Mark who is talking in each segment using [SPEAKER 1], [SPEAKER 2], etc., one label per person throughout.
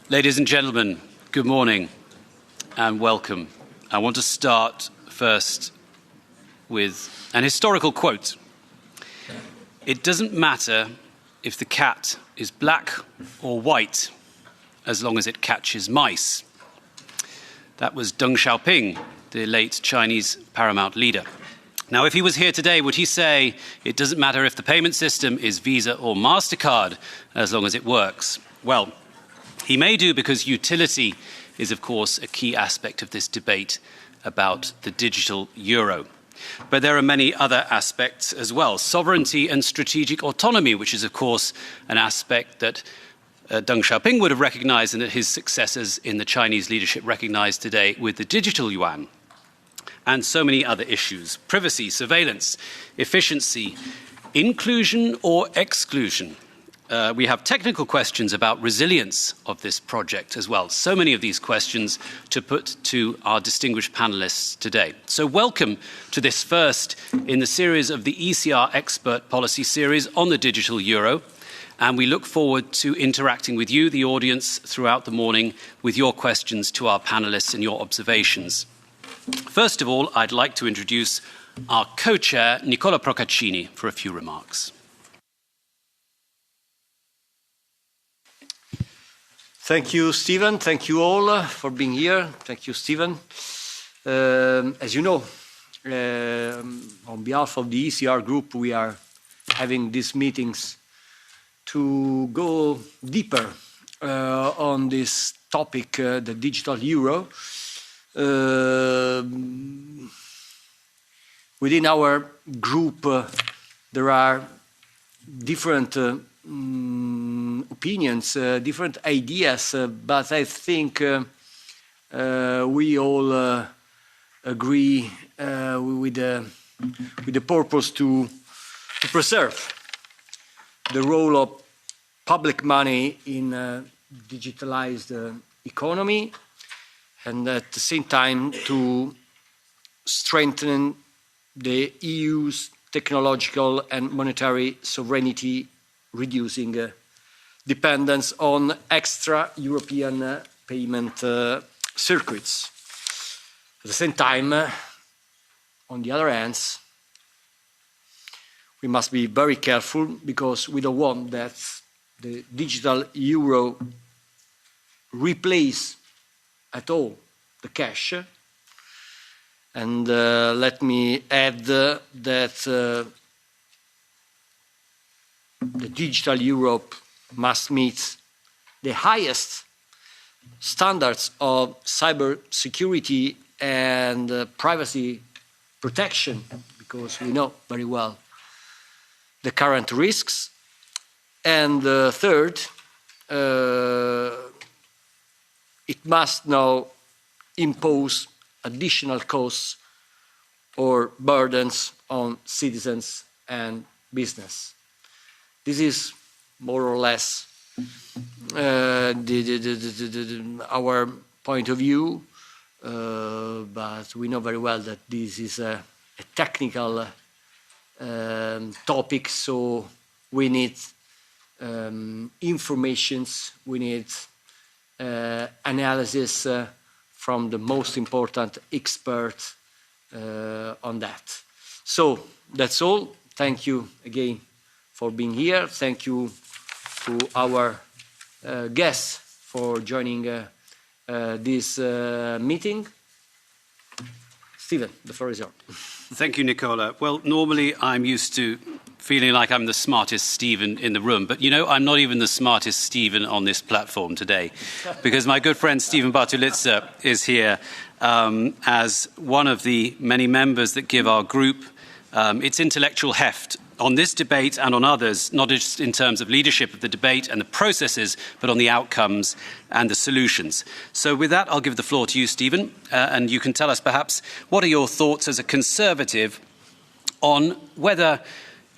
[SPEAKER 1] Ladies and gentlemen, good morning and welcome. I want to start first with an historical quote. It doesn't matter if the cat is black or white, as long as it catches mice. That was Deng Xiaoping, the late Chinese paramount leader. Now, if he was here today, would he say, it doesn't matter if the payment system is Visa or MasterCard, as long as it works? Well, he may do, because utility is, of course, a key aspect of this debate about the digital euro. But there are many other aspects as well. Sovereignty and strategic autonomy, which is, of course, an aspect that Deng Xiaoping would have recognized and that his successors in the Chinese leadership recognize today with the digital yuan. And so many other issues: privacy, surveillance, efficiency, inclusion or exclusion. We have technical questions about resilience of this project as well. So many of these questions to put to our distinguished panelists today. So welcome to this first in the series of the ECR Expert Policy Series on the digital euro. And we look forward to interacting with you, the audience, throughout the morning with your questions to our panelists and your observations. First of all, I'd like to introduce our co-chair, Nicola Procaccini, for a few remarks.
[SPEAKER 2] Thank you, Stephen. Thank you all for being here. Thank you, Stephen. As you know, on behalf of the ECR group, we are having these meetings to go deeper on this topic, the digital euro. Within our group, there are different opinions, different ideas, but I think we all agree with the purpose to preserve the role of public money in a digitalized economy, and at the same time to strengthen the EU's technological and monetary sovereignty, reducing dependence on extra-European payment circuits. At the same time, on the other hand, we must be very careful, because we don't want that the digital euro replace at all the cash. And let me add that the digital Europe must meet the highest standards of cybersecurity and privacy protection, because we know very well the current risks. And third, it must now impose additional costs or burdens on citizens and business. This is more or less our point of view, but we know very well that this is a technical topic, so we need informations, we need analysis from the most important experts on that. So that's all. Thank you again for being here. Thank you to our guests for joining this meeting. Stephen, the floor is yours.
[SPEAKER 1] Thank you, Nicola. Well, normally I'm used to feeling like I'm the smartest Stephen in the room, but you know, I'm not even the smartest Stephen on this platform today, because my good friend Stephen Bartolizza is here as one of the many members that give our group its intellectual heft on this debate and on others, not just in terms of leadership of the debate and the processes, but on the outcomes and the solutions. So with that, I'll give the floor to you, Stephen, and you can tell us perhaps what are your thoughts as a conservative on whether,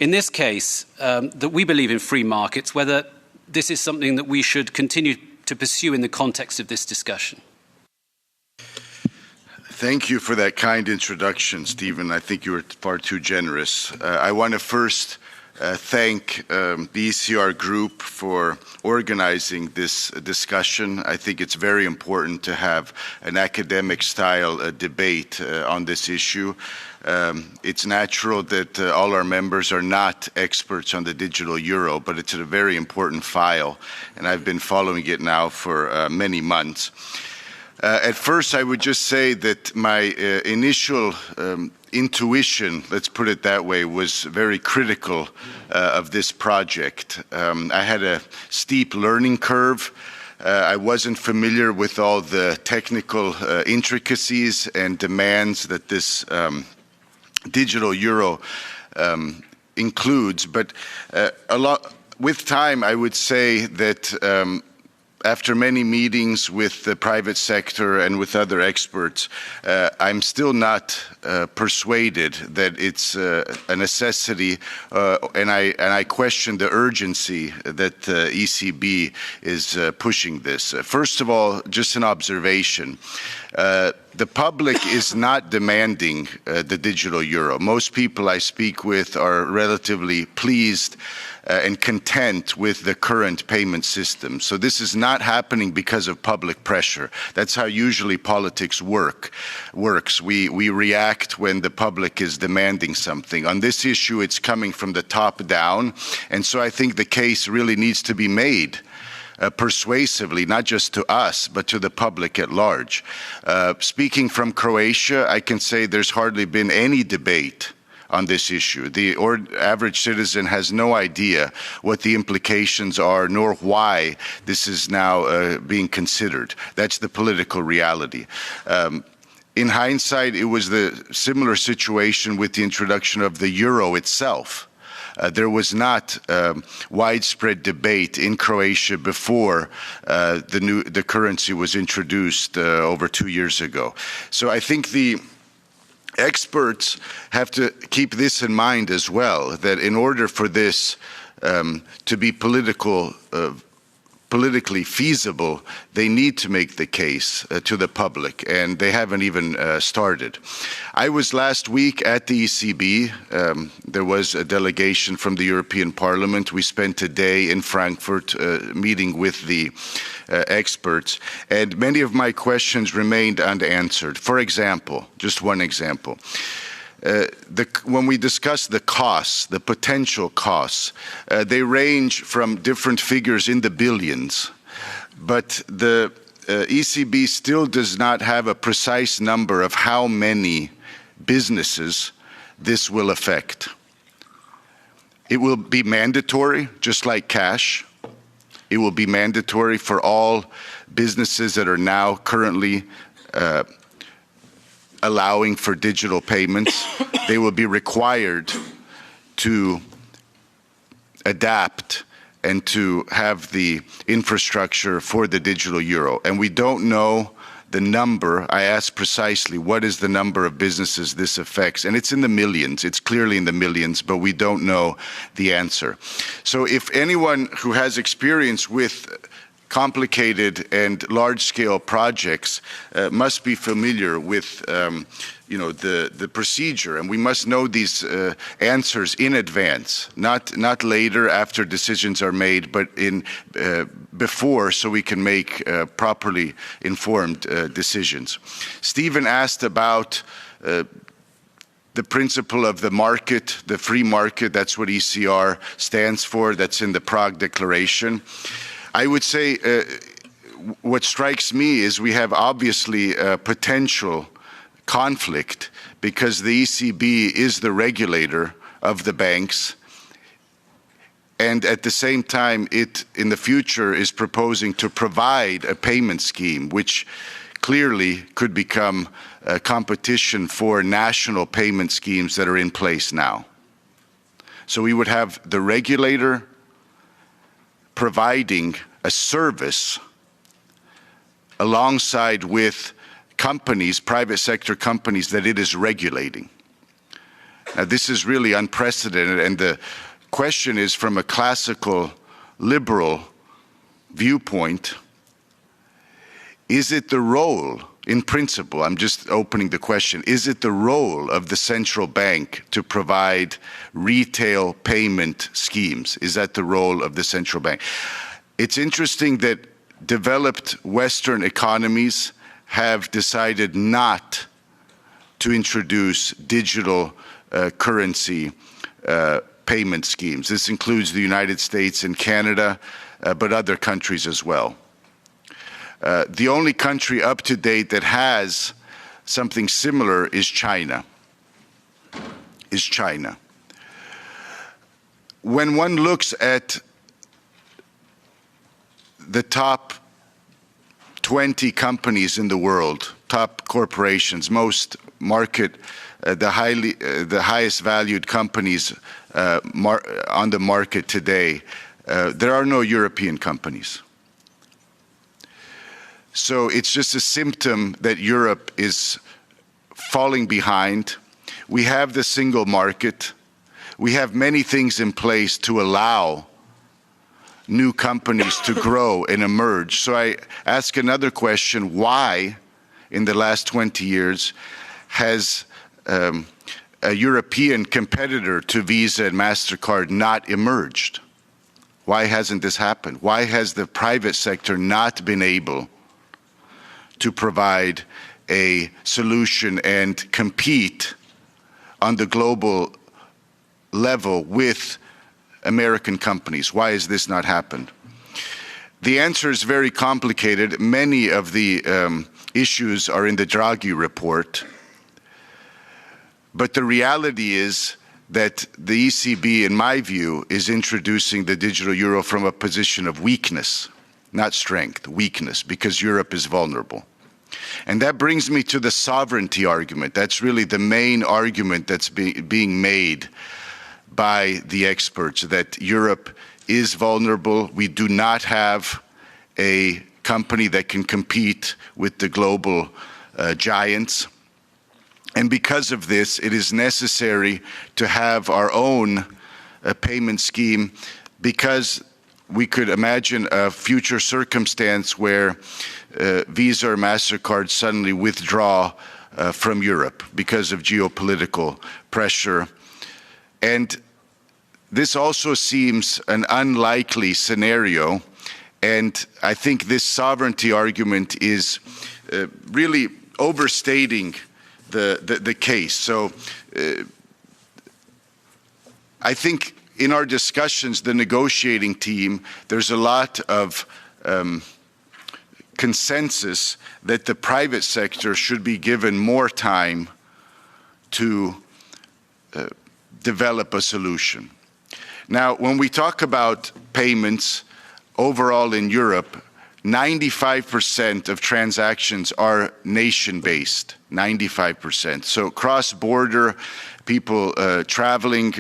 [SPEAKER 1] in this case, that we believe in free markets, whether this is something that we should continue to pursue in the context of this discussion.
[SPEAKER 3] Thank you for that kind introduction, Stephen. I think you were far too generous. I want to first thank the ECR group for organizing this discussion. I think it's very important to have an academic-style debate on this issue. It's natural that all our members are not experts on the digital euro, but it's a very important file, and I've been following it now for many months. At first, I would just say that my initial intuition, let's put it that way, was very critical of this project. I had a steep learning curve. I wasn't familiar with all the technical intricacies and demands that this digital euro includes, but with time, I would say that after many meetings with the private sector and with other experts, I'm still not persuaded that it's a necessity, and I question the urgency that the ECB is pushing this. First of all, just an observation. The public is not demanding the digital euro. Most people I speak with are relatively pleased and content with the current payment system. So this is not happening because of public pressure. That's how usually politics works. We react when the public is demanding something. On this issue, it's coming from the top down, and so I think the case really needs to be made persuasively, not just to us, but to the public at large. Speaking from Croatia, I can say there's hardly been any debate on this issue. The average citizen has no idea what the implications are, nor why this is now being considered. That's the political reality. In hindsight, it was the similar situation with the introduction of the euro itself. There was not widespread debate in Croatia before the currency was introduced over 2 years ago. So I think the experts have to keep this in mind as well, that in order for this to be politically feasible, they need to make the case to the public, and they haven't even started. I was last week at the ECB. There was a delegation from the European Parliament. We spent a day in Frankfurt meeting with the experts, and many of my questions remained unanswered. For example, just one example, when we discuss the costs, the potential costs, they range from different figures in the billions, but the ECB still does not have a precise number of how many businesses this will affect. It will be mandatory, just like cash. It will be mandatory for all businesses that are now currently allowing for digital payments. They will be required to adapt and to have the infrastructure for the digital euro. And we don't know the number. I asked precisely, what is the number of businesses this affects? And it's in the millions. It's clearly in the millions, but we don't know the answer. So if anyone who has experience with complicated and large-scale projects must be familiar with the procedure, and we must know these answers in advance, not later after decisions are made, but before, so we can make properly informed decisions. Stephen asked about the principle of the market, the free market. That's what ECR stands for. That's in the Prague Declaration. I would say what strikes me is we have obviously a potential conflict because the ECB is the regulator of the banks, and at the same time it in the future is proposing to provide a payment scheme which clearly could become a competition for national payment schemes that are in place now. So we would have the regulator providing a service alongside with companies, private sector companies that it is regulating. Now this is really unprecedented, and the question is, from a classical liberal viewpoint, is it the role, in principle, I'm just opening the question, is it the role of the central bank to provide retail payment schemes? Is that the role of the central bank? It's interesting that developed Western economies have decided not to introduce digital currency payment schemes. This includes the United States and Canada, but other countries as well. The only country up to date that has something similar is China. When one looks at the top 20 companies in the world, top corporations, most market, the highest valued companies on the market today, there are no European companies. So it's just a symptom that Europe is falling behind. We have the single market. We have many things in place to allow new companies to grow and emerge. So I ask another question: why, in the last 20 years, has a European competitor to Visa and MasterCard not emerged? Why hasn't this happened? Why has the private sector not been able to provide a solution and compete on the global level with American companies? Why has this not happened? The answer is very complicated. Many of the issues are in the Draghi report. But the reality is that the ECB, in my view, is introducing the digital euro from a position of weakness, not strength, weakness, because Europe is vulnerable. And that brings me to the sovereignty argument. That's really the main argument that's being made by the experts, that Europe is vulnerable. We do not have a company that can compete with the global giants. And because of this, it is necessary to have our own payment scheme, because we could imagine a future circumstance where Visa or MasterCard suddenly withdraw from Europe because of geopolitical pressure. And this also seems an unlikely scenario. And I think this sovereignty argument is really overstating the case. So I think in our discussions, the negotiating team, there's a lot of consensus that the private sector should be given more time to develop a solution. Now, when we talk about payments overall in Europe, 95% of transactions are nation-based, 95%. So cross-border, people traveling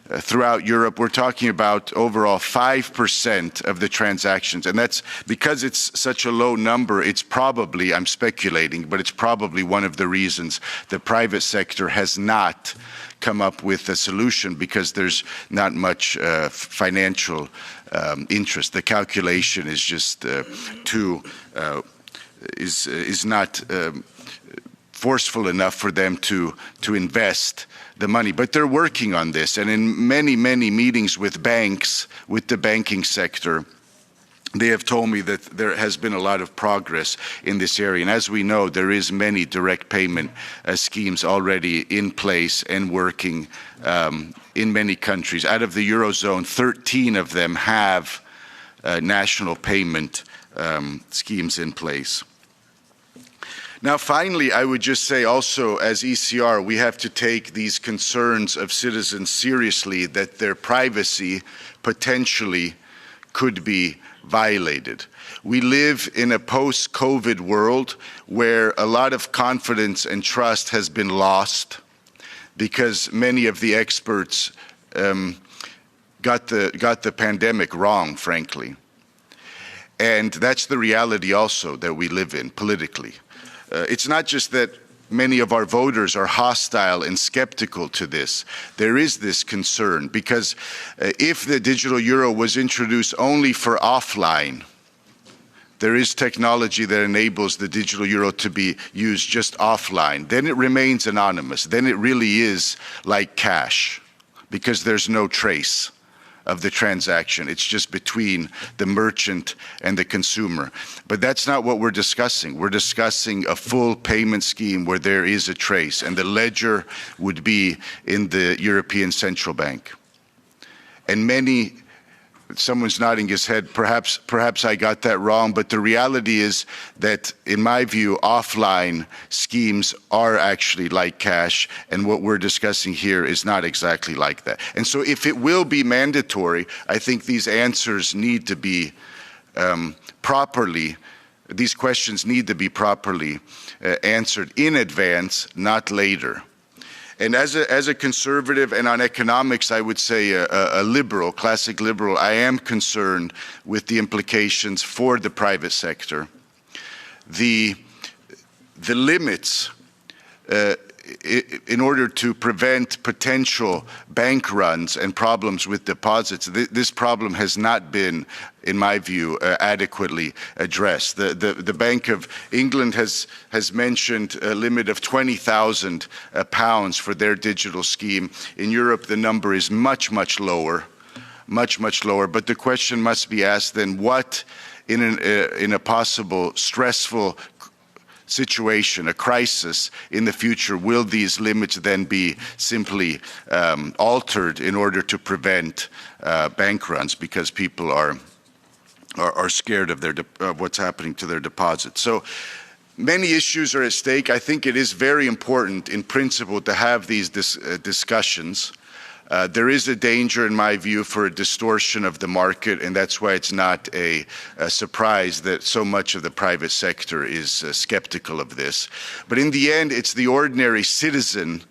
[SPEAKER 3] throughout Europe, we're talking about overall 5% of the transactions. And that's because it's such a low number, it's probably, I'm speculating, but it's probably one of the reasons the private sector has not come up with a solution, because there's not much financial interest. The calculation is just is not forceful enough for them to invest the money. But they're working on this, and in many meetings with banks, with the banking sector, they have told me that there has been a lot of progress in this area. And as we know, there is many direct payment schemes already in place and working in many countries. Out of the Eurozone, 13 of them have national payment schemes in place. Now, finally, I would just say also, as ECR, we have to take these concerns of citizens seriously, that their privacy potentially could be violated. We live in a post-COVID world where a lot of confidence and trust has been lost because many of the experts got the pandemic wrong, frankly. And that's the reality also that we live in politically. It's not just that many of our voters are hostile and skeptical to this. There is this concern because if the digital euro was introduced only for offline, there is technology that enables the digital euro to be used just offline, then it remains anonymous. Then it really is like cash, because there's no trace of the transaction. It's just between the merchant and the consumer. But that's not what we're discussing. We're discussing a full payment scheme where there is a trace, and the ledger would be in the European Central Bank. And someone's nodding his head, perhaps I got that wrong, but the reality is that, in my view, offline schemes are actually like cash, and what we're discussing here is not exactly like that. And so if it will be mandatory, I think these answers need to be these questions need to be properly answered in advance, not later. And as a conservative, and on economics, I would say a liberal, classic liberal, I am concerned with the implications for the private sector. The limits in order to prevent potential bank runs and problems with deposits, this problem has not been, in my view, adequately addressed. The Bank of England has mentioned a limit of £20,000 for their digital scheme. In Europe, the number is much, much lower, much lower. But the question must be asked then, what in a possible stressful situation, a crisis in the future, will these limits then be simply altered in order to prevent bank runs, because people are scared of what's happening to their deposits? So many issues are at stake. I think it is very important in principle to have these discussions. There is a danger, in my view, for a distortion of the market, and that's why it's not a surprise that so much of the private sector is skeptical of this. But in the end, it's the ordinary citizen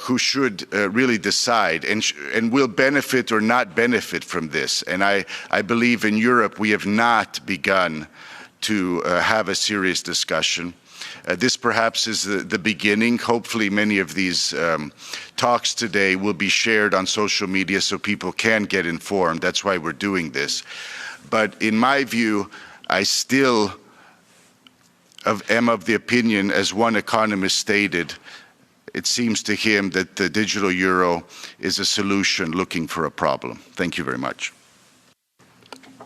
[SPEAKER 3] who should really decide and will benefit or not benefit from this. And I believe in Europe we have not begun to have a serious discussion. This perhaps is the beginning. Hopefully many of these talks today will be shared on social media so people can get informed. That's why we're doing this. But in my view, I still am of the opinion, as one economist stated, it seems to him that the digital euro is a solution looking for a problem. Thank you very much.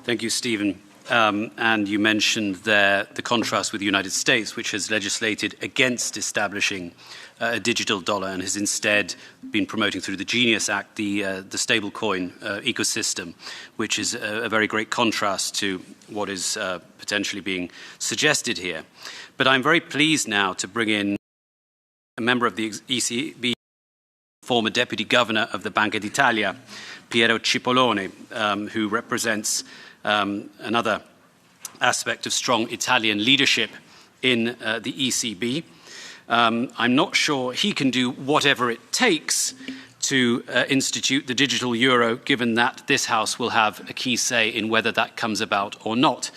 [SPEAKER 1] Thank you, Stephen. And you mentioned there the contrast with the United States, which has legislated against establishing a digital dollar and has instead been promoting through the Genius Act the stablecoin ecosystem, which is a very great contrast to what is potentially being suggested here. But I'm very pleased now to bring in a member of the ECB, former Deputy Governor of the Banca d'Italia, Piero Cipollone, who represents another aspect of strong Italian leadership in the ECB. I'm not sure he can do whatever it takes to institute the digital euro, given that this House will have a key say in whether that comes about or not.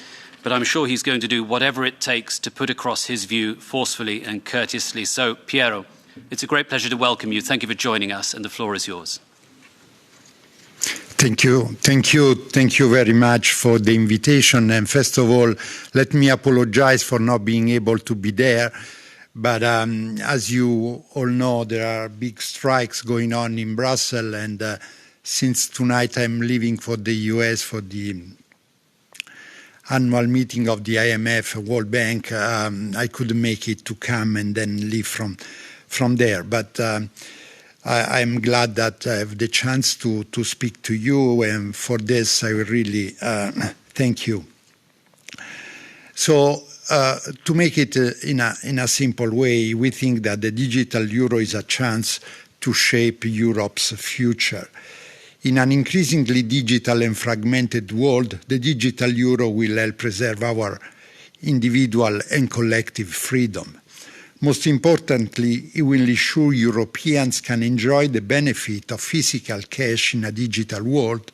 [SPEAKER 1] But I'm sure he's going to do whatever it takes to put across his view forcefully and courteously. So, Piero, it's a great pleasure to welcome you. Thank you for joining us, and the floor is yours.
[SPEAKER 4] Thank you very much for the invitation. And first of all, let me apologize for not being able to be there. But as you all know, there are big strikes going on in Brussels. And since tonight I'm leaving for the US for the annual meeting of the IMF, World Bank, I couldn't make it to come and then leave from there. But I'm glad that I have the chance to speak to you, and for this I really thank you. So to make it in a simple way, we think that the digital euro is a chance to shape Europe's future. In an increasingly digital and fragmented world, the digital euro will help preserve our individual and collective freedom. Most importantly, it will ensure Europeans can enjoy the benefit of physical cash in a digital world,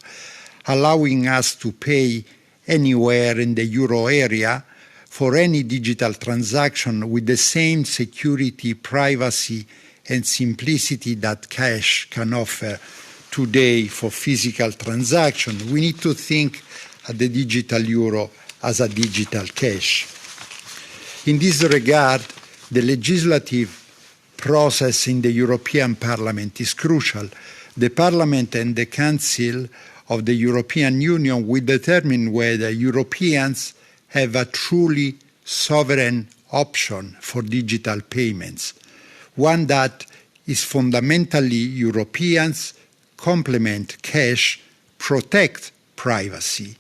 [SPEAKER 4] allowing us to pay anywhere in the euro area for any digital transaction with the same security, privacy, and simplicity that cash can offer today for physical transaction. We need to think of the digital euro as a digital cash. In this regard, the legislative process in the European Parliament is crucial. The Parliament and the Council of the European Union will determine whether Europeans have a truly sovereign option for digital payments, one that is fundamentally European, complement cash, protect privacy,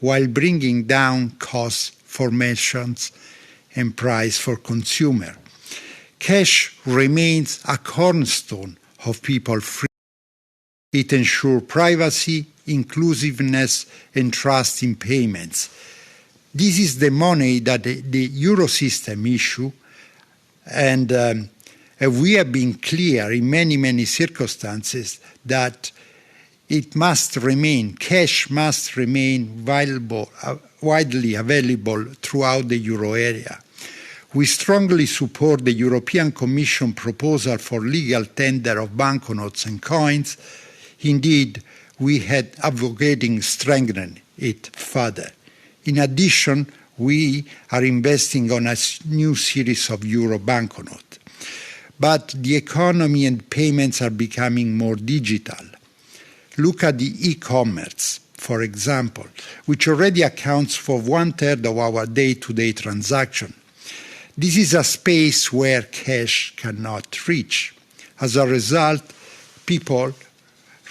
[SPEAKER 4] while bringing down costs for merchants and price for consumers. Cash remains a cornerstone of people's freedom. It ensures privacy, inclusiveness, and trust in payments. This is the money that the euro system issue, and we have been clear in many circumstances that it must remain, cash must remain widely available throughout the euro area. We strongly support the European Commission proposal for legal tender of banknotes and coins. Indeed, we had advocating strengthening it further. In addition, we are investing on a new series of euro banknotes. But the economy and payments are becoming more digital. Look at the e-commerce, for example, which already accounts for 1/3 of our day-to-day transaction. This is a space where cash cannot reach. As a result, people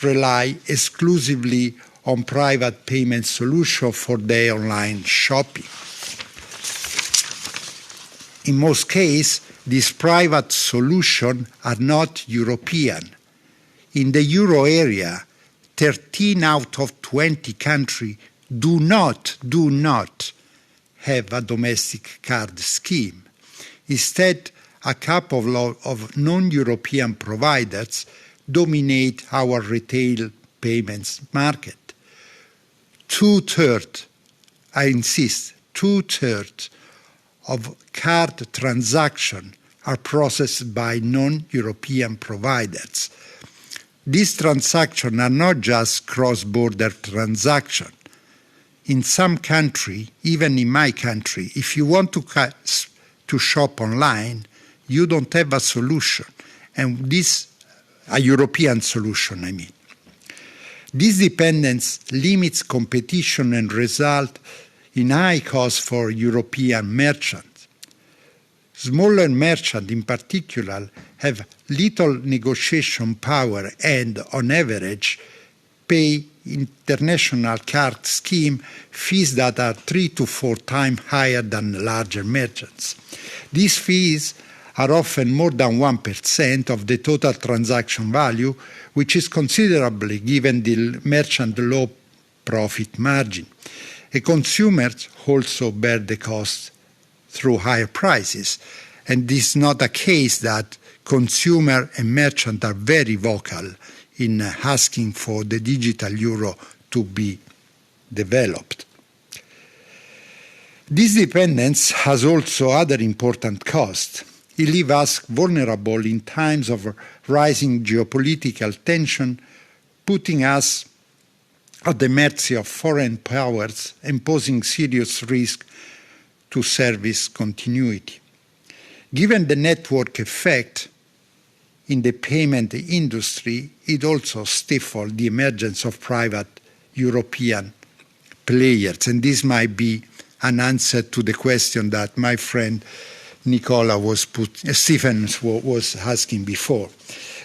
[SPEAKER 4] rely exclusively on private payment solutions for their online shopping. In most cases, these private solutions are not European. In the euro area, 13 out of 20 countries do not have a domestic card scheme. Instead, a couple of non-European providers dominate our retail payments market. 2/3, I insist, 2/3 of card transactions are processed by non-European providers. These transactions are not just cross-border transactions. In some countries, even in my country, if you want to shop online, you don't have a solution, and this a European solution, I mean. This dependence limits competition and result in high costs for European merchants. Smaller merchants in particular have little negotiation power and, on average, pay international card scheme fees that are 3 to 4 times higher than larger merchants. These fees are often more than 1% of the total transaction value, which is considerable given the merchant low profit margin. Consumers also bear the cost through higher prices, and this is not a case that consumer and merchant are very vocal in asking for the digital euro to be developed. This dependence has also other important costs. It leaves us vulnerable in times of rising geopolitical tension, putting us at the mercy of foreign powers and posing serious risk to service continuity. Given the network effect in the payment industry, it also stifled the emergence of private European players, and this might be an answer to the question that my friend Stephen was asking before.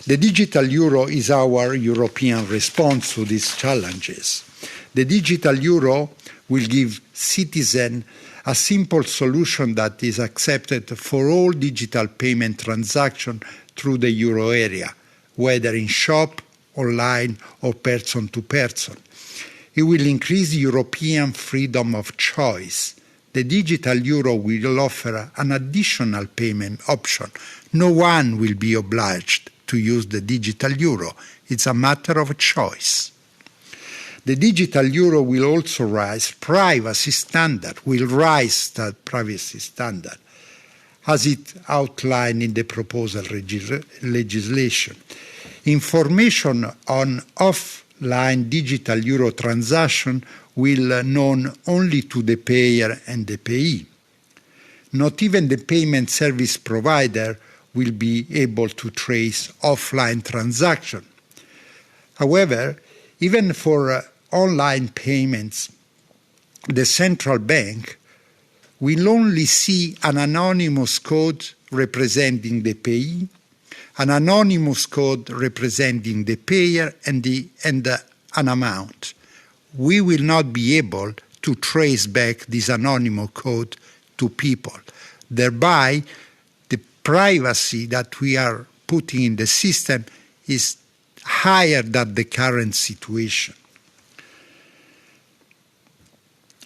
[SPEAKER 4] The digital euro is our European response to these challenges. The digital euro will give citizens a simple solution that is accepted for all digital payment transactions through the euro area, whether in shop, online, or person to person. It will increase European freedom of choice. The digital euro will offer an additional payment option. No one will be obliged to use the digital euro. It's a matter of choice. The digital euro will also raise privacy standard, as it outlined in the proposal legislation. Information on offline digital euro transaction will known only to the payer and the payee. Not even the payment service provider will be able to trace offline transactions. However, even for online payments, the central bank will only see an anonymous code representing the payee, an anonymous code representing the payer, and an amount. We will not be able to trace back this anonymous code to people. Thereby, the privacy that we are putting in the system is higher than the current situation.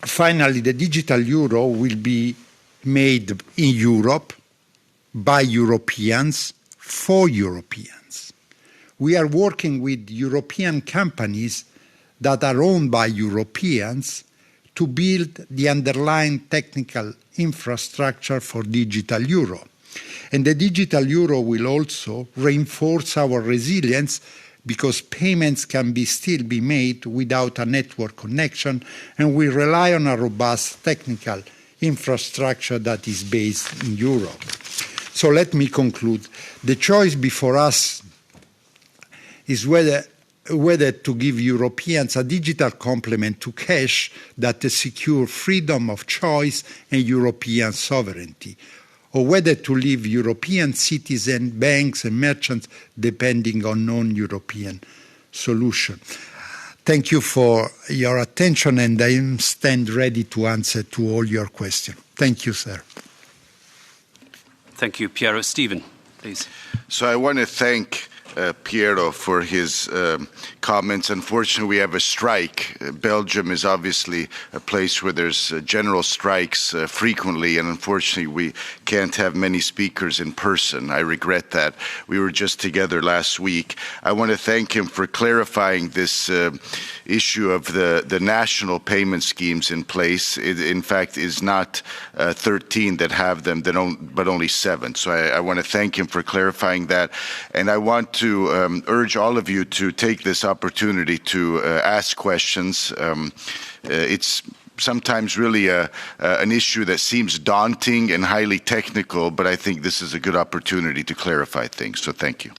[SPEAKER 4] Finally, the digital euro will be made in Europe by Europeans for Europeans. We are working with European companies that are owned by Europeans to build the underlying technical infrastructure for digital euro. And the digital euro will also reinforce our resilience because payments can still be made without a network connection, and we rely on a robust technical infrastructure that is based in Europe. So let me conclude. The choice before us is whether to give Europeans a digital complement to cash that secure freedom of choice and European sovereignty, or whether to leave European citizens, banks and merchants depending on non-European solutions. Thank you for your attention, and I stand ready to answer to all your questions. Thank you, sir.
[SPEAKER 1] Thank you, Piero. Stephen, please.
[SPEAKER 3] So I want to thank Piero for his comments. Unfortunately, we have a strike. Belgium is obviously a place where there's general strikes frequently, and unfortunately, we can't have many speakers in person. I regret that. We were just together last week. I want to thank him for clarifying this issue of the national payment schemes in place. It, in fact, is not 13 that have them, but only 7. So I want to thank him for clarifying that, and I want to urge all of you to take this opportunity to ask questions. It's sometimes really an issue that seems daunting and highly technical, but I think this is a good opportunity to clarify things. So thank you.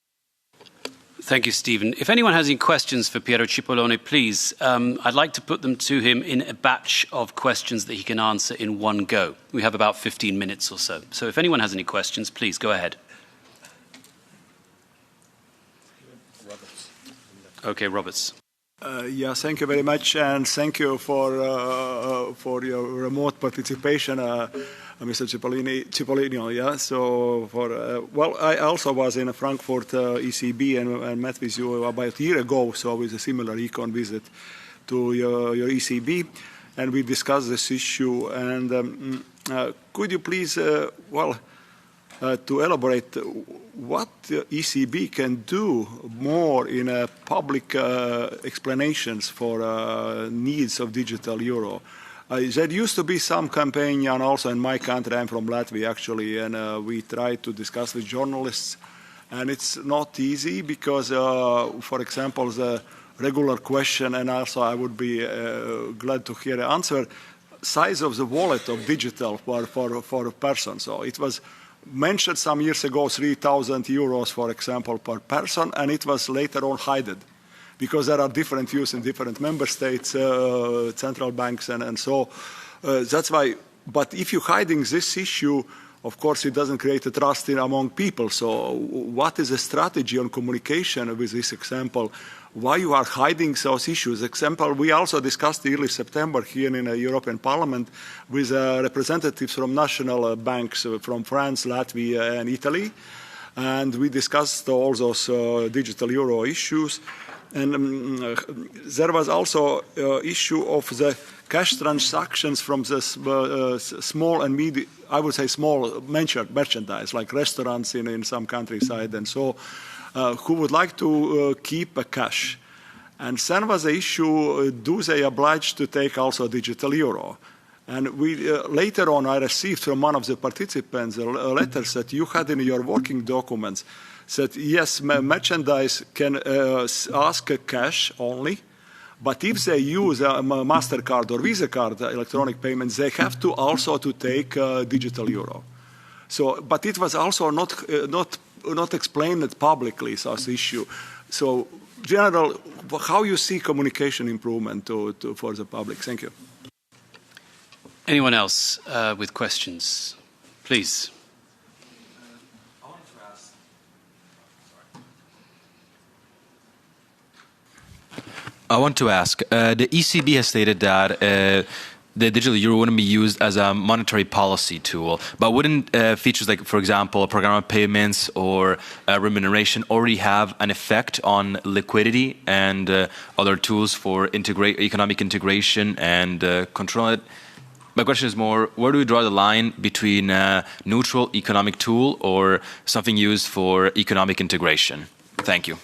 [SPEAKER 1] Thank you, Stephen. If anyone has any questions for Piero Cipollone, please, I'd like to put them to him in a batch of questions that he can answer in one go. We have about 15 minutes or so. So if anyone has any questions, please go ahead. Okay, Roberts.
[SPEAKER 5] Yeah, thank you very much, and thank you for your remote participation, Mr. Cipollino. Yeah, so well, I also was in Frankfurt ECB and met with you about a year ago, so with a similar econ visit to your ECB, and we discussed this issue. And could you please, to elaborate what the ECB can do more in public explanations for needs of digital euro? There used to be some campaign, and also in my country, I'm from Latvia actually, and we tried to discuss with journalists, and it's not easy because, for example, the regular question, and also I would be glad to hear the answer, size of the wallet of digital for a person. So it was mentioned some years ago 3,000 euros, for example, per person, and it was later on hidden because there are different views in different member states, central banks, and so that's why. But if you're hiding this issue, of course, it doesn't create a trust among people. So what is the strategy on communication with this example? Why you are hiding those issues? Example, we also discussed early September here in the European Parliament with representatives from national banks from France, Latvia, and Italy. And we discussed all those digital euro issues. And there was also issue of the cash transactions from the small and medium, I would say small merchandise, like restaurants in some countryside and so, who would like to keep a cash. And then was the issue, do they oblige to take also digital euro? And we later on I received from one of the participants a letter that you had in your working documents that yes, merchandise can ask cash only, But if they use a MasterCard or Visa card electronic payments, they have to also to take digital euro. So, but it was also not explained publicly as issue. So, General, how you see communication improvement for the public? Thank you.
[SPEAKER 1] Anyone else with questions? Please.
[SPEAKER 6] I want to ask, the ECB has stated that the digital euro wouldn't be used as a monetary policy tool, but wouldn't features like, for example, program of payments or remuneration already have an effect on liquidity and other tools for economic integration and control it? My question is more, where do we draw the line between a neutral economic tool or something used for economic integration? Thank you.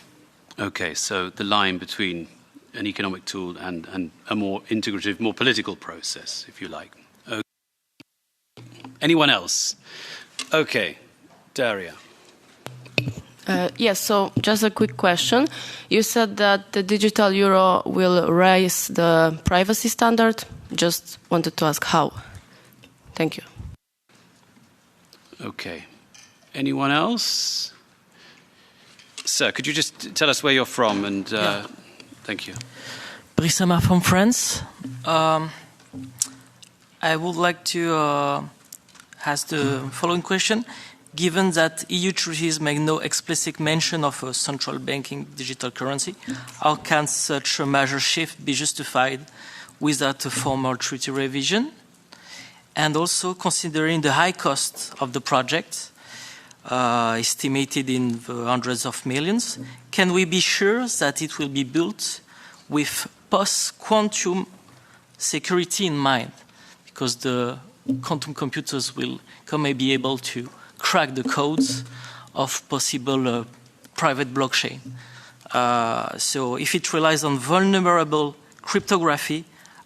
[SPEAKER 1] Okay, so the line between an economic tool and a more integrative, more political process, if you like. Okay. Anyone else? Okay, Daria.
[SPEAKER 7] Yes, so just a quick question. You said that the digital euro will raise the privacy standard. Just wanted to ask how. Thank you.
[SPEAKER 1] Okay. Anyone else? Sir, could you just tell us where you're from and... Thank you.
[SPEAKER 8] Brissama from France. I would like to ask the following question. Given that EU treaties make no explicit mention of a central banking digital currency, how can such a major shift be justified without a formal treaty revision? And also considering the high cost of the project, estimated in the hundreds of millions, can we be sure that it will be built with post-quantum security in mind? Because the quantum computers may be able to crack the codes of possible private blockchain. So if it relies on vulnerable cryptography,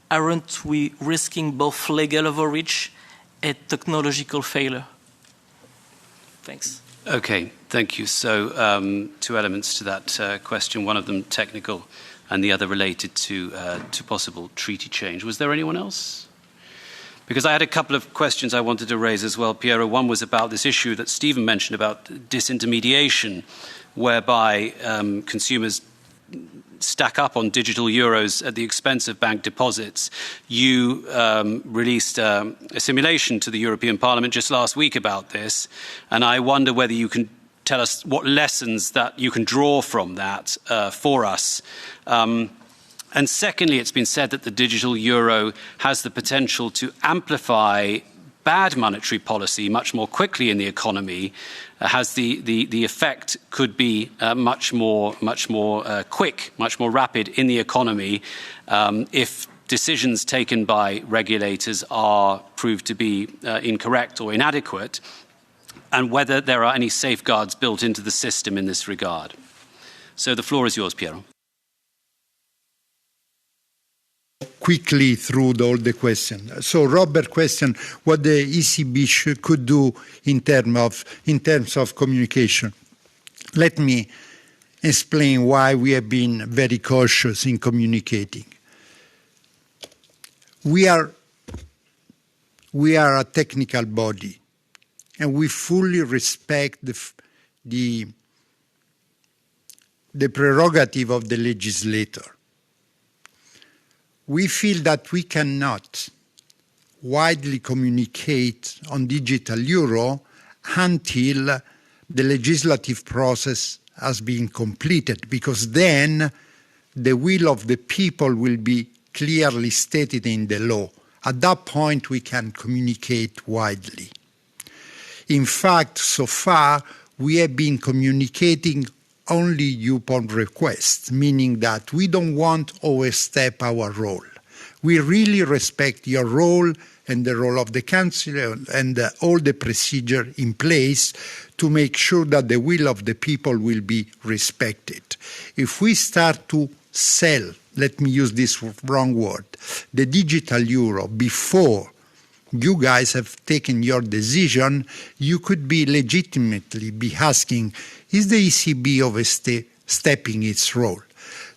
[SPEAKER 8] aren't we risking both legal overreach and technological failure? Thanks.
[SPEAKER 1] Okay, thank you. So two elements to that question, one of them technical and the other related to possible treaty change. Was there anyone else? Because I had a couple of questions I wanted to raise as well, Piero. One was about this issue that Stephen mentioned about disintermediation, whereby consumers stack up on digital euros at the expense of bank deposits. You released a simulation to the European Parliament just last week about this, and I wonder whether you can tell us what lessons that you can draw from that for us. And secondly, it's been said that the digital euro has the potential to amplify bad monetary policy much more quickly in the economy, has the effect could be much more quick, much more rapid in the economy if decisions taken by regulators are proved to be incorrect or inadequate, and whether there are any safeguards built into the system in this regard. So the floor is yours, Piero.
[SPEAKER 4] Quickly through all the questions. So Robert questioned what the ECB could do in terms of communication. Let me explain why we have been very cautious in communicating. We are a technical body, and we fully respect the prerogative of the legislator. We feel that we cannot widely communicate on digital euro until the legislative process has been completed, because then the will of the people will be clearly stated in the law. At that point, we can communicate widely. In fact, so far, we have been communicating only upon request, meaning that we don't want to overstep our role. We really respect your role and the role of the Council and all the procedure in place to make sure that the will of the people will be respected. If we start to sell, let me use this wrong word, the digital euro before you guys have taken your decision, you could be legitimately be asking, is the ECB overstepping its role?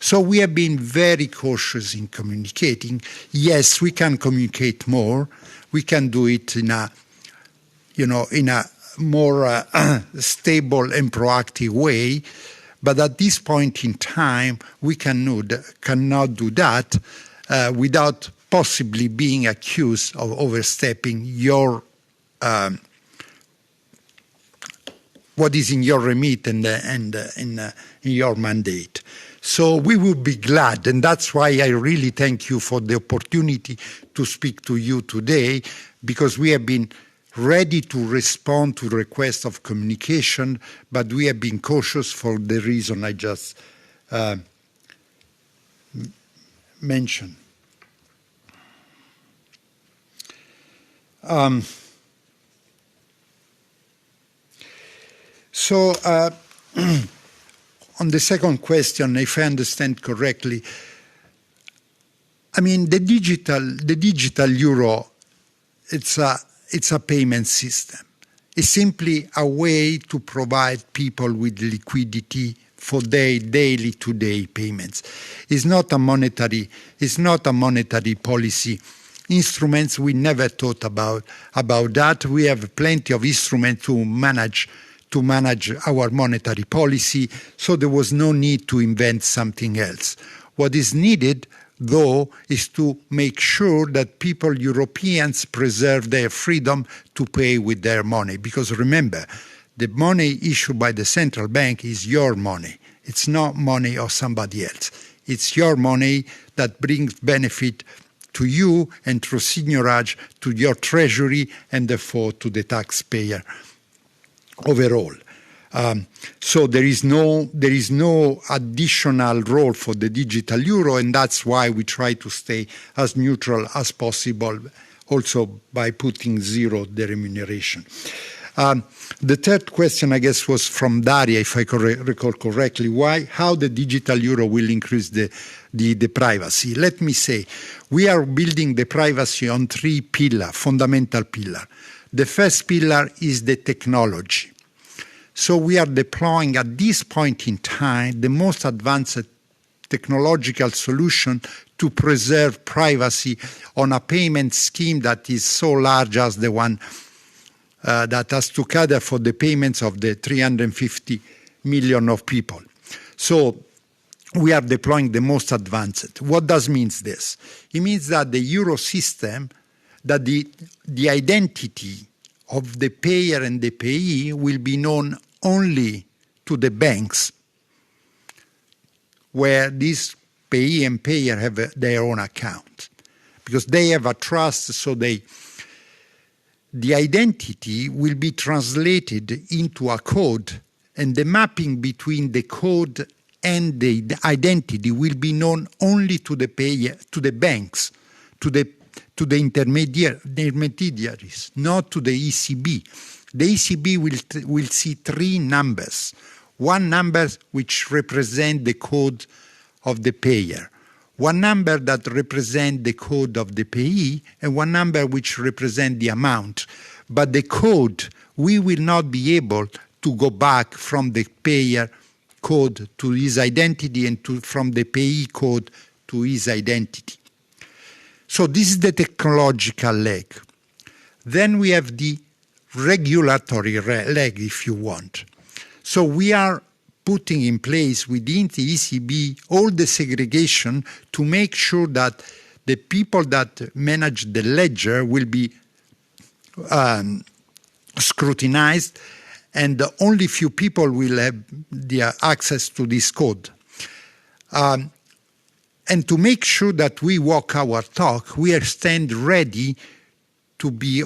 [SPEAKER 4] So we have been very cautious in communicating. Yes, we can communicate more. We can do it in a more stable and proactive way. But at this point in time, we cannot do that without possibly being accused of overstepping your what is in your remit and in your mandate. So we will be glad, and that's why I really thank you for the opportunity to speak to you today, because we have been ready to respond to requests of communication, but we have been cautious for the reason I just mentioned. On the second question, if I understand correctly, I mean the digital euro, it's a payment system. It's simply a way to provide people with liquidity for their daily to-day payments. It's not a monetary policy instruments. We never thought about that. We have plenty of instruments to manage our monetary policy, so there was no need to invent something else. What is needed, though, is to make sure that Europeans, preserve their freedom to pay with their money. Because remember, the money issued by the central bank is your money. It's not money of somebody else. It's your money that brings benefit to you and through seigniorage to your treasury and therefore to the taxpayer overall. So there is no additional role for the digital euro, and that's why we try to stay as neutral as possible, also by putting zero the remuneration. The third question, I guess, was from Daria, if I recall correctly. How the digital euro will increase the privacy? Let me say, we are building the privacy on three fundamental pillars. The first pillar is the technology. So we are deploying at this point in time the most advanced technological solution to preserve privacy on a payment scheme that is so large as the one that has to cater for the payments of the 350 million of people. So we are deploying the most advanced. What does means this? It means that the euro system, that the identity of the payer and the payee will be known only to the banks, where these payee and payer have their own account, because they have a trust, so the identity will be translated into a code, and the mapping between the code and the identity will be known only to the payer, to the banks, to the intermediaries, not to the ECB. The ECB will see three numbers. One number which represents the code of the payer, one number that represents the code of the payee, and one number which represents the amount. But the code, we will not be able to go back from the payer code to his identity and from the payee code to his identity. So this is the technological leg. Then we have the regulatory leg, if you want. So we are putting in place within the ECB all the segregation to make sure that the people that manage the ledger will be scrutinized, and only few people will have the access to this code. And to make sure that we walk our talk, we stand ready to be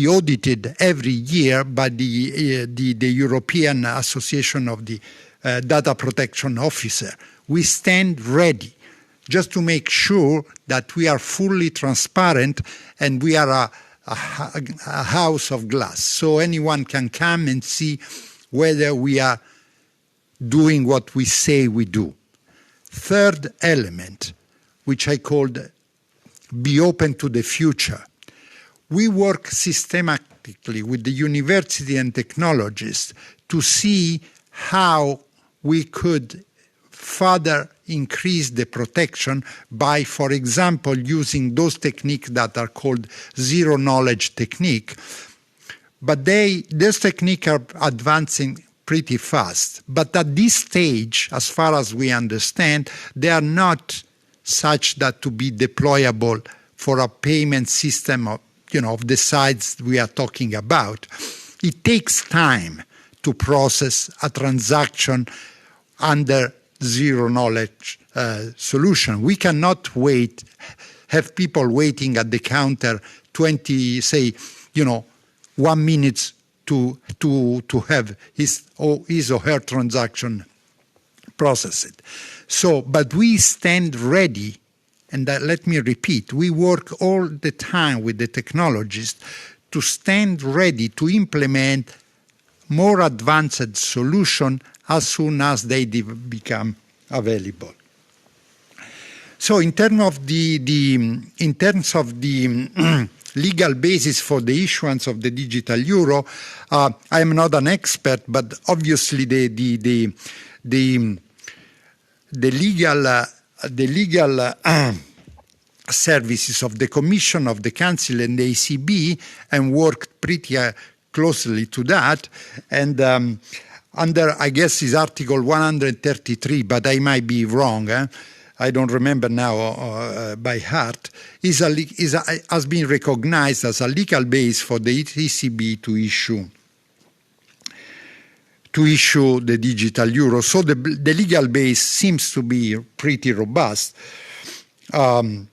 [SPEAKER 4] audited every year by the European Association of the Data Protection Officer. We stand ready just to make sure that we are fully transparent and we are a house of glass. So anyone can come and see whether we are doing what we say we do. Third element, which I called be open to the future. We work systematically with the university and technologists to see how we could further increase the protection by, for example, using those techniques that are called zero-knowledge technique. But those techniques are advancing pretty fast. But at this stage, as far as we understand, they are not such that to be deployable for a payment system of the size we are talking about. It takes time to process a transaction under zero-knowledge solution. We cannot have people waiting at the counter 1 minute to have his or her transaction processed. But we stand ready, and let me repeat, we work all the time with the technologists to stand ready to implement more advanced solution as soon as they become available. So in terms of the legal basis for the issuance of the digital euro, I am not an expert, but obviously the legal services of the Commission, of the Council, and the ECB, and worked pretty closely to that. And under, I guess, is Article 133, but I might be wrong. I don't remember now by heart. Has been recognized as a legal base for the ECB to issue the digital euro. So the legal base seems to be pretty robust. On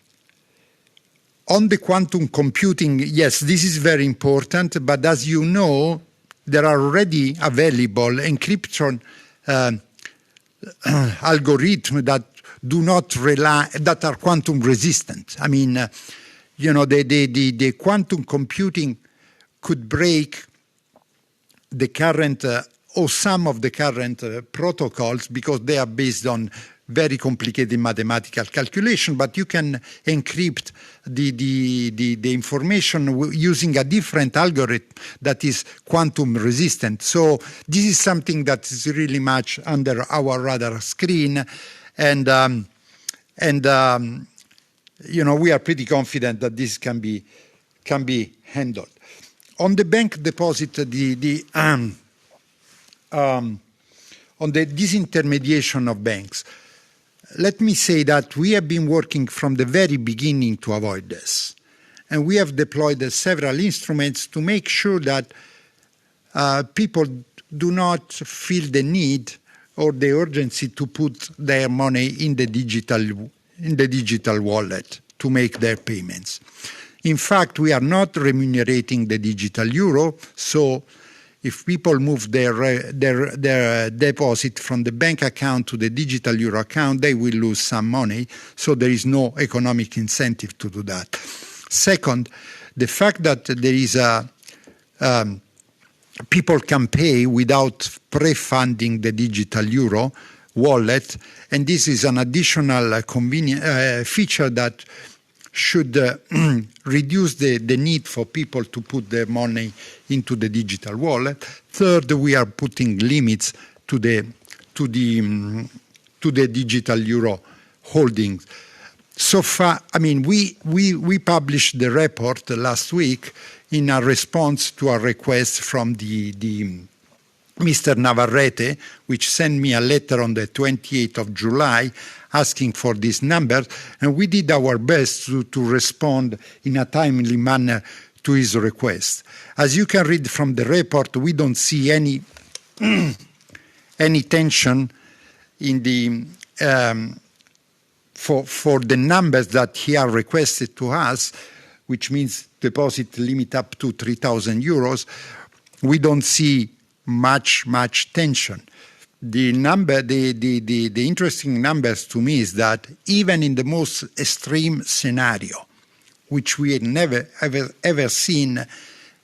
[SPEAKER 4] the quantum computing, yes, this is very important, but as you know, there are already available encryption algorithms that do not rely, that are quantum resistant. I mean, the quantum computing could break the current or some of the current protocols because they are based on very complicated mathematical calculation, but you can encrypt the information using a different algorithm that is quantum resistant. So this is something that is really much under our radar screen, and we are pretty confident that this can be handled. On the bank deposit, on the disintermediation of banks, let me say that we have been working from the very beginning to avoid this. And we have deployed several instruments to make sure that people do not feel the need or the urgency to put their money in the digital wallet to make their payments. In fact, we are not remunerating the digital euro, so if people move their deposit from the bank account to the digital euro account, they will lose some money, so there is no economic incentive to do that. Second, the fact that there is people can pay without pre-funding the digital euro wallet, and this is an additional feature that should reduce the need for people to put their money into the digital wallet. Third, we are putting limits to the digital euro holdings. So far, I mean, we published the report last week in a response to a request from the Mr. Navarrete, which sent me a letter on the 28th of July asking for these numbers, and we did our best to respond in a timely manner to his request. As you can read from the report, we don't see any tension in the for the numbers that he has requested to us, which means deposit limit up to 3,000 euros. We don't see much tension. The interesting numbers to me is that even in the most extreme scenario, which we had never ever seen,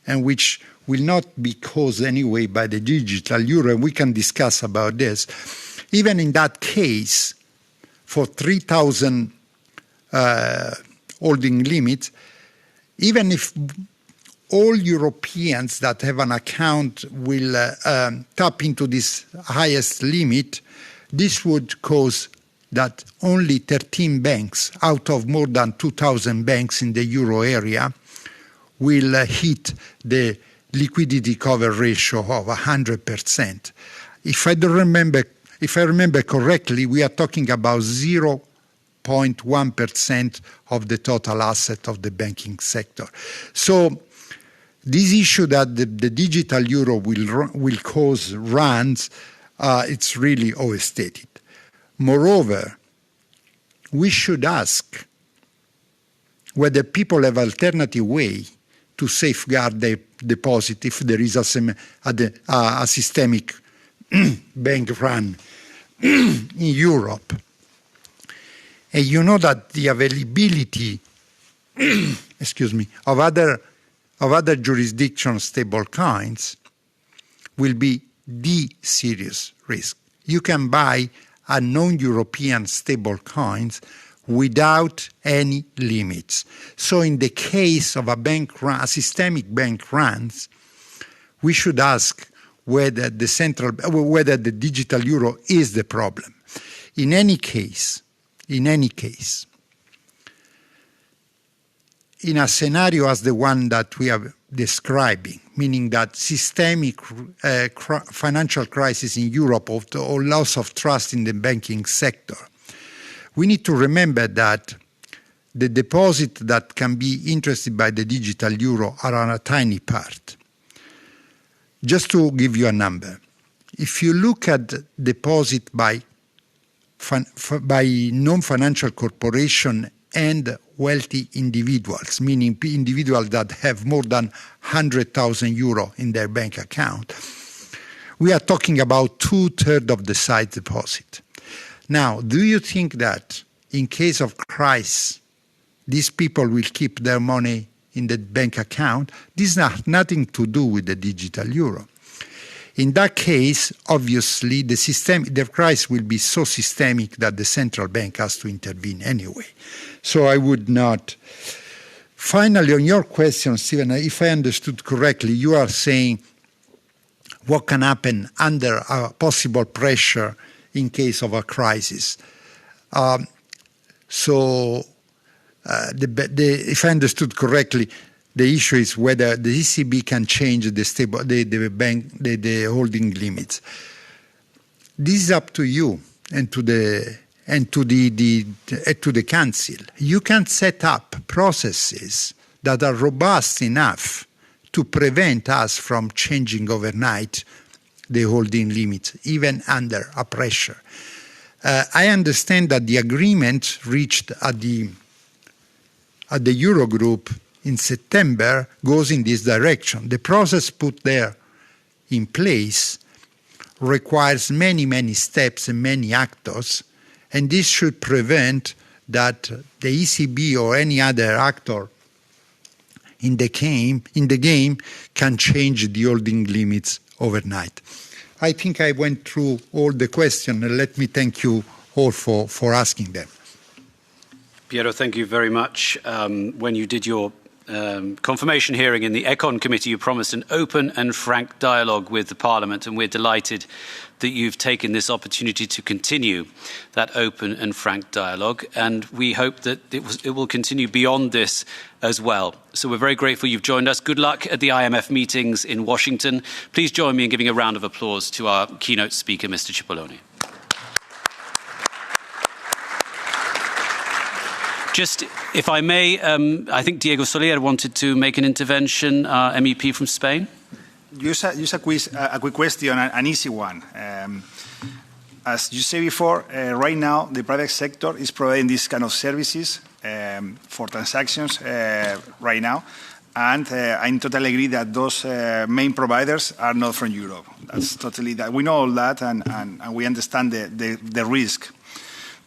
[SPEAKER 4] and which will not be caused anyway by the digital euro, and we can discuss about this. Even in that case, for 3,000 holding limit, even if all Europeans that have an account will tap into this highest limit, This would cause that only 13 banks out of more than 2,000 banks in the euro area will hit the liquidity cover ratio of 100%. If I remember correctly, we are talking about 0.1% of the total asset of the banking sector. So this issue that the digital euro will cause runs, it's really overstated. Moreover, we should ask whether people have alternative way to safeguard their deposit if there is a systemic bank run in Europe. And you know that the availability of other jurisdictions stable coins will be the serious risk. You can buy a non-European stable coins without any limits. So in the case of a systemic bank runs, we should ask whether the digital euro is the problem. In any case, in a scenario as the one that we are describing, meaning that systemic financial crisis in Europe or loss of trust in the banking sector, we need to remember that the deposit that can be interested by the digital euro are on a tiny part. Just to give you a number, if you look at deposit by non-financial corporation and wealthy individuals, meaning individuals that have more than 100,000 euro in their bank account, we are talking about 2/3 of the size deposit. Now, do you think that in case of crisis, these people will keep their money in the bank account? This has nothing to do with the digital euro. In that case, obviously, the crisis will be so systemic that the central bank has to intervene anyway. So I would not. Finally, on your question, Stephen, if I understood correctly, you are saying what can happen under a possible pressure in case of a crisis. If I understood correctly, the issue is whether the ECB can change the holding limits. This is up to you and to the Council. You can set up processes that are robust enough to prevent us from changing overnight the holding limits, even under a pressure. I understand that the agreement reached at the Eurogroup in September goes in this direction. The process put there in place requires many, many steps and many actors, and this should prevent that the ECB or any other actor in the game can change the holding limits overnight. I think I went through all the questions, and let me thank you all for asking them.
[SPEAKER 1] Piero, thank you very much. When you did your confirmation hearing in the Econ Committee, you promised an open and frank dialogue with the Parliament, and we're delighted that you've taken this opportunity to continue that open and frank dialogue, and we hope that it will continue beyond this as well. So we're very grateful you've joined us. Good luck at the IMF meetings in Washington. Please join me in giving a round of applause to our keynote speaker, Mr. Cipollone. Just, if I may, I think Diego Soler wanted to make an intervention, MEP from Spain.
[SPEAKER 9] Just a quick question, an easy one. As you said before, right now the private sector is providing these kind of services for transactions right now, and I totally agree that those main providers are not from Europe. That's totally that. We know all that, and we understand the risk.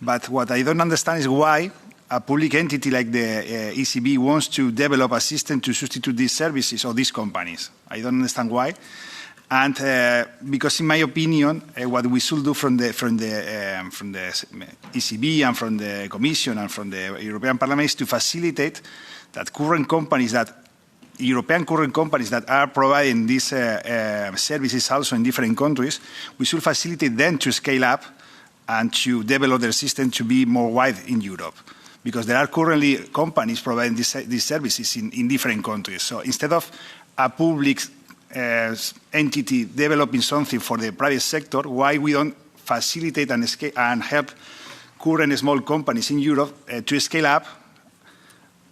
[SPEAKER 9] But what I don't understand is why a public entity like the ECB wants to develop a system to substitute these services or these companies. I don't understand why. And because in my opinion, what we should do from the ECB and from the Commission and from the European Parliament is to facilitate that European current companies that are providing these services also in different countries, we should facilitate them to scale up and to develop their system to be more wide in Europe. Because there are currently companies providing these services in different countries. So instead of a public entity developing something for the private sector, why we don't facilitate and help current small companies in Europe to scale up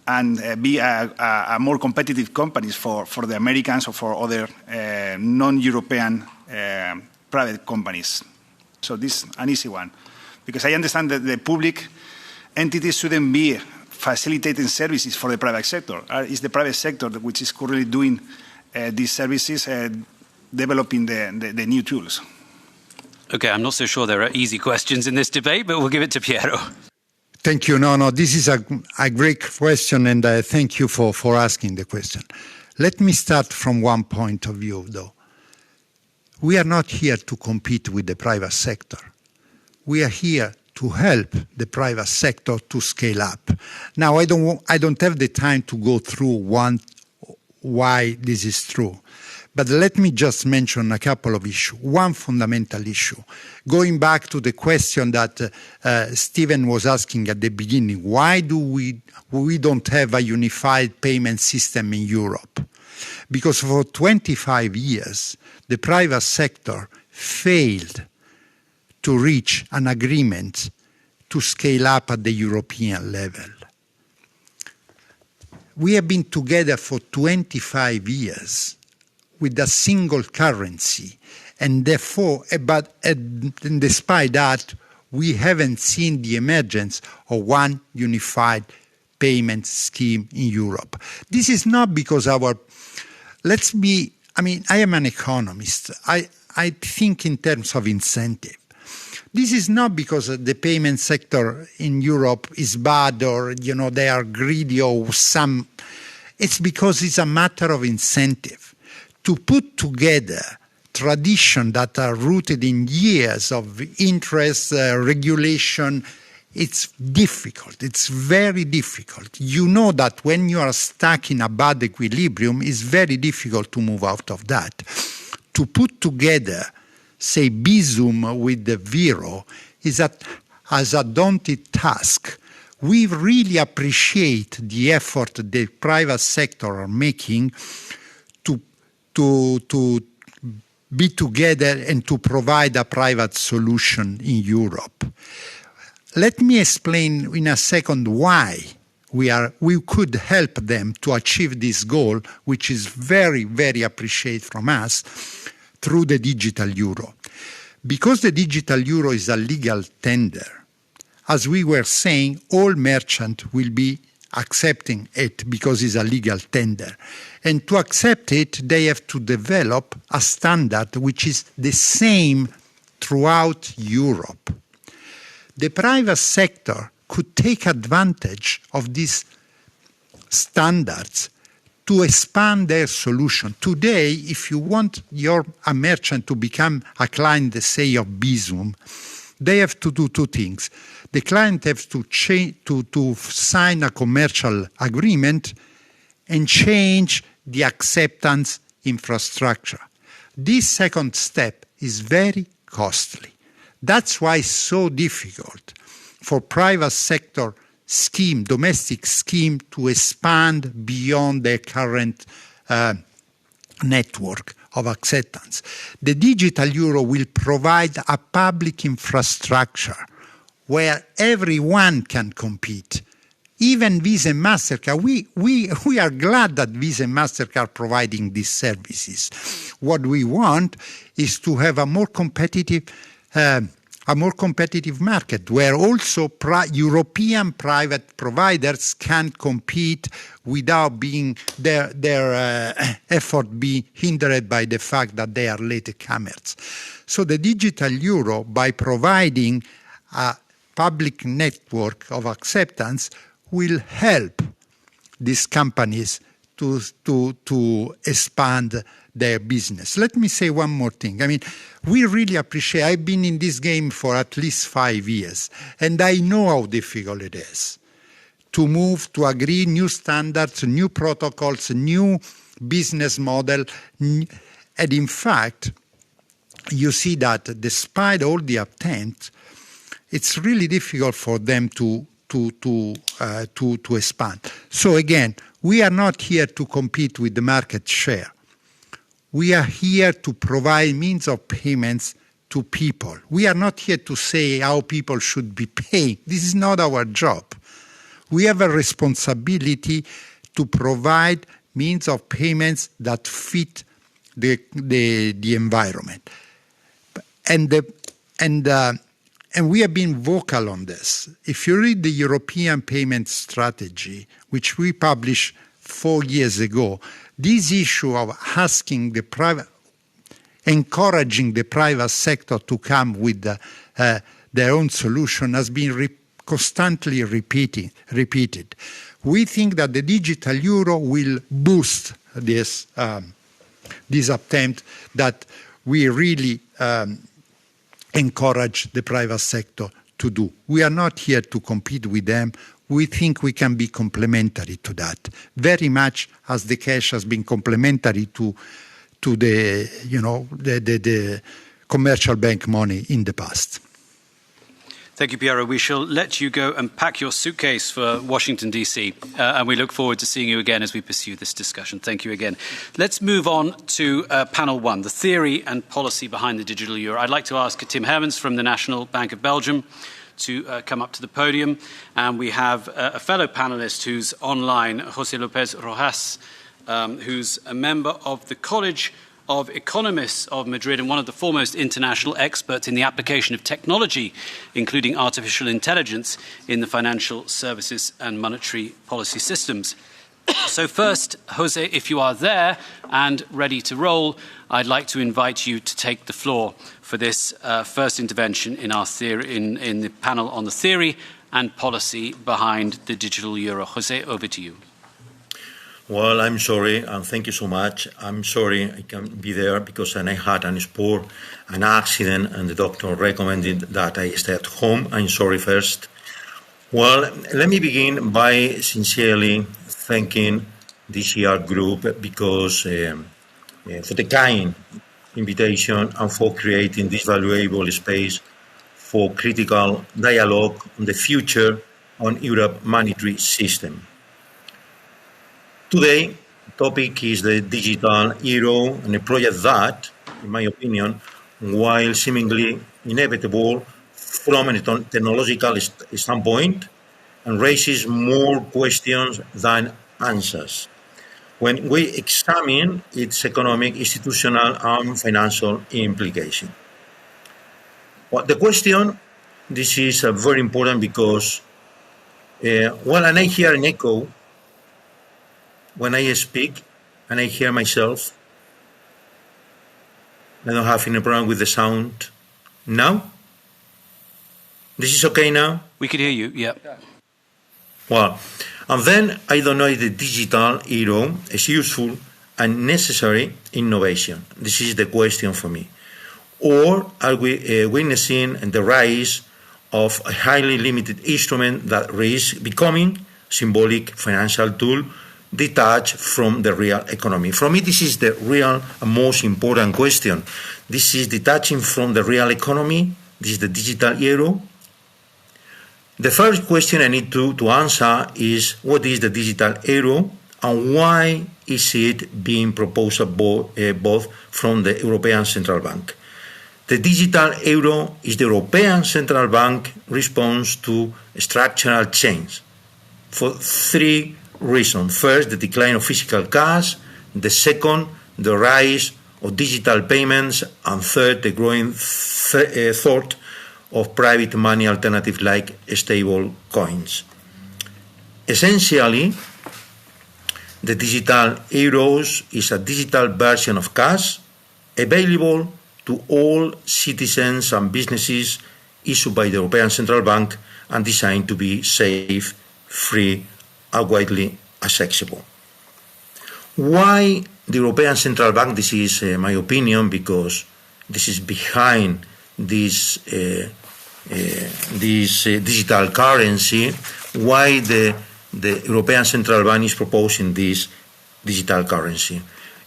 [SPEAKER 9] and be a more competitive companies for the Americans or for other non-European private companies. So this is an easy one. Because I understand that the public entities shouldn't be facilitating services for the private sector. It's the private sector which is currently doing these services, developing the new tools.
[SPEAKER 1] Okay, I'm not so sure there are easy questions in this debate, but we'll give it to Piero.
[SPEAKER 4] Thank you. No, this is a great question, and thank you for asking the question. Let me start from one point of view, though. We are not here to compete with the private sector. We are here to help the private sector to scale up. Now, I don't have the time to go through why this is true. But let me just mention a couple of issues. One fundamental issue, going back to the question that Stephen was asking at the beginning, why do we don't have a unified payment system in Europe? Because for 25 years, the private sector failed to reach an agreement to scale up at the European level. We have been together for 25 years with a single currency, and therefore, and despite that, we haven't seen the emergence of one unified payment scheme in Europe. This is not because I am an economist. I think in terms of incentive. This is not because the payment sector in Europe is bad or, they are greedy or some. It's because it's a matter of incentive. To put together traditions that are rooted in years of interest, regulation, it's difficult. It's very difficult. You know that when you are stuck in a bad equilibrium, it's very difficult to move out of that. To put together, say, Bizum with the Vero is as a daunting task. We really appreciate the effort the private sector are making to be together and to provide a private solution in Europe. Let me explain in a second why we could help them to achieve this goal, which is very, very appreciated from us, through the digital euro. Because the digital euro is a legal tender, as we were saying, all merchants will be accepting it because it's a legal tender. And to accept it, they have to develop a standard which is the same throughout Europe. The private sector could take advantage of these standards to expand their solution. Today, if you want a merchant to become a client, say, of Bizum, they have to do two things. The client has to sign a commercial agreement and change the acceptance infrastructure. This second step is very costly. That's why it's so difficult for private sector scheme, domestic scheme, to expand beyond their current network of acceptance. The digital euro will provide a public infrastructure where everyone can compete. Even Visa and MasterCard, we are glad that Visa and MasterCard are providing these services. What we want is to have a more competitive market where also European private providers can compete without being their effort be hindered by the fact that they are latecomers. So the digital euro, by providing a public network of acceptance, will help these companies to expand their business. Let me say one more thing. We really appreciate, I've been in this game for at least 5 years, and I know how difficult it is to move, to agree new standards, new protocols, new business model. And in fact, you see that despite all the attempts, it's really difficult for them to expand. So again, we are not here to compete with the market share. We are here to provide means of payments to people. We are not here to say how people should be paid. This is not our job. We have a responsibility to provide means of payments that fit the environment. And we have been vocal on this. If you read the European Payment Strategy, which we published 4 years ago, this issue of encouraging the private sector to come with their own solution has been constantly repeated. We think that the digital euro will boost this attempt that we really encourage the private sector to do. We are not here to compete with them. We think we can be complementary to that, very much as the cash has been complementary to the commercial bank money in the past.
[SPEAKER 1] Thank you, Piero. We shall let you go and pack your suitcase for Washington, D.C., and we look forward to seeing you again as we pursue this discussion. Thank you again. Let's move on to panel one, the theory and policy behind the digital euro. I'd like to ask Tim Hermans from the National Bank of Belgium to come up to the podium. And we have a fellow panelist who's online, José López Rojas, who's a member of the College of Economists of Madrid and one of the foremost international experts in the application of technology, including artificial intelligence, in the financial services and monetary policy systems. So first, Jose, if you are there and ready to roll, I'd like to invite you to take the floor for this first intervention in our theory, in the panel on the theory and policy behind the digital euro. Jose, over to you.
[SPEAKER 10] Well, I'm sorry, and thank you so much. I'm sorry I can't be there because I had an accident, and the doctor recommended that I stay at home. I'm sorry first. Well, let me begin by sincerely thanking the ECR group because for the kind invitation and for creating this valuable space for critical dialogue on the future on Europe's monetary system. Today, the topic is the digital euro and a project that, in my opinion, while seemingly inevitable from a technological standpoint, and raises more questions than answers when we examine its economic, institutional, and financial implication. Well, the question, this is very important because, and I hear an echo when I speak, and I hear myself. I don't have any problem with the sound. Now? This is okay now?
[SPEAKER 1] We can hear you, yeah.
[SPEAKER 10] Well, and then I don't know if the digital euro is useful and necessary innovation. This is the question for me. Or are we witnessing the rise of a highly limited instrument that risks becoming symbolic financial tool detached from the real economy? For me, this is the real and most important question. This is detaching from the real economy. This is the digital euro. The first question I need to answer is what is the digital euro and why is it being proposed both from the European Central Bank? The digital euro is the European Central Bank response to structural change for three reasons. First, the decline of physical cash. The second, the rise of digital payments. And third, the growing thought of private money alternatives like stable coins. Essentially, the digital euros is a digital version of cash available to all citizens and businesses, issued by the European Central Bank and designed to be safe, free, and widely accessible. Why the European Central Bank? This is my opinion, because this is behind this digital currency. Why the European Central Bank is proposing this digital currency?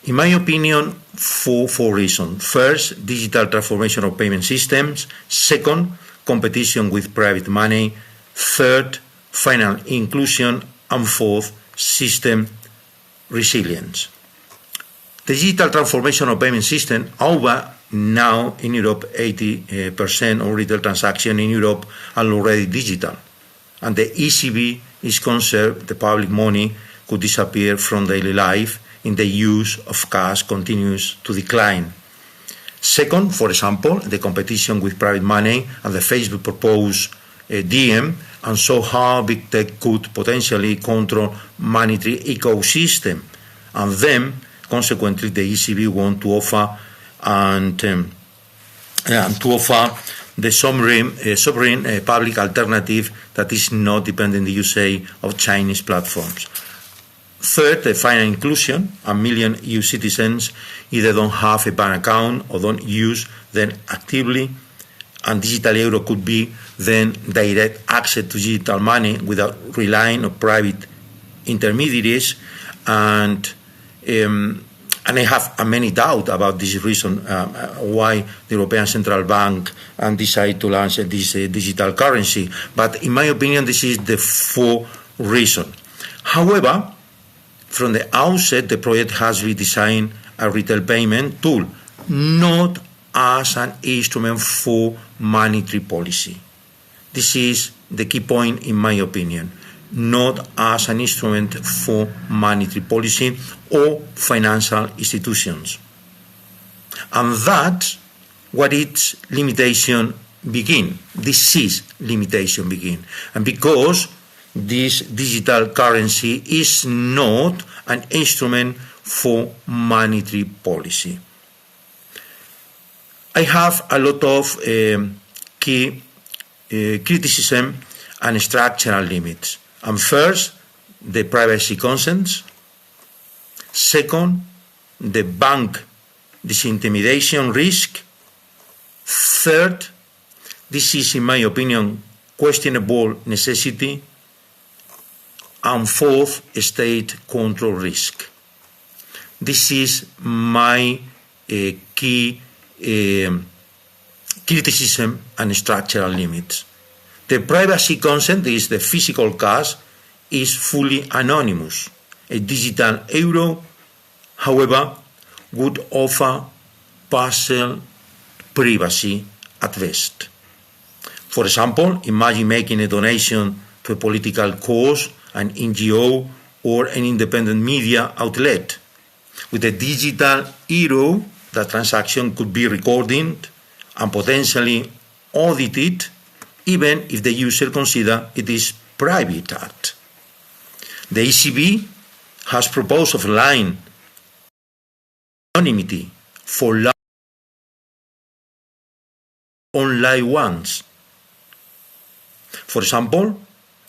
[SPEAKER 10] In my opinion, for four reasons. First, digital transformation of payment systems. Second, competition with private money. Third, financial inclusion. And fourth, system resilience. The digital transformation of payment system, over now in Europe, 80% of retail transactions in Europe are already digital. And the ECB is concerned the public money could disappear from daily life in the use of cash continues to decline. Second, for example, the competition with private money and the Facebook proposed DM, and so how big tech could potentially control monetary ecosystem. And then, consequently, the ECB want to offer the sovereign public alternative that is not dependent, you say, of Chinese platforms. Third, the financial inclusion. 1 million EU citizens either don't have a bank account or don't use them actively, and digital euro could be then direct access to digital money without relying on private intermediaries. And I have many doubts about this reason why the European Central Bank decided to launch this digital currency. But in my opinion, this is the full reason. However, from the outset, the project has been designed a retail payment tool, not as an instrument for monetary policy. This is the key point in my opinion, not as an instrument for monetary policy or financial institutions. And that's what its limitation begin. This is limitation begin. And because this digital currency is not an instrument for monetary policy. I have a lot of key criticism and structural limits. And first, the privacy concerns. Second, the bank disintermediation risk. Third, this is, in my opinion, questionable necessity. And fourth, state control risk. This is my key criticism and structural limits. The privacy consent is the physical cash is fully anonymous. A digital euro, however, would offer partial privacy at best. For example, imagine making a donation to a political cause, an NGO, or an independent media outlet. With a digital euro, the transaction could be recorded and potentially audited, even if the user considers it is private act. The ECB has proposed of line anonymity for online ones. For example,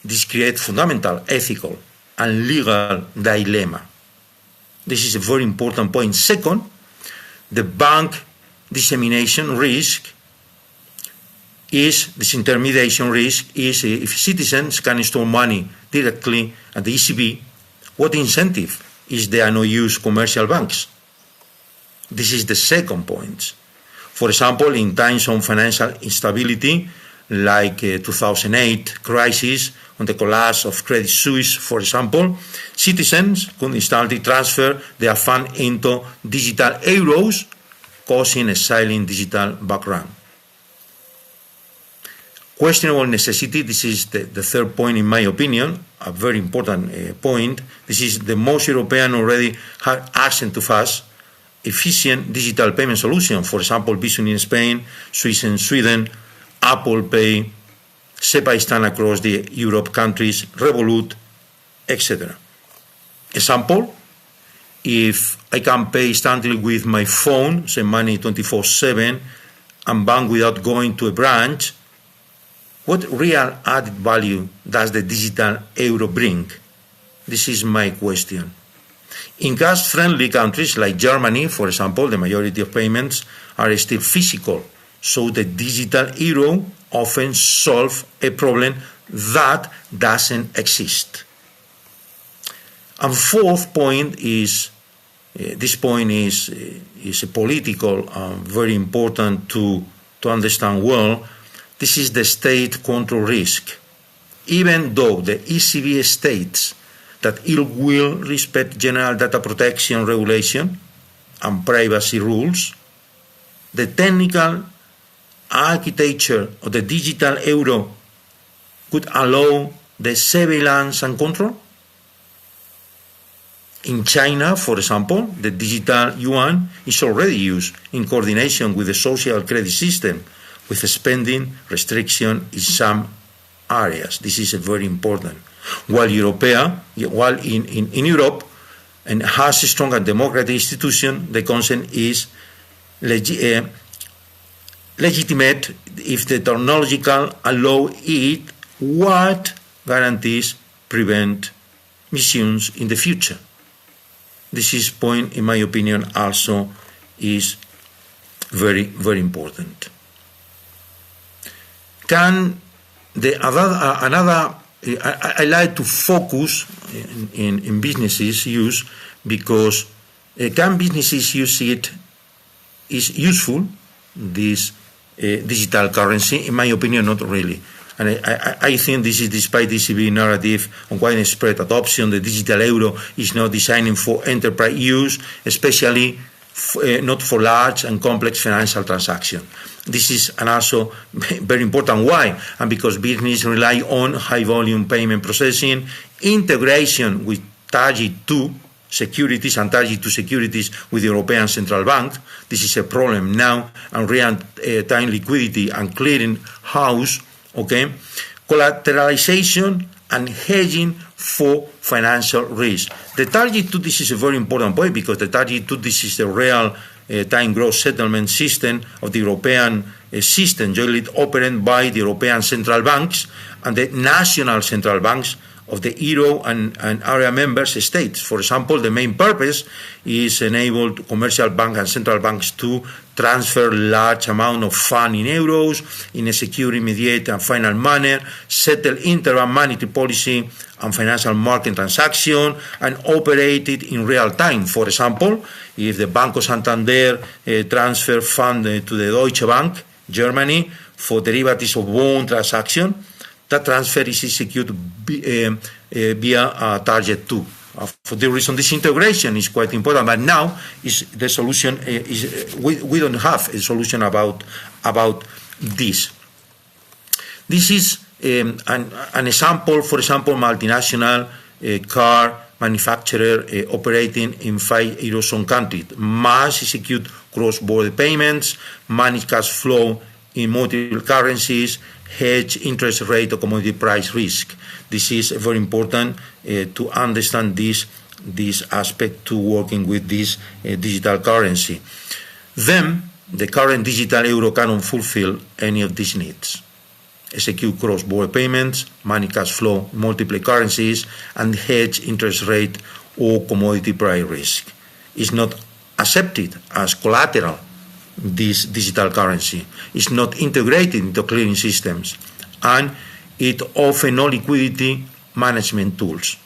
[SPEAKER 10] this creates fundamental ethical and legal dilemma. This is a very important point. Second, the bank dissemination risk is, disintermediation risk is if citizens can store money directly at the ECB, what incentive is there no use commercial banks? This is the second point. For example, in times of financial instability, like 2008 crisis, on the collapse of Credit Suisse, for example, citizens could instantly transfer their fund into digital euros, causing a silent digital background. Questionable necessity, this is the third point in my opinion, a very important point. This is the most European already have access to fast, efficient digital payment solution. For example, Visa in Spain, Swiss in Sweden, Apple Pay, SEPA stand across the Europe countries, Revolut, etc. Example, if I can pay instantly with my phone, send money 24/7, and bank without going to a branch, what real added value does the digital euro bring? This is my question. In cash-friendly countries like Germany, for example, the majority of payments are still physical, so the digital euro often solves a problem that doesn't exist. And fourth point is, this point is a political, very important to understand well. This is the state control risk. Even though the ECB states that it will respect general data protection regulation and privacy rules, the technical architecture of the digital euro could allow the surveillance and control. In China, for example, the digital yuan is already used in coordination with the social credit system, with spending restriction in some areas. This is very important. While in Europe and has a strong and democratic institution, the concept is legitimate if the technological allow it, what guarantees prevent misuse in the future. This is point, in my opinion, also is very, very important. I like to focus in businesses use because can businesses use it is useful, this digital currency? In my opinion, not really. And I think this is despite the ECB narrative on widespread adoption, the digital euro is not designed for enterprise use, especially not for large and complex financial transactions. This is and also very important. Why? And because business rely on high volume payment processing, integration with target 2 securities and target 2 securities with the European Central Bank. This is a problem now, and real-time liquidity and clearing house. Okay, collateralization and hedging for financial risk. The target 2, this is a very important point because the target 2, this is the real time gross settlement system of the European system, jointly operated by the European central banks and the national central banks of the euro and area member states. For example, the main purpose is enable commercial banks and central banks to transfer large amount of funds in euros in a secure, immediate and final manner, settle interbank monetary policy and financial market transaction, and operate it in real time. For example, if the Banco Santander transfer fund to the Deutsche Bank, Germany, for derivatives of bond transaction, that transfer is executed via target 2. For the reason, this integration is quite important. But now is the solution we don't have a solution about this. This is an example. For example, multinational car manufacturer operating in 5 Eurozone countries must execute cross-border payments, manage cash flow in multiple currencies, hedge interest rate or commodity price risk. This is very important to understand this aspect to working with this digital currency. Then the current digital euro cannot fulfill any of these needs. Execute cross-border payments, manage cash flow, multiple currencies, and hedge interest rate or commodity price risk. It's not accepted as collateral. This digital currency is not integrated into clearing systems, and it offers no liquidity management tools.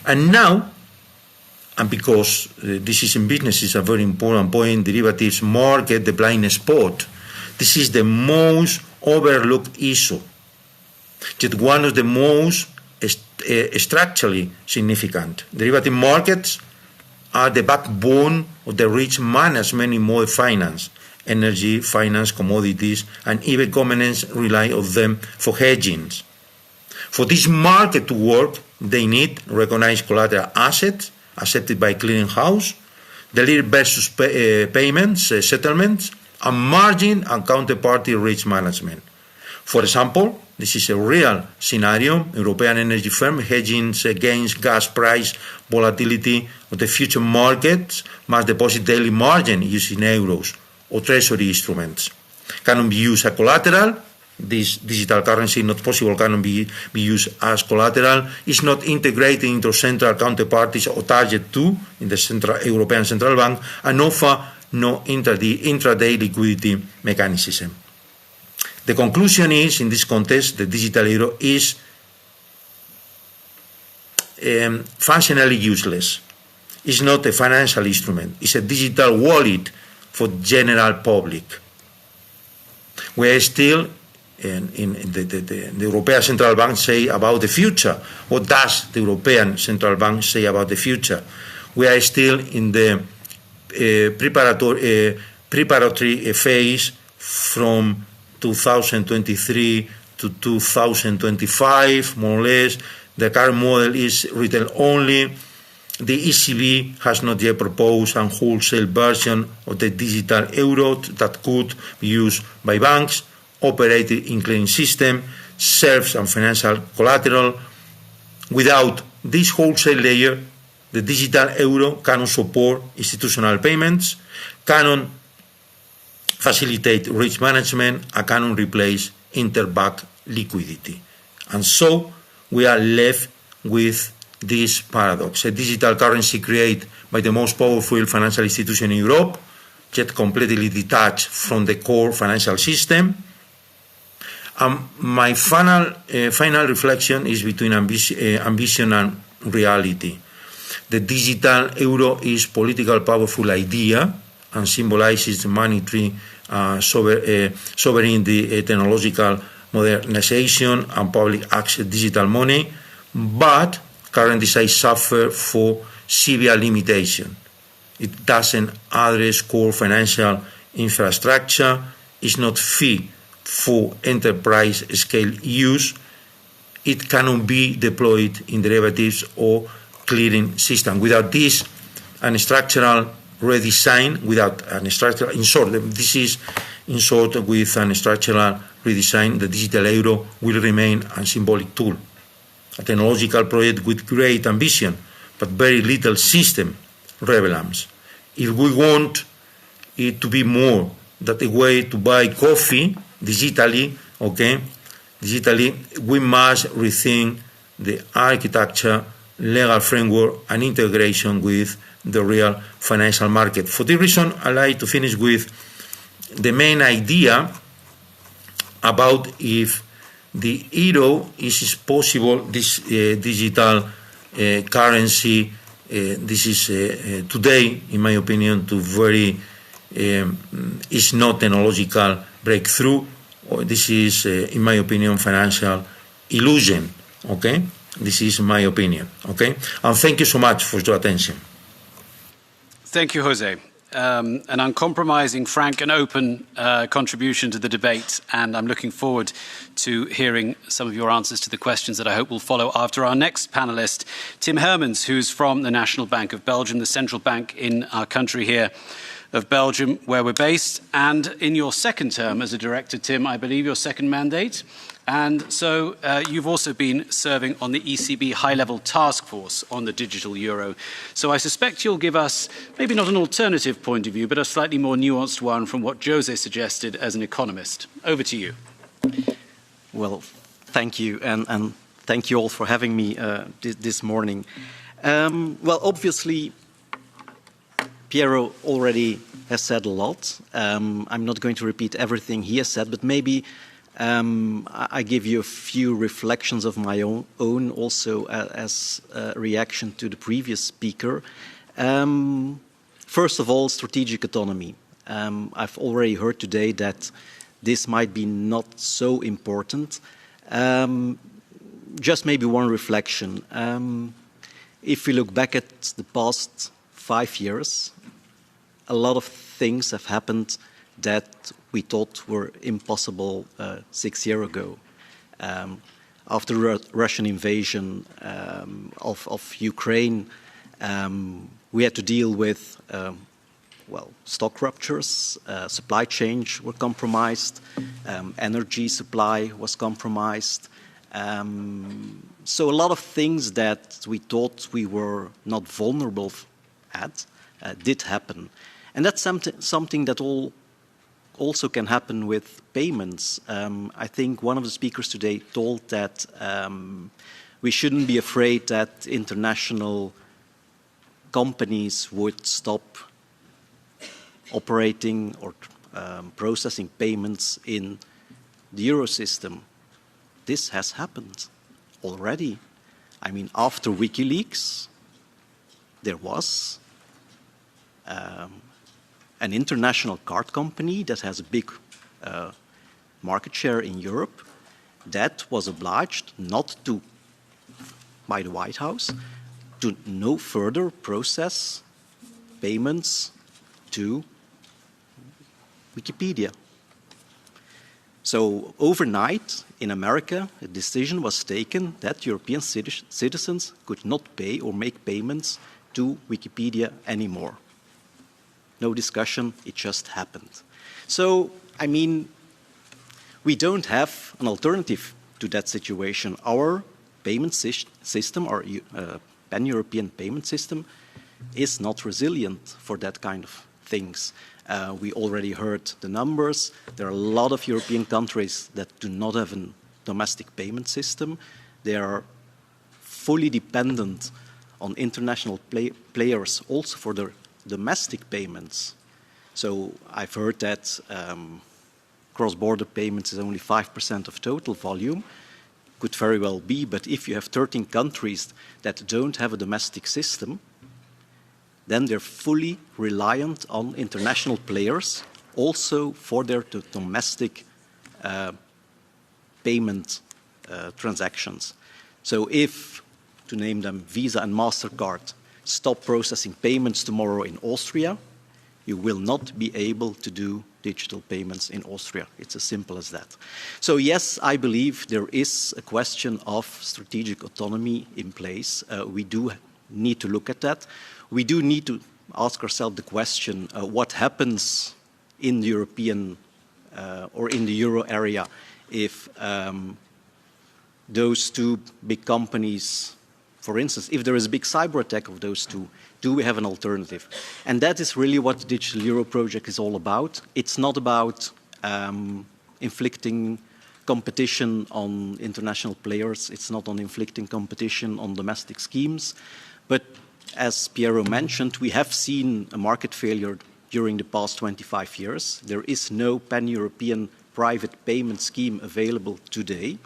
[SPEAKER 10] And now, and because this is in business is a very important point, derivatives market, the blind spot, this is the most overlooked issue, yet one of the most structurally significant. Derivative markets are the backbone of the rich management in modern finance. Energy, finance, commodities, and even governments rely on them for hedging. For this market to work, they need recognized collateral assets accepted by clearing house, delivered versus payments, settlements, and margin and counterparty risk management. For example, this is a real scenario. European energy firm hedging against gas price volatility of the future markets must deposit daily margin using euros or treasury instruments. Cannot be used as collateral. This digital currency not possible cannot be used as collateral. It's not integrated into central counterparties or target 2 in the European Central Bank, and offer no intraday liquidity mechanism. The conclusion is, in this context, the digital euro is functionally useless. It's not a financial instrument. It's a digital wallet for general public. We are still the European Central Bank say about the future? What does the European Central Bank say about the future? We are still in the preparatory phase from 2023 to 2025, more or less. The current model is retail only. The ECB has not yet proposed a wholesale version of the digital euro that could be used by banks, operated in clearing system, serves and financial collateral. Without this wholesale layer, the digital euro cannot support institutional payments, cannot facilitate risk management, and cannot replace interbank liquidity. And so we are left with this paradox: a digital currency created by the most powerful financial institution in Europe, yet completely detached from the core financial system. My final reflection is between ambition and reality. The digital euro is a political powerful idea and symbolizes monetary sovereignty, technological modernization, and public access digital money, but current design suffer for severe limitation. It doesn't address core financial infrastructure, is not fit for enterprise scale use, it cannot be deployed in derivatives or clearing system. Without this, a structural redesign, this is in short, with a structural redesign, the digital euro will remain a symbolic tool, a technological project with great ambition, but very little system relevance. If we want it to be more than a way to buy coffee digitally, we must rethink the architecture, legal framework, and integration with the real financial market. For this reason, I'd like to finish with the main idea about if the euro is possible, this digital currency. This is today, in my opinion, is not technological breakthrough. This is, in my opinion, financial illusion. Okay, this is my opinion. Okay, and thank you so much for your attention.
[SPEAKER 1] Thank you, Jose. An uncompromising, frank and open contribution to the debate, and I'm looking forward to hearing some of your answers to the questions that I hope will follow after our next panellist, Tim Hermans, who's from the National Bank of Belgium, the central bank in our country here of Belgium, where we're based. And in your second term as a director, Tim, I believe your second mandate. And so you've also been serving on the ECB high-level task force on the digital euro. So I suspect you'll give us maybe not an alternative point of view, but a slightly more nuanced one from what Jose suggested as an economist. Over to you.
[SPEAKER 11] Well, thank you, and thank you all for having me this morning. Well, obviously, Piero already has said a lot. I'm not going to repeat everything he has said, but maybe I give you a few reflections of my own also as a reaction to the previous speaker. First of all, strategic autonomy. I've already heard today that this might be not so important. Just maybe one reflection. If we look back at the past 5 years, a lot of things have happened that we thought were impossible 6 years ago. After the Russian invasion of Ukraine, we had to deal with stock ruptures, supply chains were compromised, energy supply was compromised. So a lot of things that we thought we were not vulnerable at did happen. And that's something that also can happen with payments. I think one of the speakers today told that we shouldn't be afraid that international companies would stop operating or processing payments in the euro system. This has happened already. I mean, after WikiLeaks, there was an international card company that has a big market share in Europe that was obliged not to, by the White House, to no further process payments to Wikipedia. So overnight in America, a decision was taken that European citizens could not pay or make payments to Wikipedia anymore. No discussion, it just happened. So, I mean, we don't have an alternative to that situation. Our payment system, our pan-European payment system, is not resilient for that kind of things. We already heard the numbers. There are a lot of European countries that do not have a domestic payment system. They are fully dependent on international players also for their domestic payments. So I've heard that cross-border payments is only 5% of total volume. Could very well be, but if you have 13 countries that don't have a domestic system, then they're fully reliant on international players also for their domestic payment transactions. So if, to name them, Visa and MasterCard stop processing payments tomorrow in Austria, you will not be able to do digital payments in Austria. It's as simple as that. So yes, I believe there is a question of strategic autonomy in place. We do need to look at that. We do need to ask ourselves the question, what happens in the European or in the euro area if those two big companies, for instance, if there is a big cyber attack of those two, do we have an alternative? And that is really what the Digital Euro project is all about. It's not about inflicting competition on international players. It's not on inflicting competition on domestic schemes. But as Piero mentioned, we have seen a market failure during the past 25 years. There is no pan-European private payment scheme available today.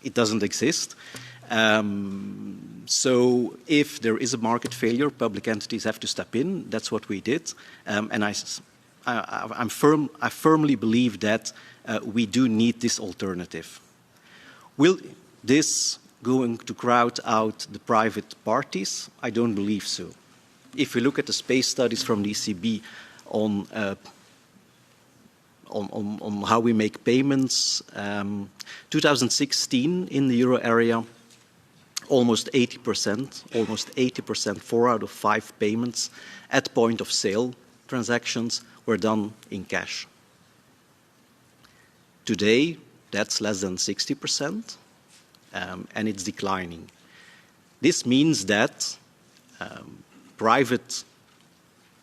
[SPEAKER 11] It doesn't exist. So if there is a market failure, public entities have to step in. That's what we did. And I firmly believe that we do need this alternative. Will this going to crowd out the private parties? I don't believe so. If we look at the space studies from the ECB on how we make payments, 2016 in the euro area, almost 80%, 4 out of 5 payments at point of sale transactions were done in cash. Today, that's less than 60%, and it's declining. This means that private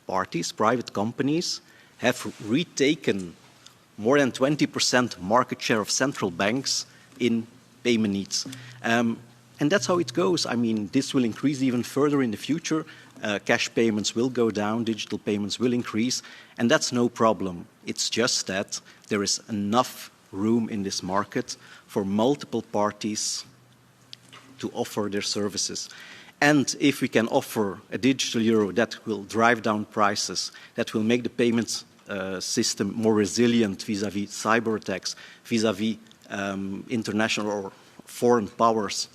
[SPEAKER 11] parties, private companies have retaken more than 20% market share of central banks in payment needs. And that's how it goes. I mean, this will increase even further in the future. Cash payments will go down, digital payments will increase, and that's no problem. It's just that there is enough room in this market for multiple parties to offer their services. And if we can offer a digital euro that will drive down prices, that will make the payments system more resilient vis-à-vis cyber attacks, vis-à-vis international or foreign powers,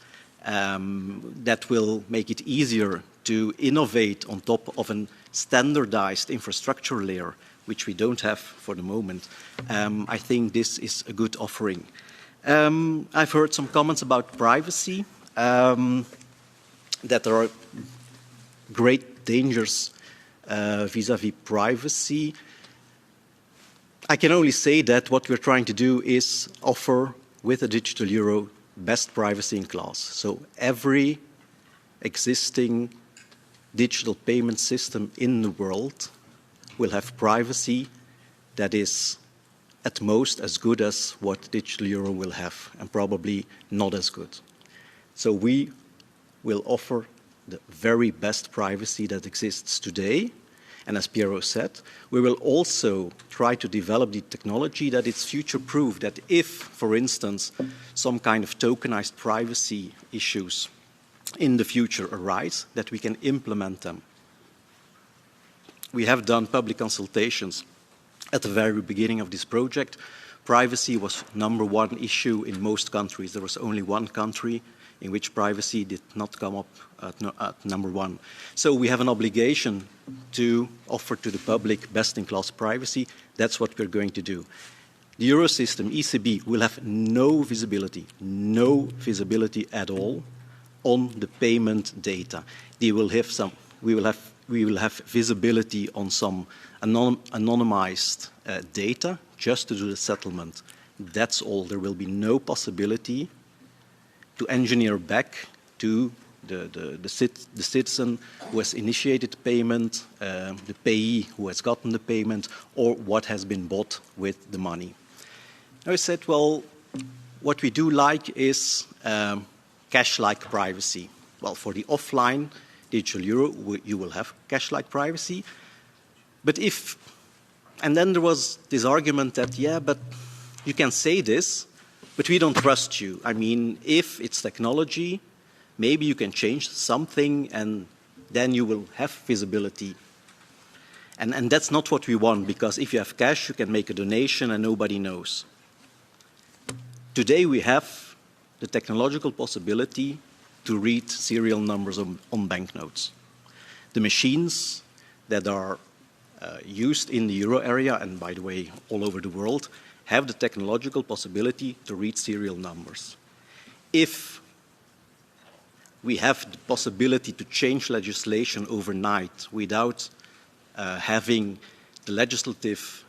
[SPEAKER 11] that will make it easier to innovate on top of a standardized infrastructure layer, which we don't have for the moment. I think this is a good offering. I've heard some comments about privacy, that there are great dangers vis-à-vis privacy. I can only say that what we're trying to do is offer, with a digital euro, best privacy in class. So every existing digital payment system in the world will have privacy that is at most as good as what digital euro will have, and probably not as good. So we will offer the very best privacy that exists today. And as Piero said, we will also try to develop the technology that is future-proof, that if, for instance, some kind of tokenized privacy issues in the future arise, that we can implement them. We have done public consultations At the very beginning of this project, privacy was #1 issue in most countries. There was only one country in which privacy did not come up at #1. So we have an obligation to offer to the public best-in-class privacy. That's what we're going to do. The euro system, ECB, will have no visibility at all on the payment data. We will have visibility on some anonymized data just to do the settlement. That's all. There will be no possibility to engineer back to the citizen who has initiated payment, the payee who has gotten the payment, or what has been bought with the money. I said, well, what we do like is cash-like privacy. Well, for the offline digital euro, you will have cash-like privacy. But and then there was this argument that, yeah, but you can say this, but we don't trust you. I mean, if it's technology, maybe you can change something and then you will have visibility. And that's not what we want, because if you have cash, you can make a donation and nobody knows. Today we have the technological possibility to read serial numbers on banknotes. The machines that are used in the euro area, and by the way, all over the world, have the technological possibility to read serial numbers. If we have the possibility to change legislation overnight without having the legislative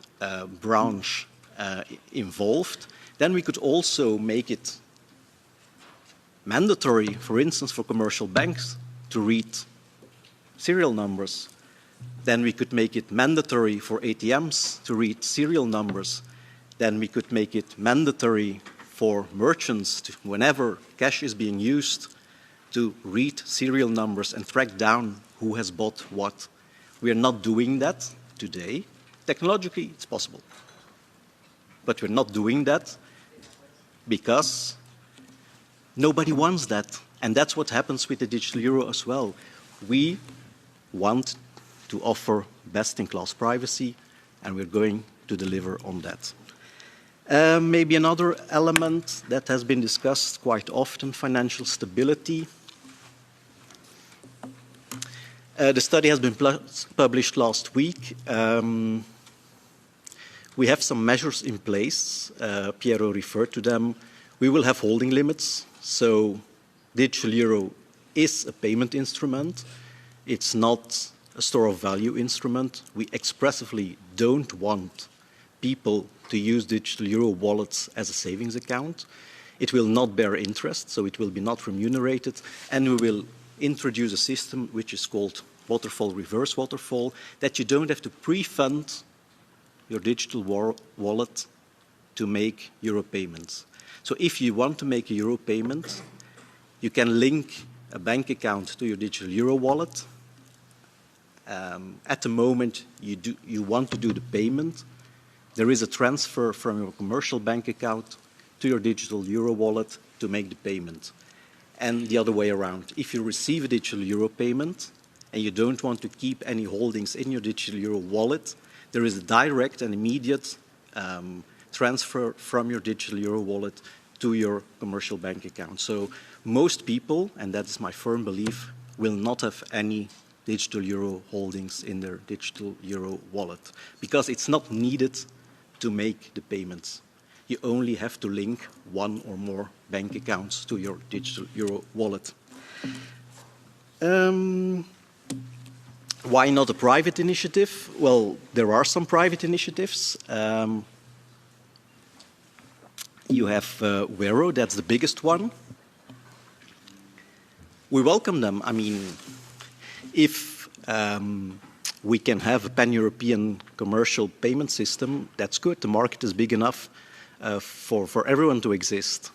[SPEAKER 11] branch involved, then we could also make it mandatory, for instance, for commercial banks to read serial numbers. Then we could make it mandatory for ATMs to read serial numbers. Then we could make it mandatory for merchants to, whenever cash is being used, to read serial numbers and track down who has bought what. We are not doing that today. Technologically, it's possible. But we're not doing that because nobody wants that. And that's what happens with the digital euro as well. We want to offer best-in-class privacy, and we're going to deliver on that. Maybe another element that has been discussed quite often, financial stability. The study has been published last week. We have some measures in place. Piero referred to them. We will have holding limits. So digital euro is a payment instrument. It's not a store of value instrument. We expressively don't want people to use digital euro wallets as a savings account. It will not bear interest, so it will be not remunerated. And we will introduce a system which is called waterfall, reverse waterfall, that you don't have to pre-fund your digital wallet to make euro payments. So if you want to make a euro payment, you can link a bank account to your digital euro wallet. At the moment you want to do the payment, there is a transfer from your commercial bank account to your digital euro wallet to make the payment. And the other way around. If you receive a digital euro payment and you don't want to keep any holdings in your digital euro wallet, there is a direct and immediate transfer from your digital euro wallet to your commercial bank account. So most people, and that is my firm belief, will not have any digital euro holdings in their digital euro wallet because it's not needed to make the payments. You only have to link one or more bank accounts to your digital euro wallet. Why not a private initiative? Well, there are some private initiatives. You have Wero, that's the biggest one. We welcome them. I mean, if we can have a pan-European commercial payment system, that's good. The market is big enough for everyone to exist.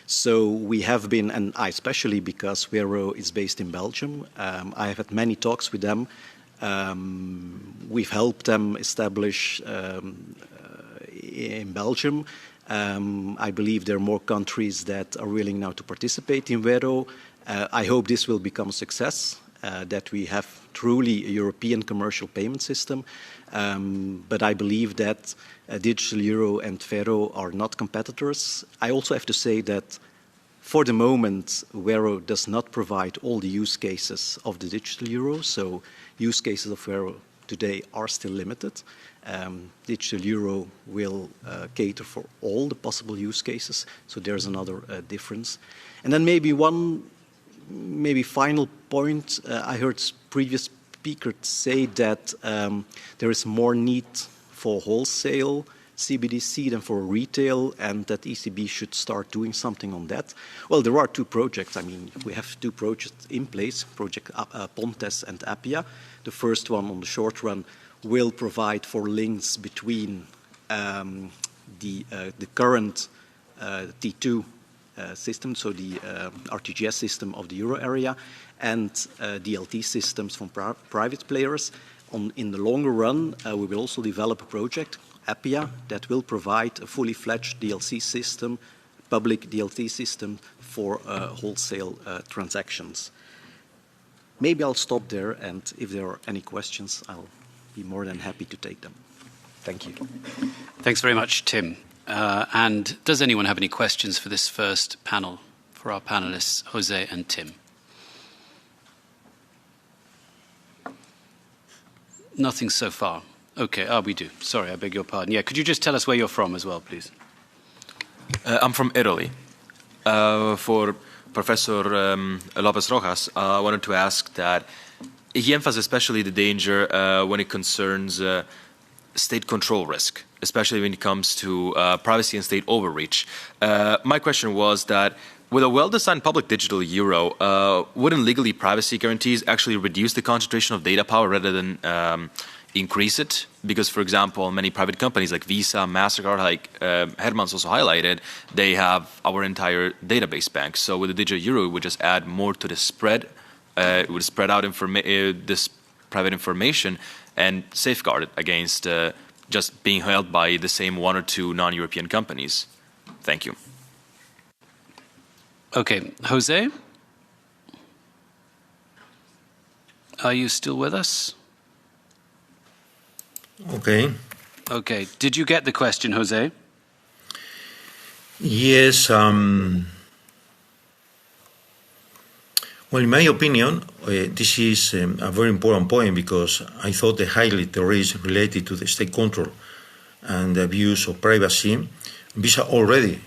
[SPEAKER 11] So we have been, and I especially because Wero is based in Belgium, I have had many talks with them. We've helped them establish in Belgium. I believe there are more countries that are willing now to participate in Wero. I hope this will become a success. that we have truly a European commercial payment system, but I believe that digital euro and Vero are not competitors. I also have to say that for the moment, Vero does not provide all the use cases of the digital euro, so use cases of Vero today are still limited. Digital euro will cater for all the possible use cases, so there's another difference. And then maybe one final point. I heard previous speakers say that there is more need for wholesale CBDC than for retail, and that ECB should start doing something on that. Well, there are two projects. I mean, we have two projects in place, Project Pontes and Appia. The first one, on the short run, will provide for links between the current T2 system, so the RTGS system of the euro area, and DLT systems from private players. In the longer run, we will also develop a project, Appia, that will provide a fully fledged DLC system, public DLT system for wholesale transactions. Maybe I'll stop there, and if there are any questions, I'll be more than happy to take them. Thank you.
[SPEAKER 1] Thanks very much, Tim. And does anyone have any questions for this first panel, for our panelists, Jose and Tim? Nothing so far. Okay, we do. Sorry, I beg your pardon. Yeah, could you just tell us where you're from as well, please?
[SPEAKER 6] I'm from Italy. For Professor Lopez Rojas, I wanted to ask that he emphasized especially the danger when it concerns state control risk, especially when it comes to privacy and state overreach. My question was that with a well-designed public digital euro, wouldn't legally privacy guarantees actually reduce the concentration of data power rather than increase it? Because, for example, many private companies like Visa, MasterCard, like Herman's also highlighted, they have our entire database bank. So with the digital euro, it would just add more to the spread. It would spread out this private information and safeguard it against just being held by the same one or two non-European companies. Thank you.
[SPEAKER 1] Okay, Jose? Are you still with us?
[SPEAKER 10] Okay.
[SPEAKER 1] Okay, did you get the question, Jose?
[SPEAKER 10] Yes. Well, in my opinion, this is a very important point, because I thought the risk related to the state control and the abuse of privacy. Visa already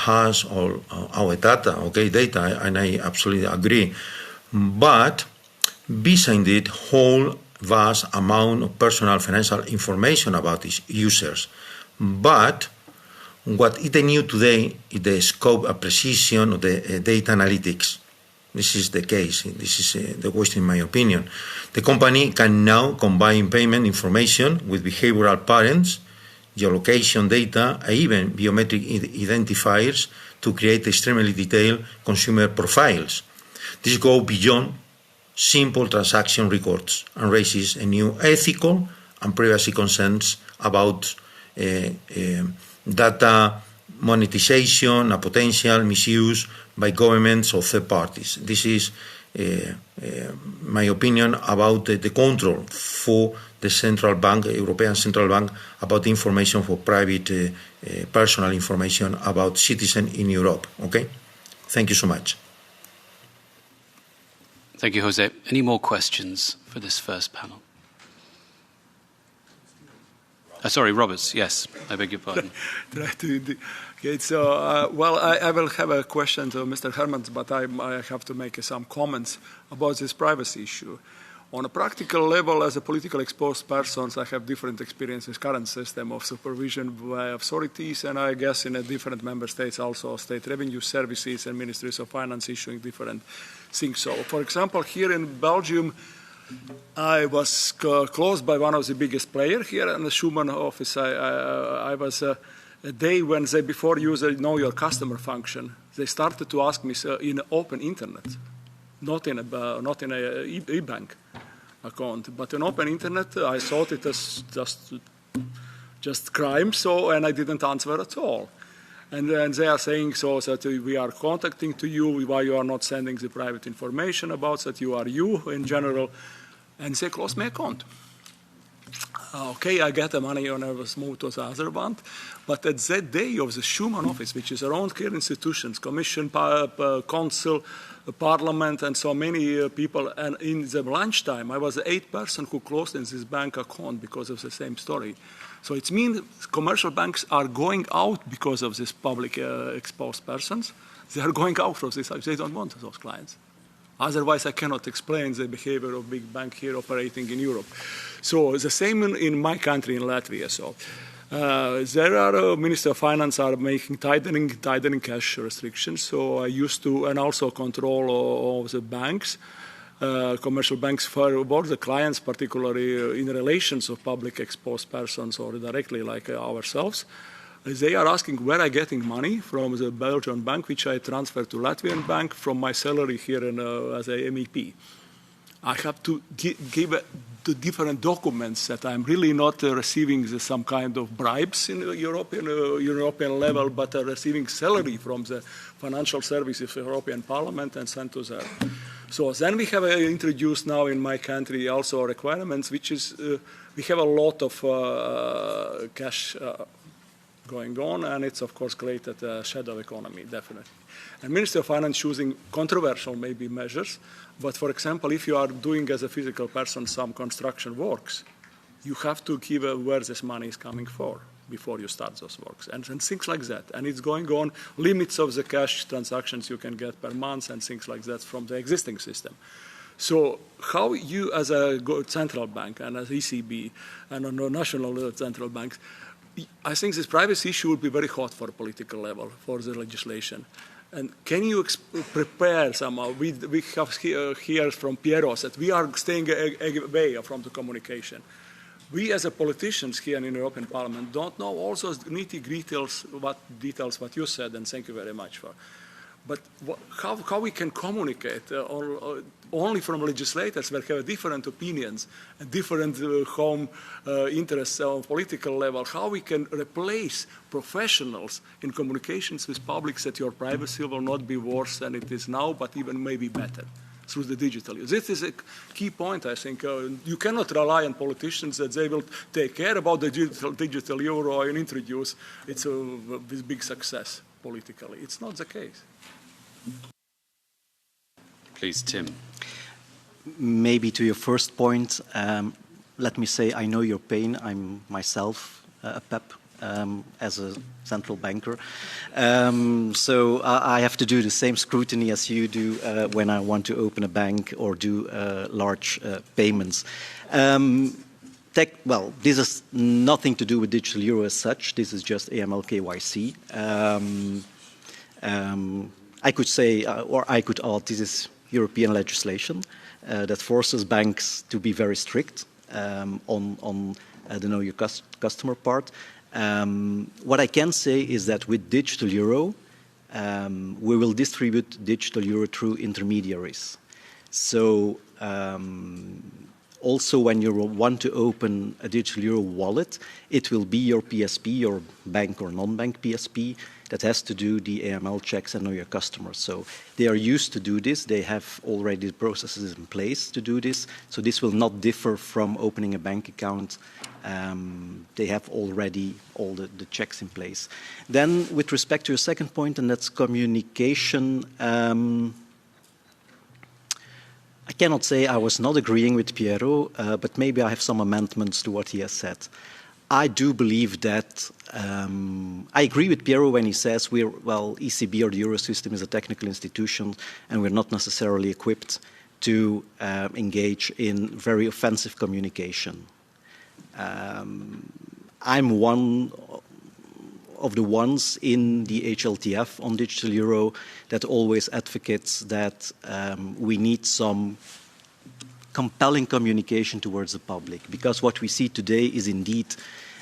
[SPEAKER 10] has all our data, and I absolutely agree. But Visa indeed holds vast amount of personal financial information about its users. But what is new today is the scope and precision of the data analytics. This is the case. This is the question, in my opinion. The company can now combine payment information with behavioral patterns, geolocation data, and even biometric identifiers to create extremely detailed consumer profiles. This goes beyond simple transaction records and raises a new ethical and privacy concerns about data monetization and potential misuse by governments or third parties. This is my opinion about the control for the central bank, European Central Bank, about information for private personal information about citizens in Europe. Okay? Thank you so much.
[SPEAKER 1] Thank you, Jose. Any more questions for this first panel? Sorry, Roberts. Yes, I beg your pardon.
[SPEAKER 5] Okay, so, well, I will have a question to Mr. Hermans, but I have to make some comments about this privacy issue. On a practical level, as a political exposed person, I have different experiences, current system of supervision by authorities, and I guess in a different member states also state revenue services and ministries of finance issuing different things. So, for example, here in Belgium, I was closed by one of the biggest players here in the Schumann office. I was a day when they, before use a know your customer function, they started to ask me in open internet, not in a e-bank account, but in open internet. I thought it was just crime, and I didn't answer at all. And they are saying so that we are contacting to you, why you are not sending the private information about that you are you in general, and they close my account. Okay, I get the money when I was moved to the other one, but at that day of the Schumann office, which is around care institutions, commission, council, parliament, and so many people, and in the lunchtime, I was the 8th person who closed in this bank account because of the same story. So it means commercial banks are going out because of this public exposed persons. They are going out from this. They don't want those clients. Otherwise, I cannot explain the behavior of big bank here operating in Europe. So the same in my country, in Latvia. So there are Minister of Finance are making tightening cash restrictions. So I used to, and also control of the banks, commercial banks for both the clients, particularly in relations of public exposed persons or directly like ourselves. They are asking where I'm getting money from the Belgian bank, which I transfer to Latvian bank from my salary here as a MEP. I have to give the different documents that I'm really not receiving some kind of bribes in the European level, but receiving salary from the financial services of the European Parliament and sent to there. So then we have introduced now in my country also requirements, which is we have a lot of cash going on, and it's of course created a shadow economy, definitely. And Ministry of Finance choosing controversial maybe measures, but for example, if you are doing as a physical person some construction works, you have to give where this money is coming for before you start those works, and things like that. And it's going on, limits of the cash transactions you can get per month and things like that from the existing system. So how you as a central bank and as ECB and on the national central banks, I think this privacy issue will be very hot for political level, for the legislation. And can you prepare somehow? We have here from Piero that we are staying away from the communication. We as a politicians here in the European Parliament don't know also nitty-gritty details what you said, and thank you very much for. But how we can communicate only from legislators that have different opinions and different home interests on political level, how we can replace professionals in communications with public that your privacy will not be worse than it is now, but even maybe better through the digital use. This is a key point, I think. You cannot rely on politicians that they will take care about the digital euro and introduce it with big success politically. It's not the case.
[SPEAKER 1] Please, Tim.
[SPEAKER 11] Maybe to your first point, let me say I know your pain. I'm myself a PEP as a central banker. So I have to do the same scrutiny as you do when I want to open a bank or do large payments. Well, this has nothing to do with digital euro as such. This is just AML KYC. I could say, or I could add, this is European legislation that forces banks to be very strict on the know your customer part. What I can say is that with digital euro, we will distribute digital euro through intermediaries. So also when you want to open a digital euro wallet, it will be your PSP, your bank or non-bank PSP, that has to do the AML checks and know your customers. So they are used to do this. They have already the processes in place to do this. So this will not differ from opening a bank account. They have already all the checks in place. Then with respect to your second point, and that's communication, I cannot say I was not agreeing with Piero, but maybe I have some amendments to what he has said. I do believe that, I agree with Piero when he says ECB or the Euro system is a technical institution and we're not necessarily equipped to engage in very offensive communication. I'm one of the ones in the HLTF on digital euro that always advocates that we need some compelling communication towards the public, because what we see today is indeed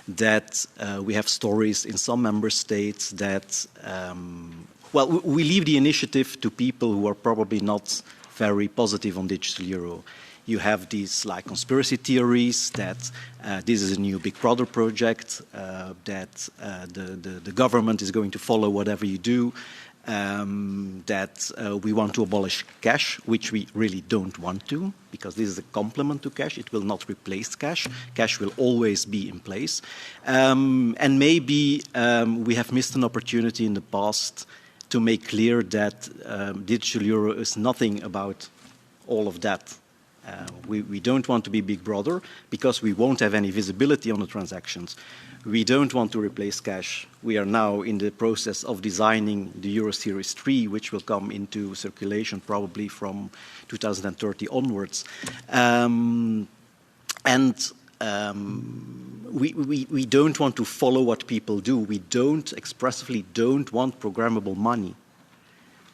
[SPEAKER 11] that we have stories in some member states that, we leave the initiative to people who are probably not very positive on digital euro. You have these like conspiracy theories that this is a new Big Brother project, that the government is going to follow whatever you do, that we want to abolish cash, which we really don't want to, because this is a complement to cash. It will not replace cash. Cash will always be in place. And maybe we have missed an opportunity in the past to make clear that digital euro is nothing about all of that. We don't want to be Big Brother because we won't have any visibility on the transactions. We don't want to replace cash. We are now in the process of designing the Euro Series 3, which will come into circulation probably from 2030 onwards. We don't want to follow what people do. We expressively don't want programmable money.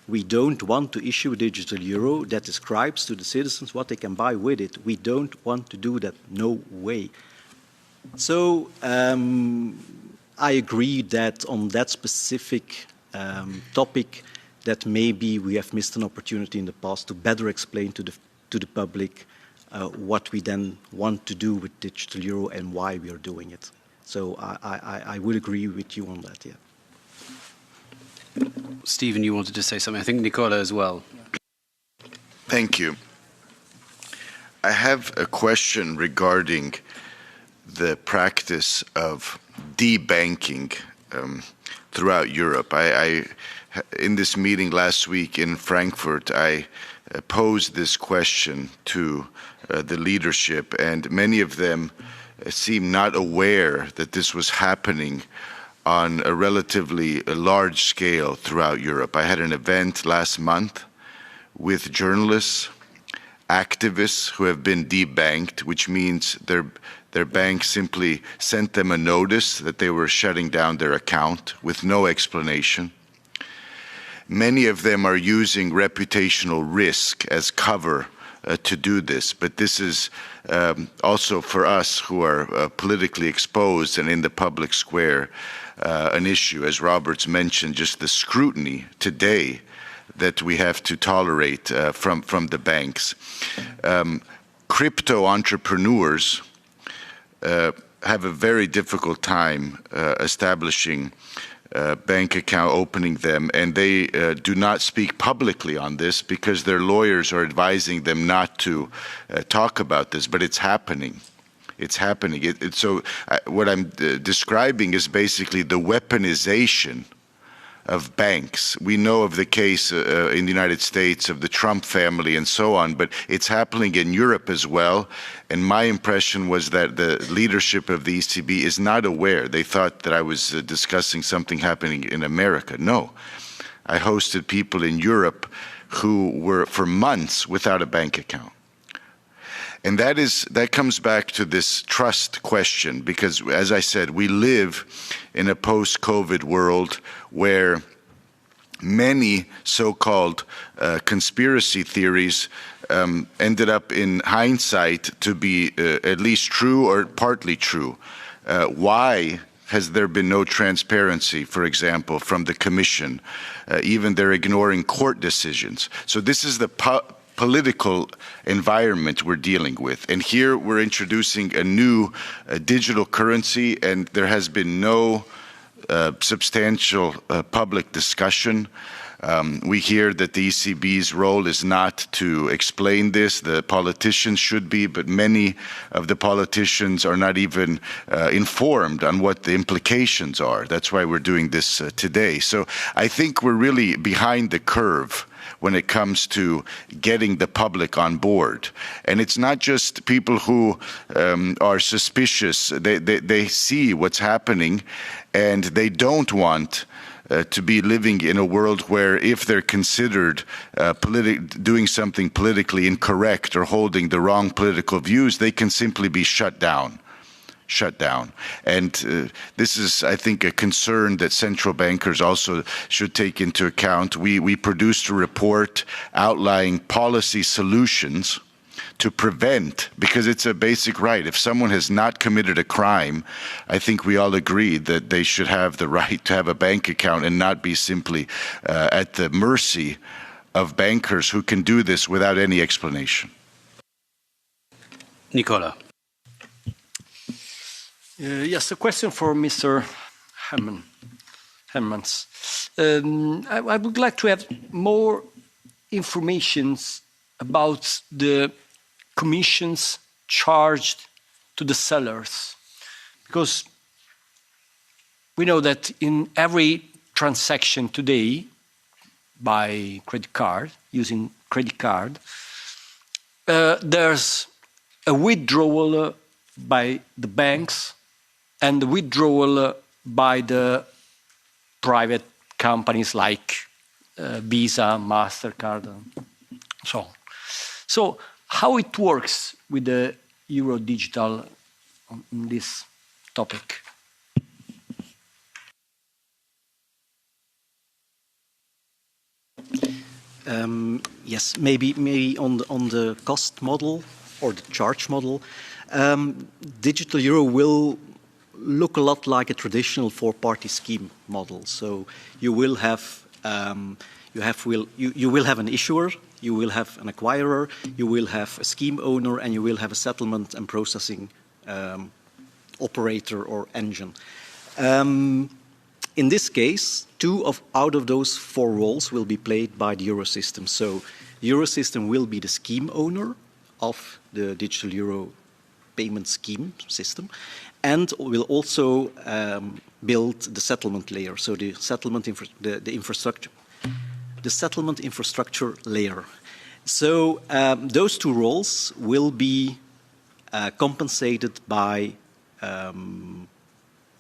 [SPEAKER 11] We don't want to issue a digital euro that describes to the citizens what they can buy with it. We don't want to do that, no way. So I agree that on that specific topic that maybe we have missed an opportunity in the past to better explain to the public what we then want to do with digital euro and why we are doing it. So I would agree with you on that, yeah.
[SPEAKER 1] Stephen, you wanted to say something. I think Nicola as well.
[SPEAKER 3] Thank you. I have a question regarding the practice of debanking throughout Europe. In this meeting last week in Frankfurt, I posed this question to the leadership, and many of them seem not aware that this was happening on a relatively large scale throughout Europe. I had an event last month with journalists, activists who have been debanked, which means their bank simply sent them a notice that they were shutting down their account with no explanation. Many of them are using reputational risk as cover to do this, but this is also for us who are politically exposed and in the public square an issue. As Roberts mentioned, just the scrutiny today that we have to tolerate from the banks. Crypto entrepreneurs have a very difficult time establishing bank account, opening them, and they do not speak publicly on this because their lawyers are advising them not to talk about this, but it's happening. It's happening. So what I'm describing is basically the weaponization of banks. We know of the case in the United States of the Trump family and so on, but it's happening in Europe as well. And my impression was that the leadership of the ECB is not aware. They thought that I was discussing something happening in America. No. I hosted people in Europe who were for months without a bank account. And that comes back to this trust question, because, as I said, we live in a post-COVID world where many so-called conspiracy theories ended up in hindsight to be at least true or partly true. Why has there been no transparency, for example, from the Commission? Even they're ignoring court decisions. So this is the political environment we're dealing with. And here we're introducing a new digital currency, and there has been no substantial public discussion. We hear that the ECB's role is not to explain this. The politicians should be, but many of the politicians are not even informed on what the implications are. That's why we're doing this today. So I think we're really behind the curve when it comes to getting the public on board. And it's not just people who are suspicious. They see what's happening, and they don't want to be living in a world where if they're considered doing something politically incorrect or holding the wrong political views, they can simply be shut down. And this is, I think, a concern that central bankers also should take into account. We produced a report outlining policy solutions to prevent, because it's a basic right. If someone has not committed a crime, I think we all agree that they should have the right to have a bank account and not be simply at the mercy of bankers who can do this without any explanation.
[SPEAKER 1] Nicola.
[SPEAKER 2] Yes, a question for Mr. Hermans. I would like to have more information about the commissions charged to the sellers, because we know that in every transaction today by credit card, using credit card, there's a withdrawal by the banks and the withdrawal by the private companies like Visa, MasterCard, and so on. So how it works with the Euro Digital on this topic?
[SPEAKER 11] Yes, maybe on the cost model or the charge model, digital euro will look a lot like a traditional four-party scheme model. So you will have you will have an issuer, you will have an acquirer, you will have a scheme owner, and you will have a settlement and processing operator or engine. In this case, out of those four roles will be played by the Eurosystem. So the Eurosystem will be the scheme owner of the digital euro payment scheme system, and will also build the settlement layer. So the settlement infrastructure, the settlement infrastructure layer. So those two roles will be compensated by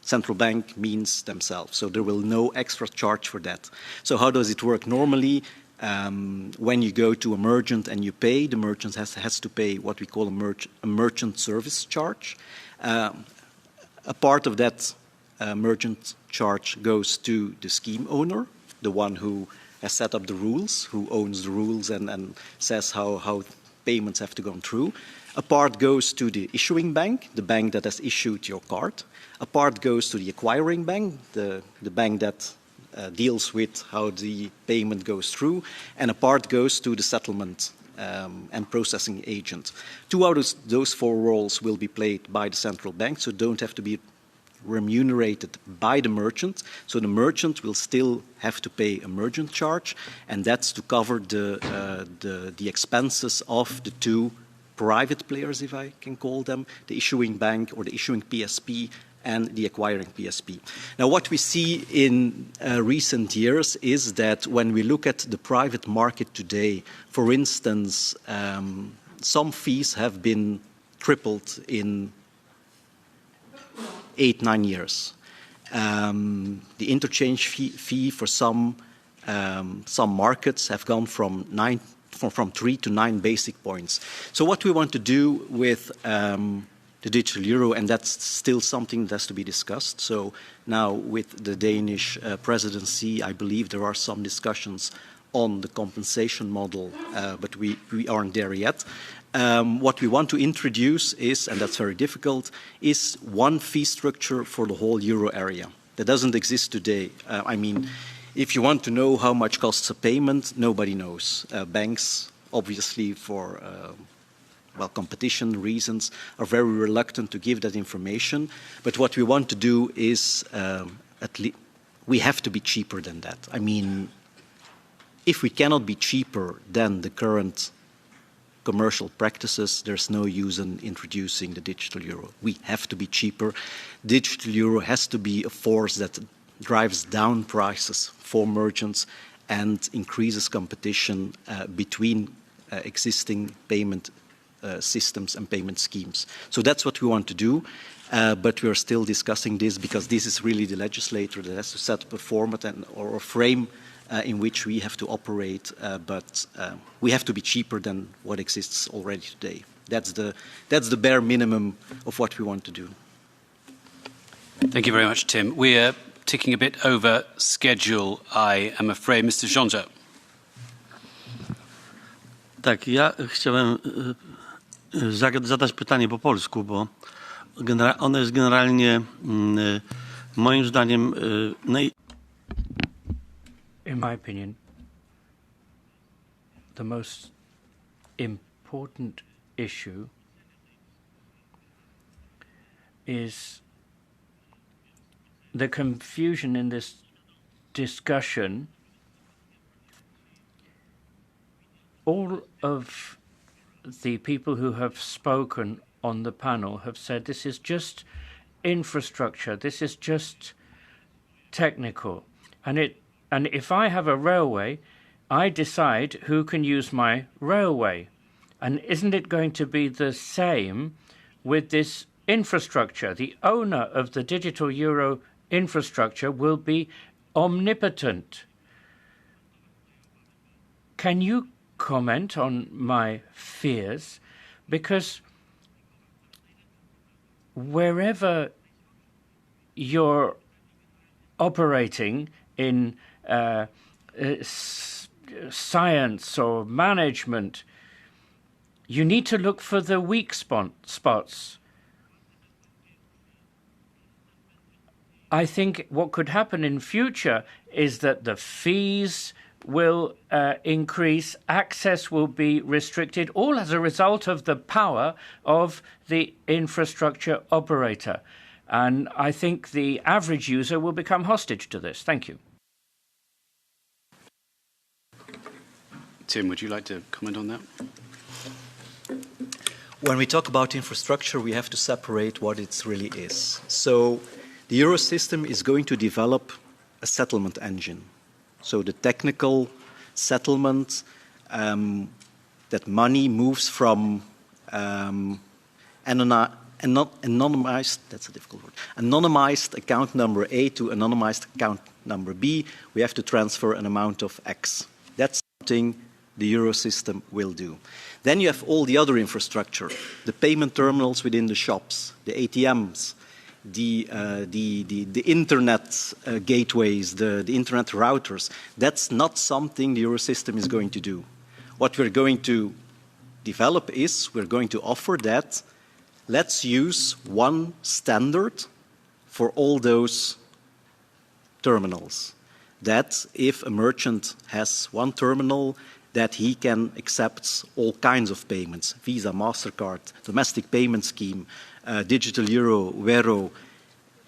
[SPEAKER 11] central bank means themselves. So there will no extra charge for that. So how does it work? Normally, when you go to a merchant and you pay, the merchant has to pay what we call a merchant service charge. A part of that merchant charge goes to the scheme owner, the one who has set up the rules, who owns the rules and says how payments have to go through. A part goes to the issuing bank, the bank that has issued your card. A part goes to the acquiring bank, the bank that deals with how the payment goes through. And a part goes to the settlement and processing agent. Two out of those four roles will be played by the central bank, so don't have to be remunerated by the merchant. So the merchant will still have to pay a merchant charge, and that's to cover the expenses of the two private players, if I can call them, the issuing bank or the issuing PSP and the acquiring PSP. Now, what we see in recent years is that when we look at the private market today, for instance, some fees have been tripled in 8-9 years. The interchange fee for some markets have gone from 3 to 9 basic points. So what we want to do with the digital euro, and that's still something that has to be discussed. So now with the Danish presidency, I believe there are some discussions on the compensation model, but we aren't there yet. What we want to introduce is, and that's very difficult, is one fee structure for the whole euro area. That doesn't exist today. I mean, if you want to know how much costs a payment, nobody knows. Banks, obviously, for competition reasons, are very reluctant to give that information. But what we want to do is, we have to be cheaper than that. I mean, if we cannot be cheaper than the current commercial practices, there's no use in introducing the digital euro. We have to be cheaper. Digital euro has to be a force that drives down prices for merchants and increases competition between existing payment systems and payment schemes. So that's what we want to do, but we are still discussing this because this is really the legislator that has to set up a format or a frame in which we have to operate, but we have to be cheaper than what exists already today. That's the bare minimum of what we want to do.
[SPEAKER 1] Thank you very much, Tim. We are ticking a bit over schedule, I am afraid. Mr. Jean-Jacques.
[SPEAKER 12] Tak, ja chciałem zadać pytanie po polsku, bo ono jest generalnie moim zdaniem
[SPEAKER 13] in my opinion, the most important issue is the confusion in this discussion. All of the people who have spoken on the panel have said this is just infrastructure, this is just technical. And if I have a railway, I decide who can use my railway. And isn't it going to be the same with this infrastructure? The owner of the digital euro infrastructure will be omnipotent. Can you comment on my fears? Because wherever you're operating in science or management, you need to look for the weak spots. I think what could happen in future is that the fees will increase, access will be restricted, all as a result of the power of the infrastructure operator. And I think the average user will become hostage to this. Thank you.
[SPEAKER 1] Tim, would you like to comment on that?
[SPEAKER 11] When we talk about infrastructure, we have to separate what it really is. So the euro system is going to develop a settlement engine. So the technical settlement, that money moves from anonymized, that's a difficult word, anonymized account number A to anonymized account number B. We have to transfer an amount of X. That's something the euro system will do. Then you have all the other infrastructure, the payment terminals within the shops, the ATMs, the internet gateways, the internet routers. That's not something the euro system is going to do. What we're going to develop is we're going to offer that let's use one standard for all those terminals. That if a merchant has one terminal, that he can accept all kinds of payments, Visa, MasterCard, domestic payment scheme, digital euro, Vero.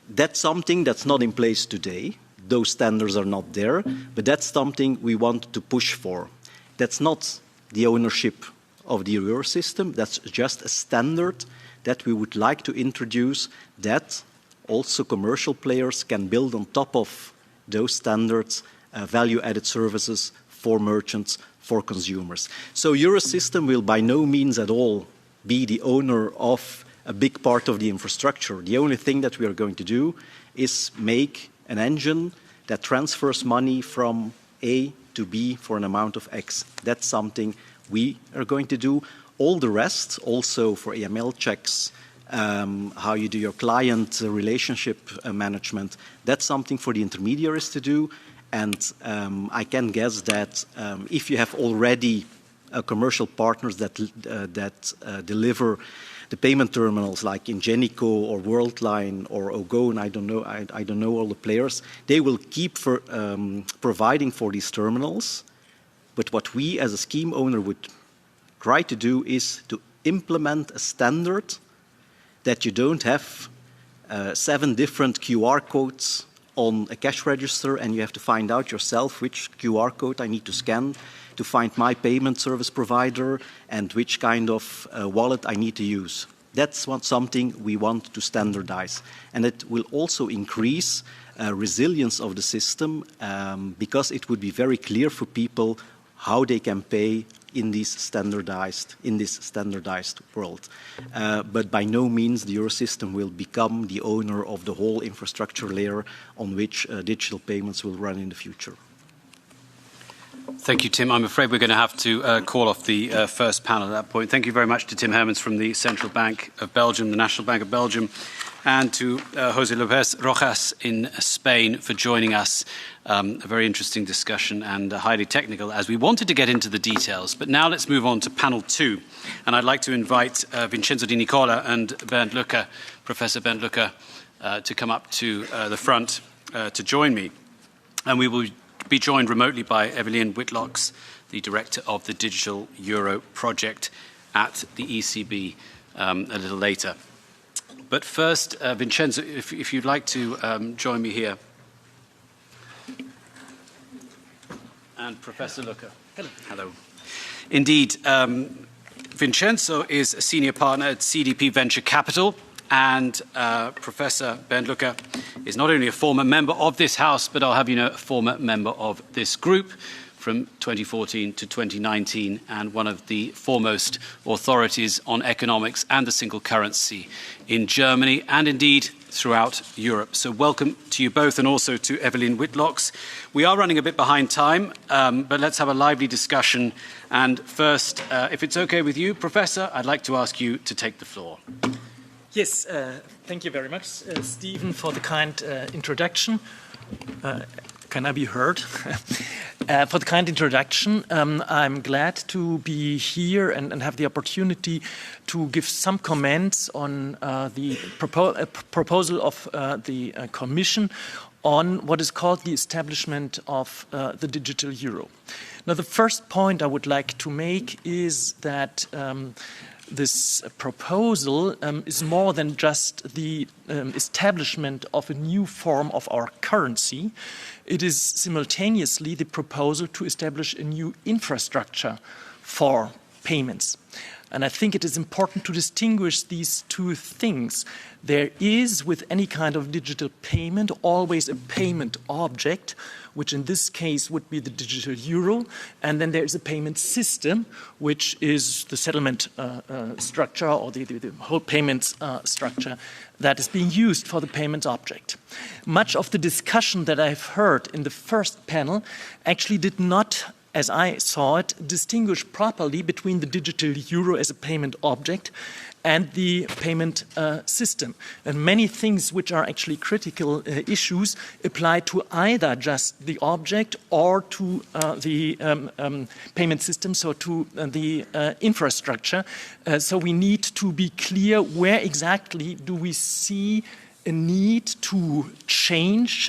[SPEAKER 11] That's something that's not in place today. Those standards are not there, but that's something we want to push for. That's not the ownership of the euro system. That's just a standard that we would like to introduce that also commercial players can build on top of those standards, value-added services for merchants, for consumers. So Eurosystem will by no means at all be the owner of a big part of the infrastructure. The only thing that we are going to do is make an engine that transfers money from A to B for an amount of X. That's something we are going to do. All the rest, also for AML checks, how you do your client relationship management, that's something for the intermediaries to do. And I can guess that if you have already commercial partners that deliver the payment terminals like Ingenico or Worldline or Ogone, I don't know all the players, they will keep providing for these terminals. But what we as a scheme owner would try to do is to implement a standard that you don't have 7 different QR codes on a cash register and you have to find out yourself which QR code I need to scan to find my payment service provider and which kind of wallet I need to use. That's something we want to standardize. And it will also increase resilience of the system because it would be very clear for people how they can pay in this standardized world. But by no means the Eurosystem will become the owner of the whole infrastructure layer on which digital payments will run in the future.
[SPEAKER 1] Thank you, Tim. I'm afraid we're going to have to call off the first panel at that point. Thank you very much to Tim Hermans from the Central Bank of Belgium, the National Bank of Belgium, and to José López Rojas in Spain for joining us. A very interesting discussion and highly technical as we wanted to get into the details. But now let's move on to panel 2. And I'd like to invite Vincenzo Di Nicola and Bernd Lücke, Professor Bernd Lücke, to come up to the front to join me. And we will be joined remotely by Evelyn Whitlocks, the director of the Digital Euro project at the ECB a little later. But first, Vincenzo, if you'd like to join me here. And Professor Lucca. Hello. Hello. Indeed, Vincenzo is a senior partner at CDP Venture Capital, and Professor Bernd Lucca is not only a former member of this House, but I'll have you know, a former member of this group from 2014 to 2019, and one of the foremost authorities on economics and the single currency in Germany, and indeed throughout Europe. So welcome to you both, and also to Evelyn Whitlocks. We are running a bit behind time, but let's have a lively discussion. And first, if it's okay with you, Professor, I'd like to ask you to take the floor.
[SPEAKER 14] Yes, thank you very much, Stephen, for the kind introduction. Can I be heard? For the kind introduction, I'm glad to be here and have the opportunity to give some comments on the proposal of the Commission on what is called the establishment of the digital euro. Now, the first point I would like to make is that this proposal is more than just the establishment of a new form of our currency. It is simultaneously the proposal to establish a new infrastructure for payments. And I think it is important to distinguish these two things. There is, with any kind of digital payment, always a payment object, which in this case would be the digital euro, and then there is a payment system, which is the settlement structure or the whole payments structure that is being used for the payment object. Much of the discussion that I've heard in the first panel actually did not, as I saw it, distinguish properly between the digital euro as a payment object and the payment system. And many things which are actually critical issues apply to either just the object or to the payment system, so to the infrastructure. So we need to be clear where exactly do we see a need to change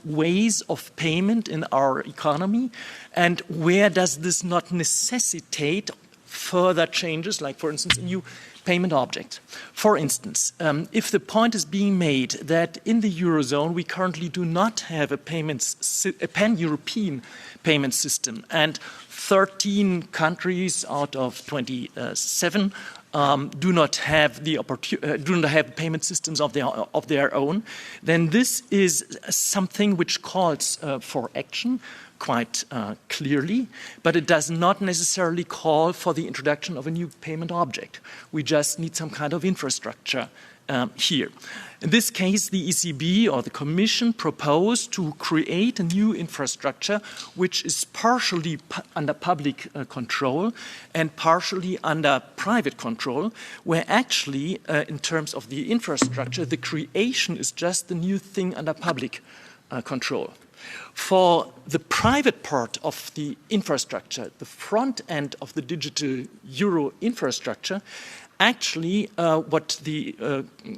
[SPEAKER 14] ways of payment in our economy, and where does this not necessitate further changes, like, for instance, a new payment object. For instance, if the point is being made that in the Eurozone we currently do not have a pan-European payment system, and 13 countries out of 27 do not have payment systems of their own, then this is something which calls for action quite clearly, but it does not necessarily call for the introduction of a new payment object. We just need some kind of infrastructure here. In this case, the ECB or the Commission proposed to create a new infrastructure which is partially under public control and partially under private control, where actually, in terms of the infrastructure, the creation is just the new thing under public control. For the private part of the infrastructure, the front end of the digital euro infrastructure, actually what the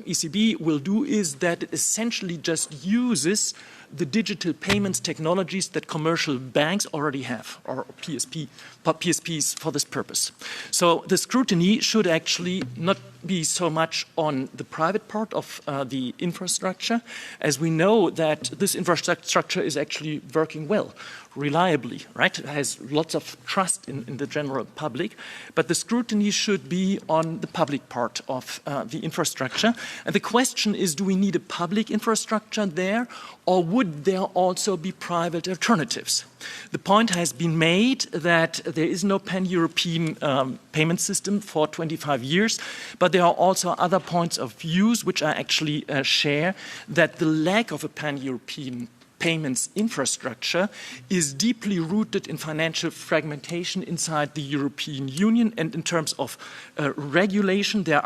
[SPEAKER 14] ECB will do is that it essentially just uses the digital payments technologies that commercial banks already have, or PSPs for this purpose. So the scrutiny should actually not be so much on the private part of the infrastructure, as we know that this infrastructure is actually working well, reliably, right? It has lots of trust in the general public, but the scrutiny should be on the public part of the infrastructure. And the question is, do we need a public infrastructure there, or would there also be private alternatives? The point has been made that there is no pan-European payment system for 25 years, but there are also other points of views which I actually share, that the lack of a pan-European payments infrastructure is deeply rooted in financial fragmentation inside the European Union, and in terms of regulation, there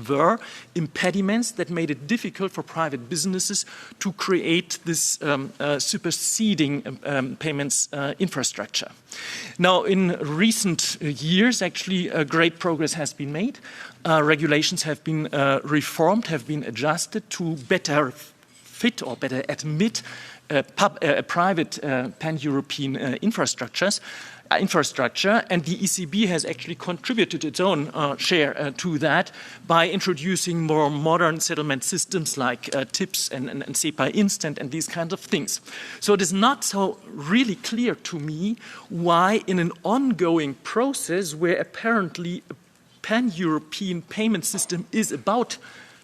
[SPEAKER 14] were impediments that made it difficult for private businesses to create this superseding payments infrastructure. Now, in recent years, actually, great progress has been made. Regulations have been reformed, have been adjusted to better fit or better admit private pan-European infrastructure, and the ECB has actually contributed its own share to that by introducing more modern settlement systems like TIPS and SEPA Instant and these kinds of things. So it is not so really clear to me why in an ongoing process where apparently a pan-European payment system is about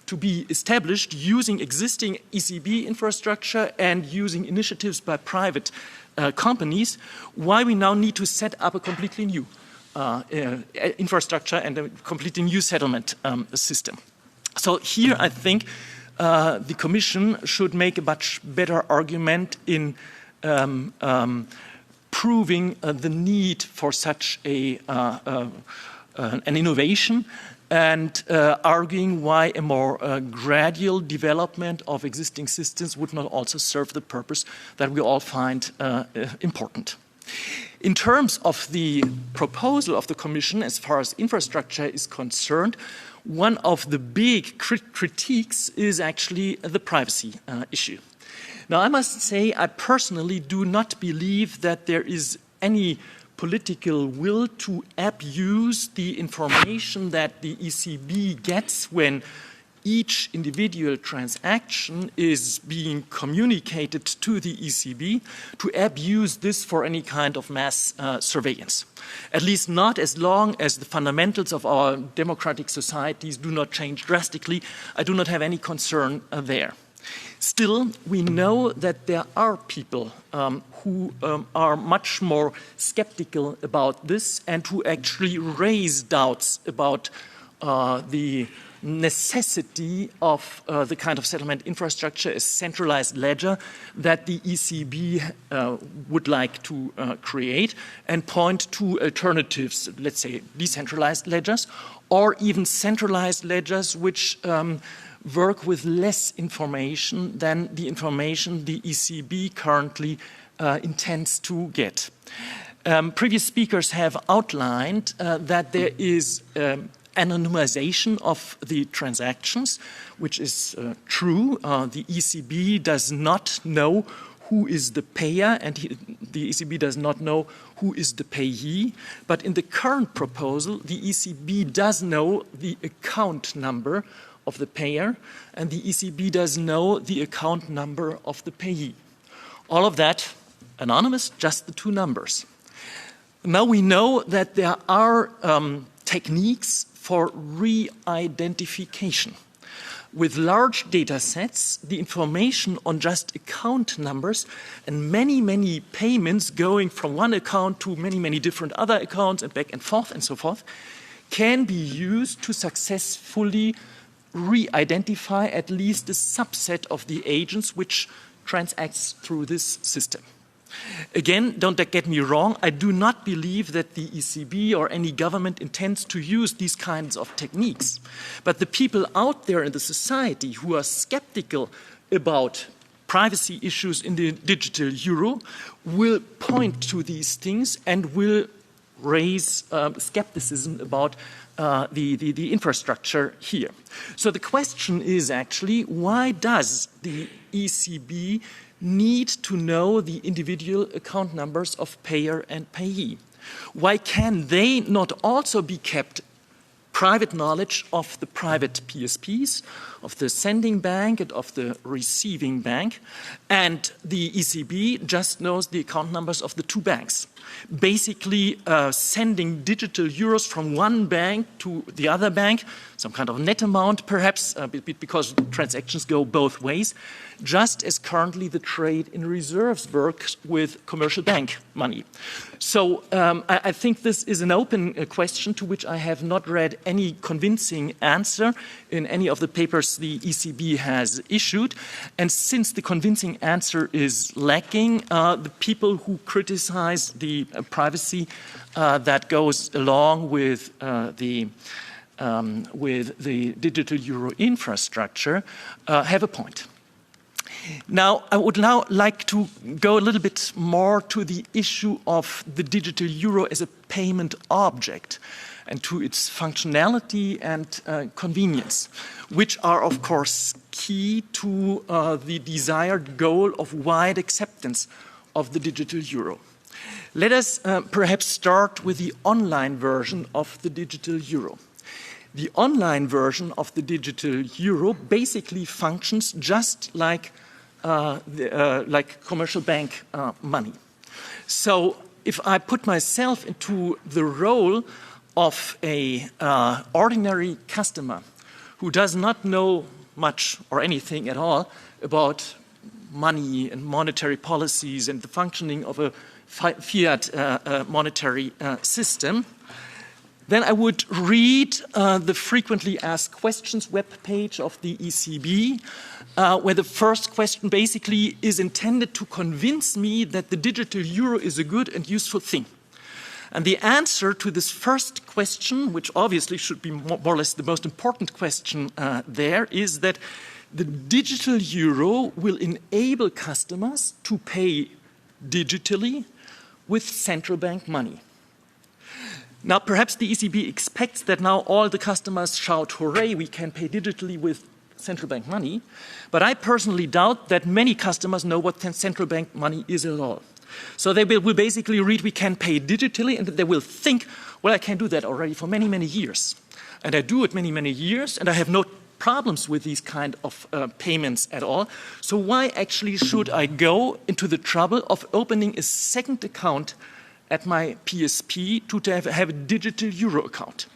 [SPEAKER 14] to be established using existing ECB infrastructure and using initiatives by private companies, why we now need to set up a completely new infrastructure and a completely new settlement system. So here I think the Commission should make a much better argument in proving the need for such an innovation and arguing why a more gradual development of existing systems would not also serve the purpose that we all find important. In terms of the proposal of the Commission as far as infrastructure is concerned, one of the big critiques is actually the privacy issue. Now, I must say I personally do not believe that there is any political will to abuse the information that the ECB gets when each individual transaction is being communicated to the ECB, to abuse this for any kind of mass surveillance. At least not as long as the fundamentals of our democratic societies do not change drastically. I do not have any concern there. Still, we know that there are people who are much more skeptical about this and who actually raise doubts about the necessity of the kind of settlement infrastructure, a centralized ledger that the ECB would like to create, and point to alternatives, let's say decentralized ledgers, or even centralized ledgers which work with less information than the information the ECB currently intends to get. Previous speakers have outlined that there is anonymization of the transactions, which is true. The ECB does not know who is the payer, and the ECB does not know who is the payee. But in the current proposal, the ECB does know the account number of the payer, and the ECB does know the account number of the payee. All of that anonymous, just the two numbers. Now we know that there are techniques for re-identification. With large data sets, the information on just account numbers and many, many payments going from one account to many, many different other accounts and back and so forth, can be used to successfully re-identify at least a subset of the agents which transacts through this system. Again, don't get me wrong, I do not believe that the ECB or any government intends to use these kinds of techniques. But the people out there in the society who are skeptical about privacy issues in the digital euro will point to these things and will raise skepticism about the infrastructure here. So the question is actually, why does the ECB need to know the individual account numbers of payer and payee? Why can they not also be kept private knowledge of the private PSPs, of the sending bank and of the receiving bank, and the ECB just knows the account numbers of the two banks? Basically sending digital euros from one bank to the other bank, some kind of net amount perhaps, because transactions go both ways, just as currently the trade in reserves works with commercial bank money. So I think this is an open question to which I have not read any convincing answer in any of the papers the ECB has issued. And since the convincing answer is lacking, the people who criticize the privacy that goes along with the digital euro infrastructure have a point. Now, I would now like to go a little bit more to the issue of the digital euro as a payment object. and to its functionality and convenience, which are, of course, key to the desired goal of wide acceptance of the digital euro. Let us perhaps start with the online version of the digital euro. The online version of the digital euro basically functions just like commercial bank money. So if I put myself into the role of a ordinary customer who does not know much or anything at all about money and monetary policies and the functioning of a fiat monetary system, then I would read the frequently asked questions webpage of the ECB, where the first question basically is intended to convince me that the digital euro is a good and useful thing. And the answer to this first question, which obviously should be more or less the most important question there, is that the digital euro will enable customers to pay digitally with central bank money. Now, perhaps the ECB expects that now all the customers shout, hooray, we can pay digitally with central bank money. But I personally doubt that many customers know what central bank money is at all. So they will basically read, we can pay digitally, and they will think, well, I can do that already for many, many years. And I do it many, many years, and I have no problems with these kind of payments at all. So why actually should I go into the trouble of opening a second account at my PSP to have a digital euro account?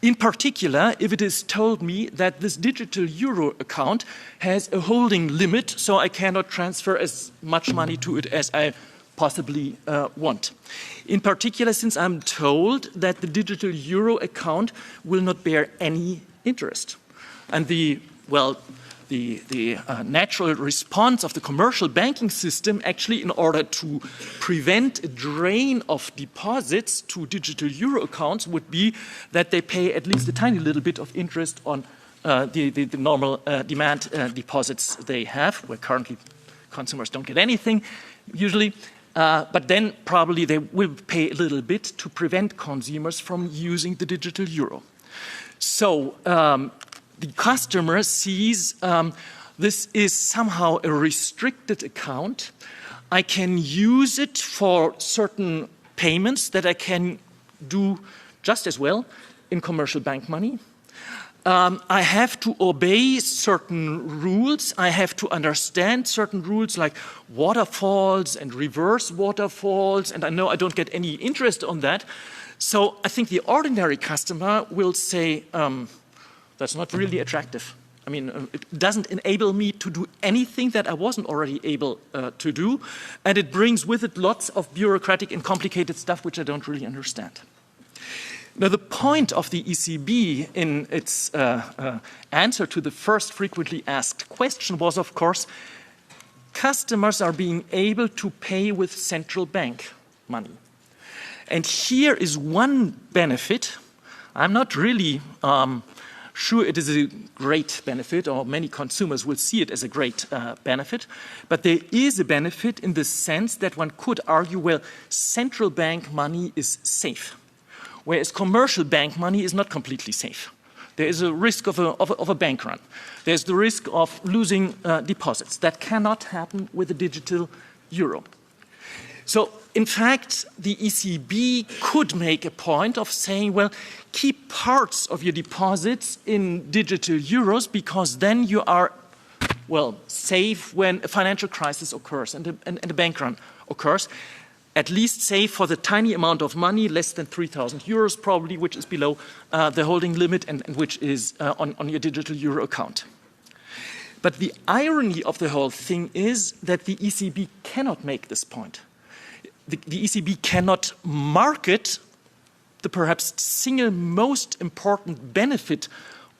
[SPEAKER 14] In particular, if it is told me that this digital euro account has a holding limit, so I cannot transfer as much money to it as I possibly want. In particular, since I'm told that the digital euro account will not bear any interest. And the natural response of the commercial banking system, actually, in order to prevent a drain of deposits to digital euro accounts, would be that they pay at least a tiny little bit of interest on the normal demand deposits they have, where currently consumers don't get anything, usually. But then probably they will pay a little bit to prevent consumers from using the digital euro. So the customer sees this is somehow a restricted account. I can use it for certain payments that I can do just as well in commercial bank money. I have to obey certain rules. I have to understand certain rules like waterfalls and reverse waterfalls, and I know I don't get any interest on that. So I think the ordinary customer will say, that's not really attractive. I mean, it doesn't enable me to do anything that I wasn't already able to do, and it brings with it lots of bureaucratic and complicated stuff which I don't really understand. Now, the point of the ECB in its answer to the first frequently asked question was, of course, customers are being able to pay with central bank money. And here is one benefit. I'm not really sure it is a great benefit, or many consumers will see it as a great benefit, but there is a benefit in the sense that one could argue, well, central bank money is safe, whereas commercial bank money is not completely safe. There is a risk of a bank run. There's the risk of losing deposits. That cannot happen with the digital euro. So, in fact, the ECB could make a point of saying, well, keep parts of your deposits in digital euros, because then you are, well, safe when a financial crisis occurs and a bank run occurs. At least safe for the tiny amount of money, less than 3,000 euros probably, which is below the holding limit and which is on your digital euro account. But the irony of the whole thing is that the ECB cannot make this point. The ECB cannot market the perhaps single most important benefit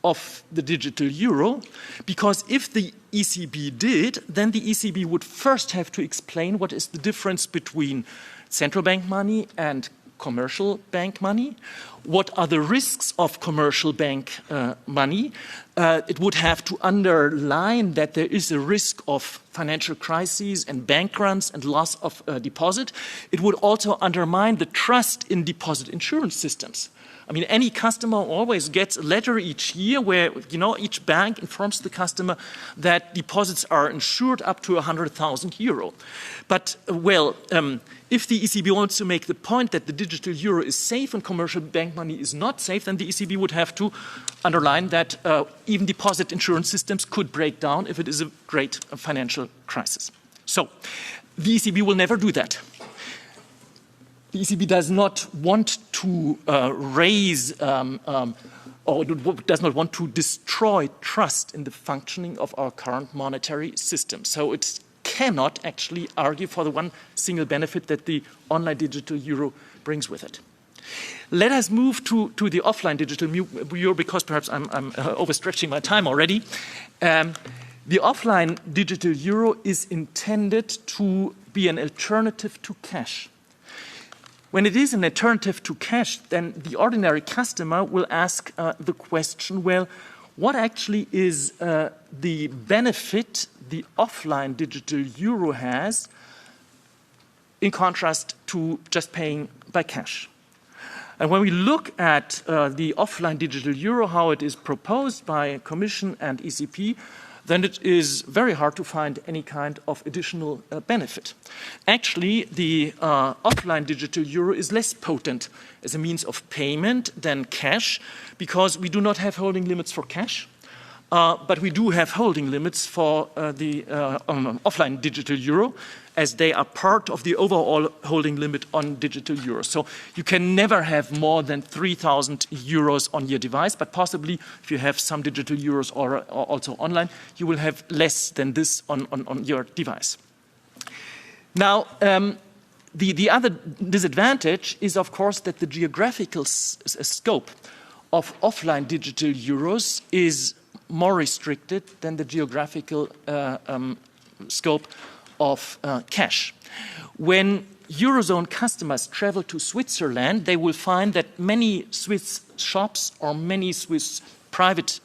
[SPEAKER 14] of the digital euro, because if the ECB did, then the ECB would first have to explain what is the difference between central bank money and commercial bank money. What are the risks of commercial bank money? It would have to underline that there is a risk of financial crises and bank runs and loss of deposit. It would also undermine the trust in deposit insurance systems. I mean, any customer always gets a letter each year where, each bank informs the customer that deposits are insured up to 100,000 euro. But, if the ECB wants to make the point that the digital euro is safe and commercial bank money is not safe, then the ECB would have to underline that even deposit insurance systems could break down if it is a great financial crisis. So, the ECB will never do that. The ECB does not want to raise or does not want to destroy trust in the functioning of our current monetary system. So it cannot actually argue for the one single benefit that the online digital euro brings with it. Let us move to the offline digital euro, because perhaps I'm overstretching my time already. The offline digital euro is intended to be an alternative to cash. When it is an alternative to cash, then the ordinary customer will ask the question, well, what actually is the benefit the offline digital euro has in contrast to just paying by cash? And when we look at the offline digital euro, how it is proposed by Commission and ECB, then it is very hard to find any kind of additional benefit. Actually, the offline digital euro is less potent as a means of payment than cash, because we do not have holding limits for cash, but we do have holding limits for the offline digital euro, as they are part of the overall holding limit on digital euros. So you can never have more than 3,000 euros on your device, but possibly if you have some digital euros or also online, you will have less than this on your device. Now, the other disadvantage is, of course, that the geographical scope of offline digital euros is more restricted than the geographical scope of cash. When Eurozone customers travel to Switzerland, they will find that many Swiss shops or many Swiss private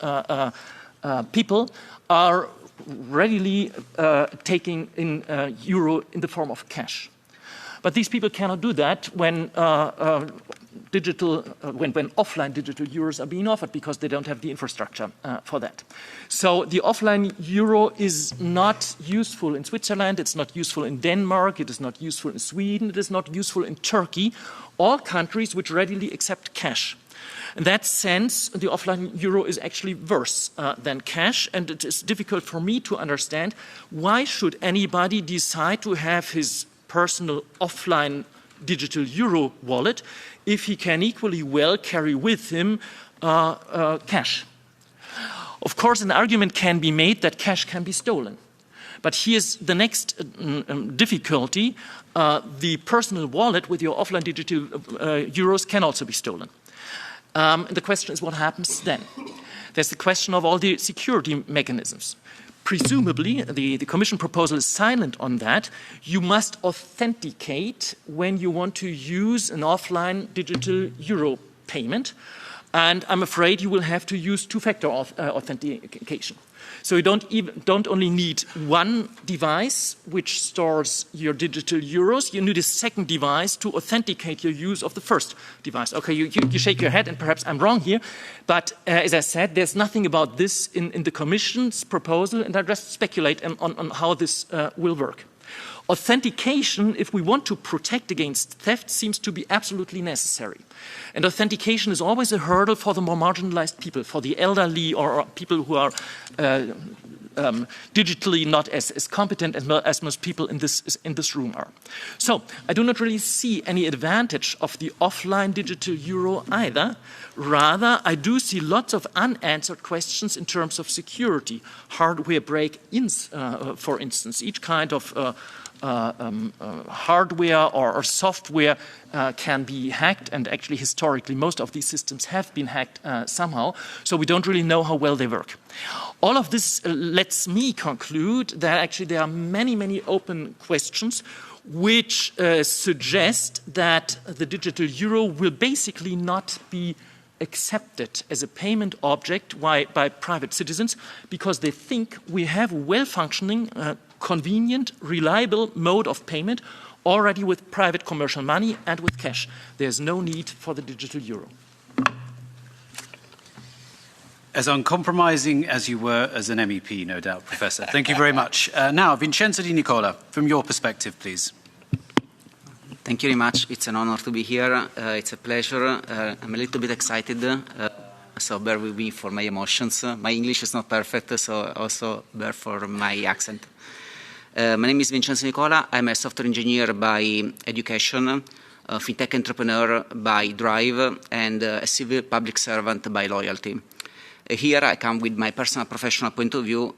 [SPEAKER 14] people are readily taking in euro in the form of cash. But these people cannot do that when when offline digital euros are being offered, because they don't have the infrastructure for that. So the offline euro is not useful in Switzerland, it's not useful in Denmark, it is not useful in Sweden, it is not useful in Turkey, all countries which readily accept cash. In that sense, the offline euro is actually worse than cash, and it is difficult for me to understand why should anybody decide to have his personal offline digital euro wallet if he can equally well carry with him cash. Of course, an argument can be made that cash can be stolen. But here's the next difficulty. The personal wallet with your offline digital euros can also be stolen. The question is, what happens then? There's the question of all the security mechanisms. Presumably, the Commission proposal is silent on that. You must authenticate when you want to use an offline digital euro payment. And I'm afraid you will have to use two-factor authentication. So you don't only need one device which stores your digital euros, you need a second device to authenticate your use of the first device. Okay, you shake your head, and perhaps I'm wrong here, but as I said, there's nothing about this in the Commission's proposal, and I just speculate on how this will work. Authentication, if we want to protect against theft, seems to be absolutely necessary. And authentication is always a hurdle for the more marginalized people, for the elderly or people who are digitally not as competent as most people in this room are. So I do not really see any advantage of the offline digital euro either. Rather, I do see lots of unanswered questions in terms of security. Hardware break-ins, for instance, each kind of hardware or software can be hacked, and actually historically most of these systems have been hacked somehow, so we don't really know how well they work. All of this lets me conclude that actually there are many open questions which suggest that the digital euro will basically not be accepted as a payment object by private citizens, because they think we have a well-functioning, convenient, reliable mode of payment already with private commercial money and with cash. There's no need for the digital euro.
[SPEAKER 1] as uncompromising as you were as an MEP, no doubt, Professor. Thank you very much. Now, Vincenzo Di Nicola, from your perspective, please.
[SPEAKER 15] Thank you very much. It's an honor to be here. It's a pleasure. I'm a little bit excited, so bear with me for my emotions. My English is not perfect, so also bear for my accent. My name is Vincenzo Nicola. I'm a software engineer by education, a fintech entrepreneur by drive, and a civil public servant by loyalty. Here I come with my personal professional point of view,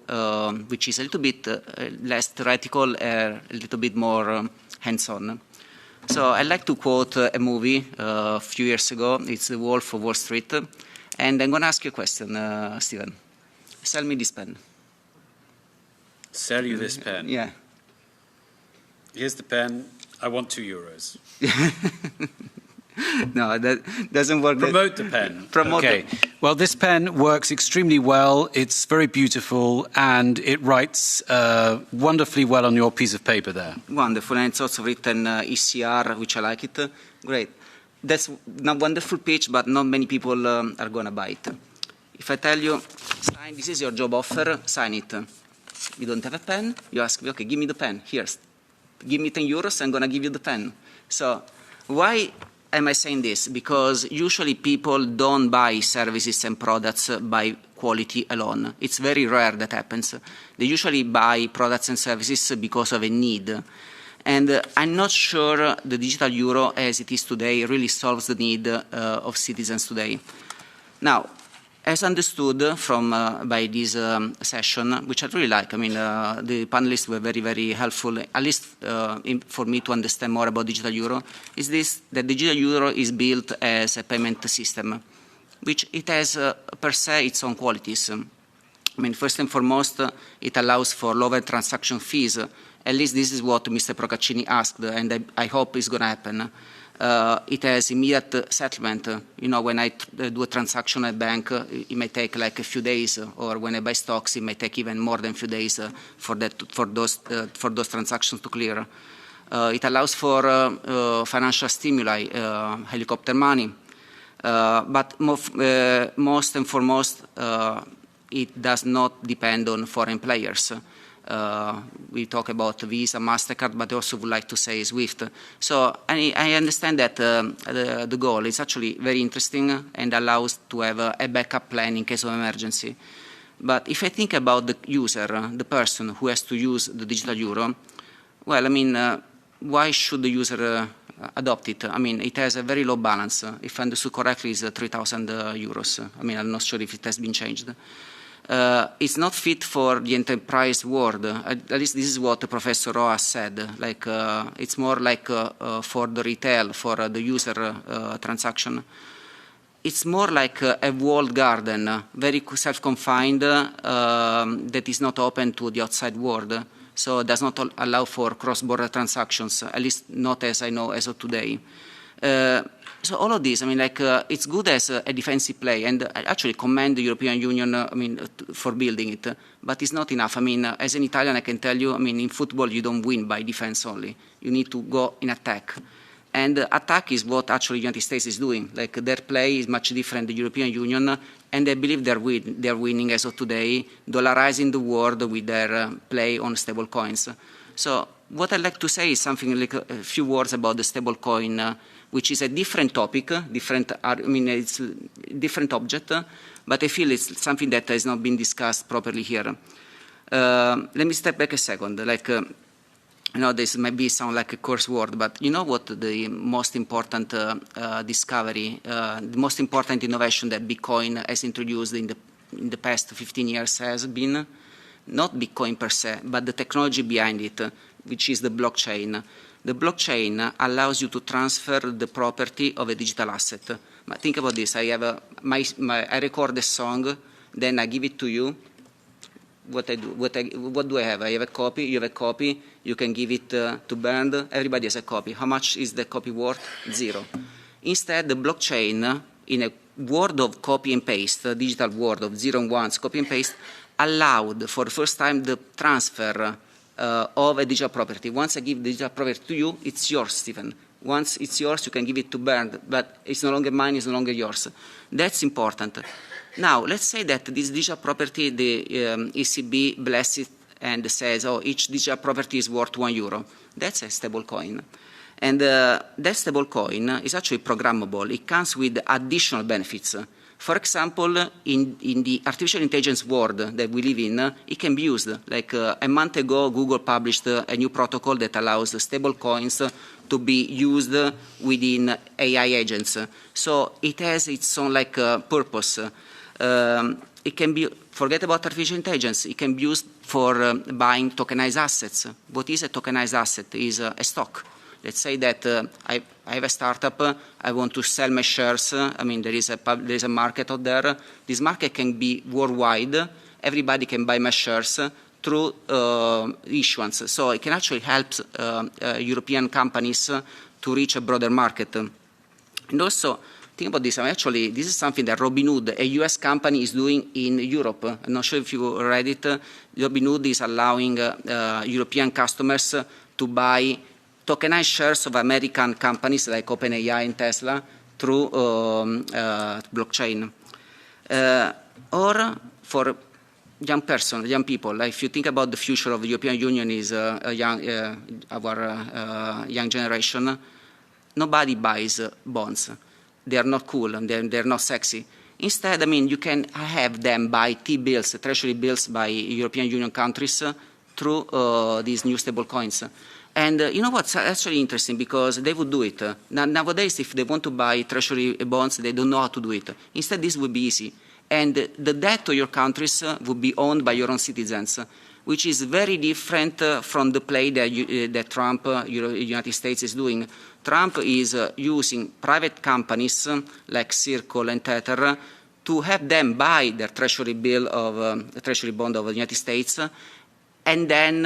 [SPEAKER 15] which is a little bit less theoretical, a little bit more hands-on. So I'd like to quote a movie a few years ago. It's The Wolf of Wall Street. And I'm going to ask you a question, Stephen. Sell me this pen.
[SPEAKER 1] Sell you this pen?
[SPEAKER 15] Yeah.
[SPEAKER 1] Here's the pen. I want €2.
[SPEAKER 15] No, that doesn't work.
[SPEAKER 1] Promote the pen.
[SPEAKER 15] Promote
[SPEAKER 1] okay. Well, this pen works extremely well. It's very beautiful, and it writes wonderfully well on your piece of paper there.
[SPEAKER 15] Wonderful, and it's also written ECR, which I like it. Great. That's a wonderful pitch, but not many people are going to buy it. If I tell you, sign, this is your job offer, sign it. You don't have a pen, you ask me, okay, give me the pen. Here, give me €10, I'm going to give you the pen. So why am I saying this? Because usually people don't buy services and products by quality alone. It's very rare that happens. They usually buy products and services because of a need. And I'm not sure the digital euro as it is today really solves the need of citizens today. Now, as understood from by this session, which I really like, I mean, the panelists were very, very helpful, at least for me to understand more about digital euro, is this, that digital euro is built as a payment system, which it has per se its own qualities. I mean, first and foremost, it allows for lower transaction fees. At least this is what Mr. Procaccini asked, and I hope it's going to happen. It has immediate settlement. You know, when I do a transaction at a bank, it may take like a few days, or when I buy stocks, it may take even more than a few days for those transactions to clear. It allows for financial stimuli, helicopter money, but most and foremost, it does not depend on foreign players. We talk about Visa, MasterCard, but I also would like to say SWIFT. So I understand that the goal is actually very interesting and allows to have a backup plan in case of emergency. But if I think about the user, the person who has to use the digital euro, well, I mean, why should the user adopt it? I mean, it has a very low balance. If I understood correctly, it's €3,000. I mean, I'm not sure if it has been changed. It's not fit for the enterprise world. At least this is what Professor Roa said. Like, it's more like for the retail, for the user transaction. It's more like a walled garden, very self-confined, that is not open to the outside world. So it does not allow for cross-border transactions, at least not as I know as of today. So all of this, I mean, like, it's good as a defensive play, and I actually commend the European Union, I mean, for building it, but it's not enough. I mean, as an Italian, I can tell you, I mean, in football, you don't win by defense only. You need to go in attack. And attack is what actually the United States is doing. Like, their play is much different than the European Union, and I believe they're winning as of today, dollarizing the world with their play on stable coins. So what I'd like to say is something like a few words about the stable coin, which is a different topic, it's a different object, but I feel it's something that has not been discussed properly here. Let me step back a second. Like, you know, this might sound like a coarse word, but you know what the most important discovery, the most important innovation that Bitcoin has introduced in the past 15 years has been? Not Bitcoin per se, but the technology behind it, which is the blockchain. The blockchain allows you to transfer the property of a digital asset. But think about this. I have I record a song, then I give it to you. What do I have? I have a copy. You have a copy. You can give it to Bernd. Everybody has a copy. How much is the copy worth? 0. Instead, the blockchain, in a world of copy and paste, a digital world of 0 and 1s, copy and paste, allowed for the first time the transfer of a digital property. Once I give the digital property to you, it's yours, Stephen. Once it's yours, you can give it to Bernd, but it's no longer mine, it's no longer yours. That's important. Now, let's say that this digital property, the ECB blesses it and says, oh, each digital property is worth €1. That's a stable coin. And that stable coin is actually programmable. It comes with additional benefits. For example, in the artificial intelligence world that we live in, it can be used. Like a month ago, Google published a new protocol that allows stable coins to be used within AI agents. So it has its own purpose. It can be, forget about artificial intelligence, it can be used for buying tokenized assets. What is a tokenized asset? It is a stock. Let's say that I have a startup, I want to sell my shares. I mean, there is a market out there. This market can be worldwide. Everybody can buy my shares through issuance. So it can actually help European companies to reach a broader market. And also, think about this. Actually, this is something that Robinhood, a US company, is doing in Europe. I'm not sure if you read it. Robinhood is allowing European customers to buy tokenized shares of American companies like OpenAI and Tesla through blockchain. Or for young people, like if you think about the future of the European Union is our young generation, nobody buys bonds. They are not cool and they're not sexy. Instead, I mean, you can have them buy T-bills, treasury bills by European Union countries through these new stable coins. And you know what's actually interesting, because they would do it. Nowadays, if they want to buy treasury bonds, they don't know how to do it. Instead, this would be easy. And the debt of your countries would be owned by your own citizens, which is very different from the play that Trump, United States, is doing. Trump is using private companies like Circle and Tether to have them buy their treasury bill of treasury bond of the United States, and then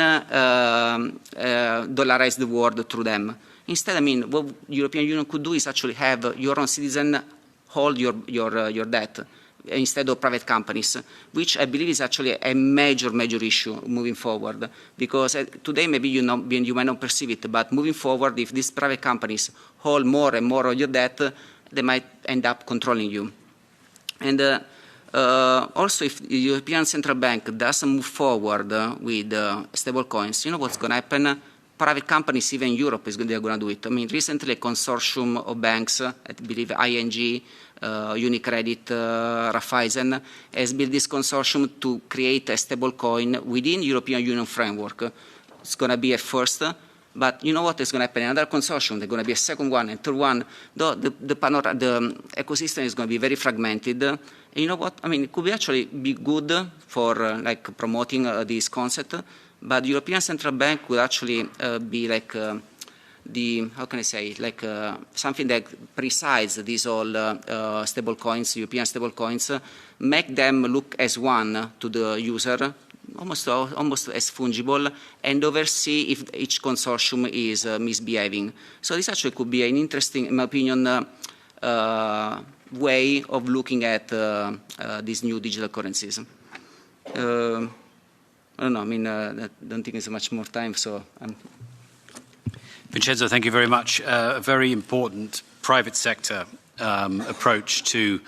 [SPEAKER 15] dollarize the world through them. Instead, I mean, what the European Union could do is actually have your own citizen hold your debt instead of private companies, which I believe is actually a major issue moving forward. Because today maybe you might not perceive it, but moving forward, if these private companies hold more and more of your debt, they might end up controlling you. And also, if the European Central Bank doesn't move forward with stable coins, you know what's going to happen? Private companies, even in Europe, they're going to do it. I mean, recently a consortium of banks, I believe ING, Unicredit, Raiffeisen, has built this consortium to create a stable coin within European Union framework. It's going to be a first. But you know what is going to happen? Another consortium, there's going to be a second one and third one. The ecosystem is going to be very fragmented. And you know what? I mean, it could actually be good for promoting this concept. But the European Central Bank would actually be like how can I say, something that presides these all stable coins, European stable coins, make them look as one to the user, almost as fungible, and oversee if each consortium is misbehaving. So this actually could be an interesting, in my opinion, way of looking at these new digital currencies. I don't know, I mean, I don't think there's much more time, so
[SPEAKER 1] Vincenzo, thank you very much. A very important private sector approach to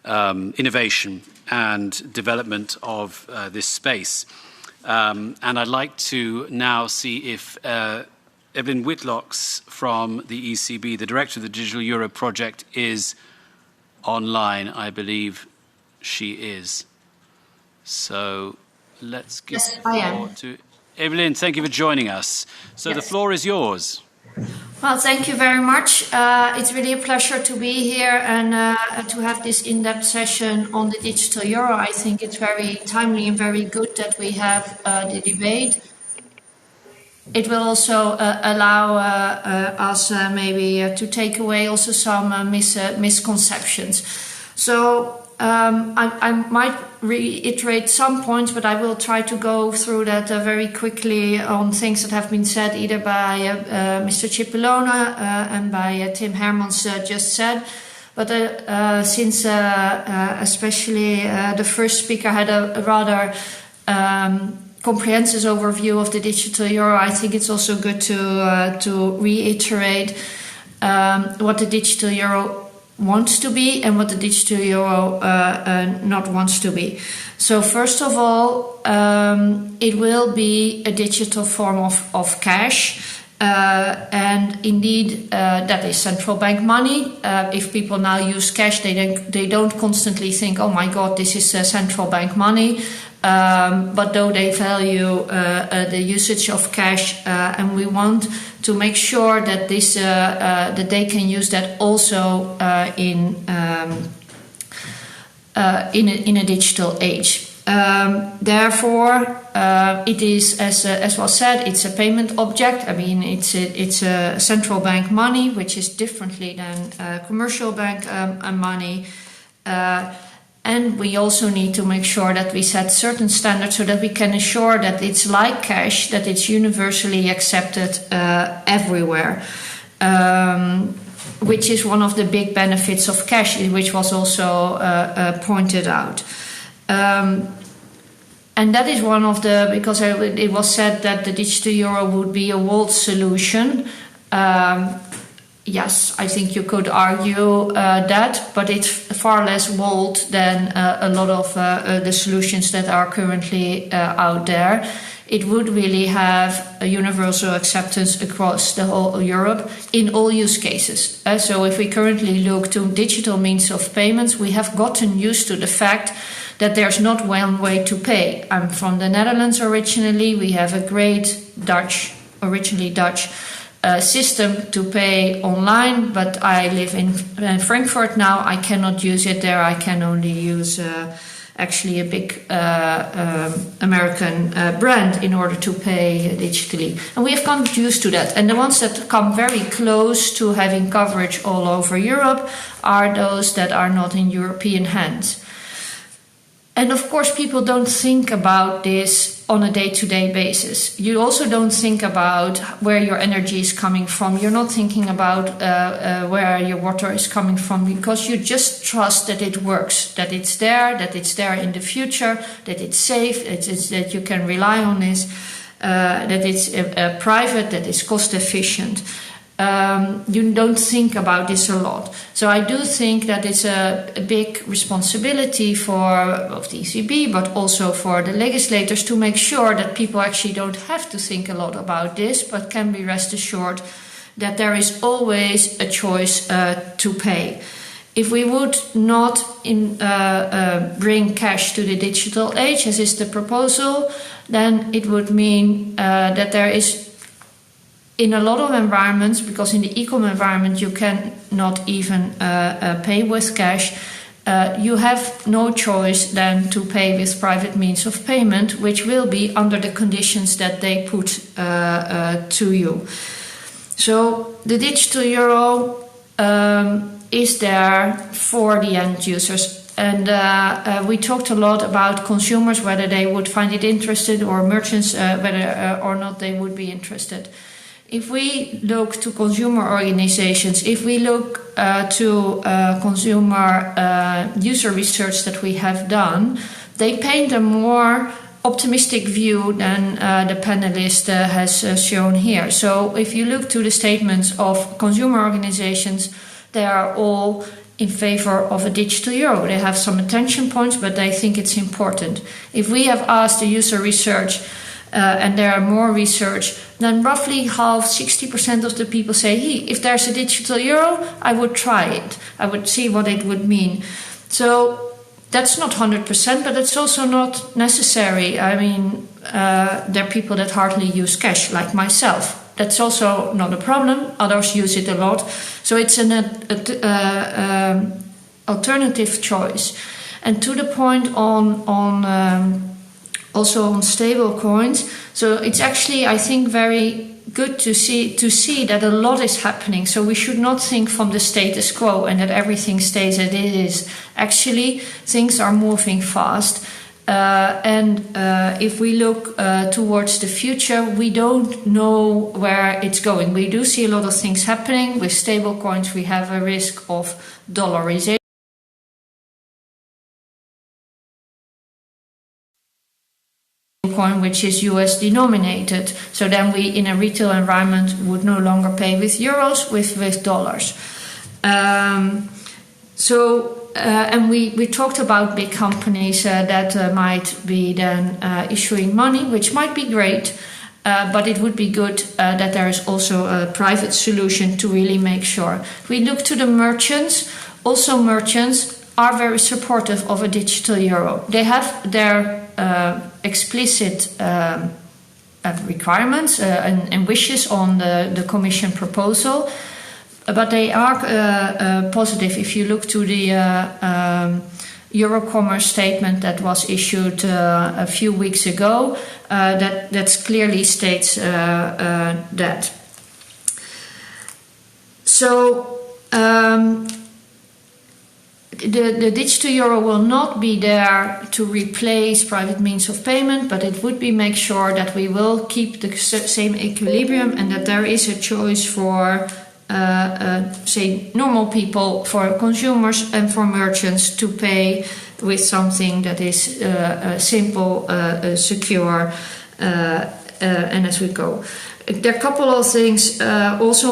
[SPEAKER 1] innovation and development of this space. And I'd like to now see if Evelyn Whitlocks from the ECB, the director of the Digital Euro project, is online. I believe she is. So let's give the floor to Evelyn. Thank you for joining us. So the floor is yours.
[SPEAKER 16] Well, thank you very much. It's really a pleasure to be here and to have this in-depth session on the digital euro. I think it's very timely and very good that we have the debate. It will also allow us maybe to take away also some misconceptions. So I might reiterate some points, but I will try to go through that very quickly on things that have been said either by Mr. Cipollone and by Tim Hermans just said. But since especially the first speaker had a rather comprehensive overview of the digital euro, I think it's also good to reiterate what the digital euro wants to be and what the digital euro not wants to be. So first of all, it will be a digital form of cash. And indeed, that is central bank money. If people now use cash, they don't constantly think, oh my God, this is central bank money. But though they value the usage of cash, and we want to make sure that this that they can use that also in a digital age. Therefore, it is, as was said, it's a payment object. I mean, it's a central bank money, which is differently than commercial bank money. And we also need to make sure that we set certain standards so that we can ensure that it's like cash, that it's universally accepted everywhere, which is one of the big benefits of cash, which was also pointed out. And that is one of the, because it was said that the digital euro would be a walled solution. Yes, I think you could argue that, but it's far less walled than a lot of the solutions that are currently out there. It would really have a universal acceptance across the whole Europe in all use cases. So if we currently look to digital means of payments, we have gotten used to the fact that there's not one way to pay. I'm from the Netherlands originally. We have a great originally Dutch system to pay online, but I live in Frankfurt now. I cannot use it there. I can only use actually a big American brand in order to pay digitally. And we have come used to that. And the ones that come very close to having coverage all over Europe are those that are not in European hands. And of course, people don't think about this on a day-to-day basis. You also don't think about where your energy is coming from. You're not thinking about where your water is coming from, because you just trust that it works, that it's there in the future, that it's safe, that you can rely on this, that it's private, that it's cost efficient. You don't think about this a lot. So I do think that it's a big responsibility for both the ECB, but also for the legislators to make sure that people actually don't have to think a lot about this, but can be rest assured that there is always a choice to pay. If we would not bring cash to the digital age, as is the proposal, then it would mean that there is, in a lot of environments, because in the e-com environment you cannot even pay with cash, you have no choice than to pay with private means of payment, which will be under the conditions that they put to you. So the digital euro is there for the end users. And we talked a lot about consumers, whether they would find it interested, or merchants, whether or not they would be interested. If we look to consumer organizations, if we look to consumer user research that we have done, they paint a more optimistic view than the panelist has shown here. So if you look to the statements of consumer organizations, they are all in favor of a digital euro. They have some attention points, but they think it's important. If we have asked the user research, and there are more research, then roughly half, 60% of the people say, hey, if there's a digital euro, I would try it. I would see what it would mean. So that's not 100%, but it's also not necessary. I mean, there are people that hardly use cash, like myself. That's also not a problem. Others use it a lot. So it's an alternative choice. And to the point also on stable coins. So it's actually, I think, very good to see that a lot is happening. So we should not think from the status quo and that everything stays as it is. Actually, things are moving fast. And if we look towards the future, we don't know where it's going. We do see a lot of things happening. With stable coins, we have a risk of dollarization, coin which is US denominated. So then we, in a retail environment, would no longer pay with euros, with dollars. And we talked about big companies that might be then issuing money, which might be great, but it would be good that there is also a private solution to really make sure. We look to the merchants. Also, merchants are very supportive of a digital euro. They have their explicit requirements and wishes on the Commission proposal. But they are positive. If you look to the Eurocommerce statement that was issued a few weeks ago, that clearly states that. So the digital euro will not be there to replace private means of payment, but it would be make sure that we will keep the same equilibrium and that there is a choice for say normal people, for consumers and for merchants to pay with something that is simple, secure, and as we go. There are a couple of things also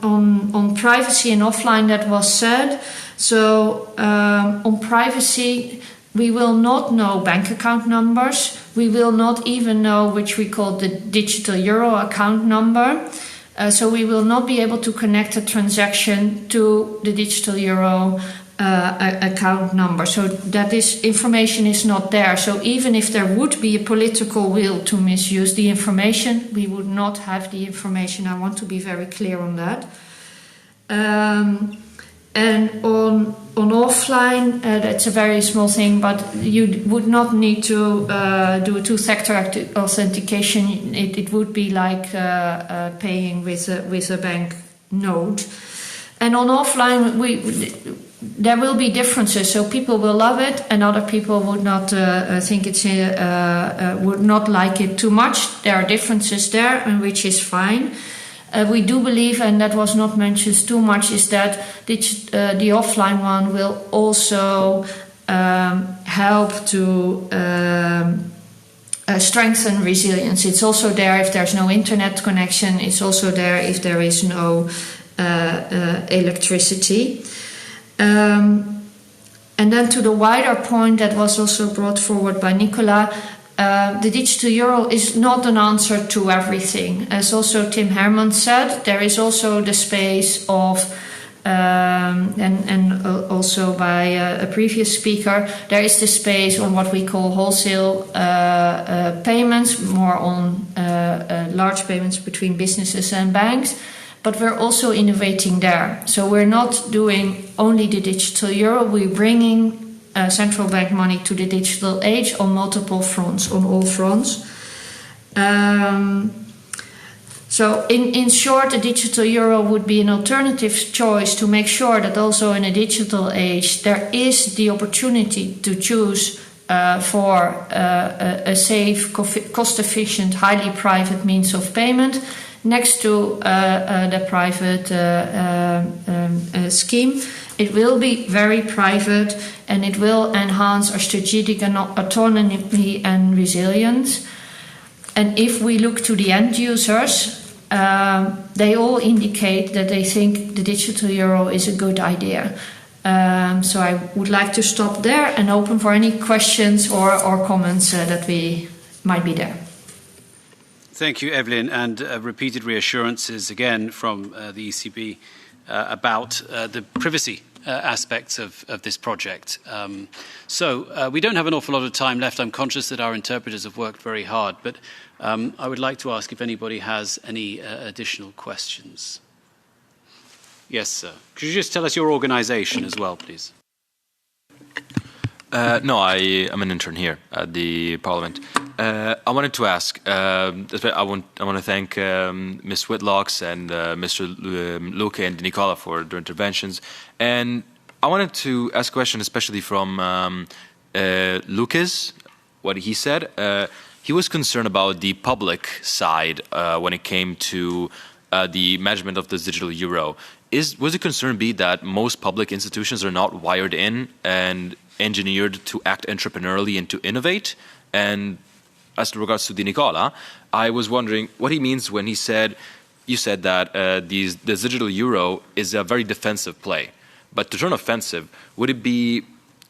[SPEAKER 16] on privacy and offline that was said. So on privacy, we will not know bank account numbers. We will not even know which we call the digital euro account number. So we will not be able to connect a transaction to the digital euro account number. So that information is not there. So even if there would be a political will to misuse the information, we would not have the information. I want to be very clear on that. And on offline, that's a very small thing, but you would not need to do a two-factor authentication. It would be like paying with a bank note. And on offline, there will be differences. So people will love it, and other people would not think it's would not like it too much. There are differences there, and which is fine. We do believe, and that was not mentioned too much, is that the offline one will also help to strengthen resilience. It's also there if there's no internet connection. It's also there if there is no electricity. And then to the wider point that was also brought forward by Nicola, the digital euro is not an answer to everything. As also Tim Herman said, there is also the space of, and also by a previous speaker, there is the space on what we call wholesale payments, more on large payments between businesses and banks. But we're also innovating there. So we're not doing only the digital euro, we're bringing central bank money to the digital age on multiple fronts, on all fronts. So in short, a digital euro would be an alternative choice to make sure that also in a digital age there is the opportunity to choose for a safe, cost-efficient, highly private means of payment next to the private scheme. It will be very private and it will enhance our strategic autonomy and resilience. And if we look to the end users, they all indicate that they think the digital euro is a good idea. So I would like to stop there and open for any questions or comments that we might be there.
[SPEAKER 1] Thank you, Evelyn, and repeated reassurances again from the ECB about the privacy aspects of this project. So we don't have an awful lot of time left. I'm conscious that our interpreters have worked very hard, but I would like to ask if anybody has any additional questions. Yes, sir. Could you just tell us your organization as well, please?
[SPEAKER 6] No, I'm an intern here at the Parliament. I wanted to ask, I want to thank Ms. Whitlocks and Mr. Luque and Nicola for their interventions. And I wanted to ask a question, especially from Luque's, what he said. He was concerned about the public side when it came to the management of the digital euro. Was the concern be that most public institutions are not wired in and engineered to act entrepreneurially and to innovate? And as regards to Nicola, I was wondering what he means when you said that the digital euro is a very defensive play. But to turn offensive, would it be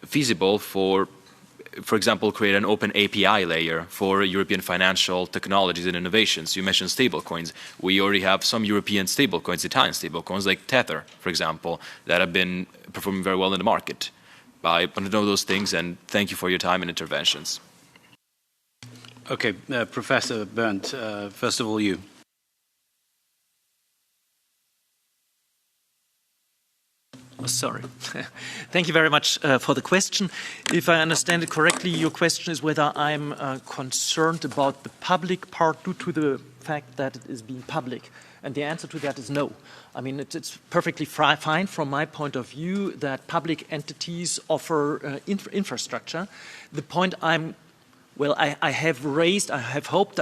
[SPEAKER 6] feasible for example, create an open API layer for European financial technologies and innovations? You mentioned stablecoins. We already have some European stablecoins, Italian stablecoins, like Tether, for example, that have been performing very well in the market. I want to know those things, and thank you for your time and interventions.
[SPEAKER 1] Okay, Professor Berndt, first of all, you.
[SPEAKER 14] Oh, sorry. Thank you very much for the question. If I understand it correctly, your question is whether I'm concerned about the public part due to the fact that it is being public. And the answer to that is no. I mean, it's perfectly fine from my point of view that public entities offer infrastructure. The point I have raised, I hope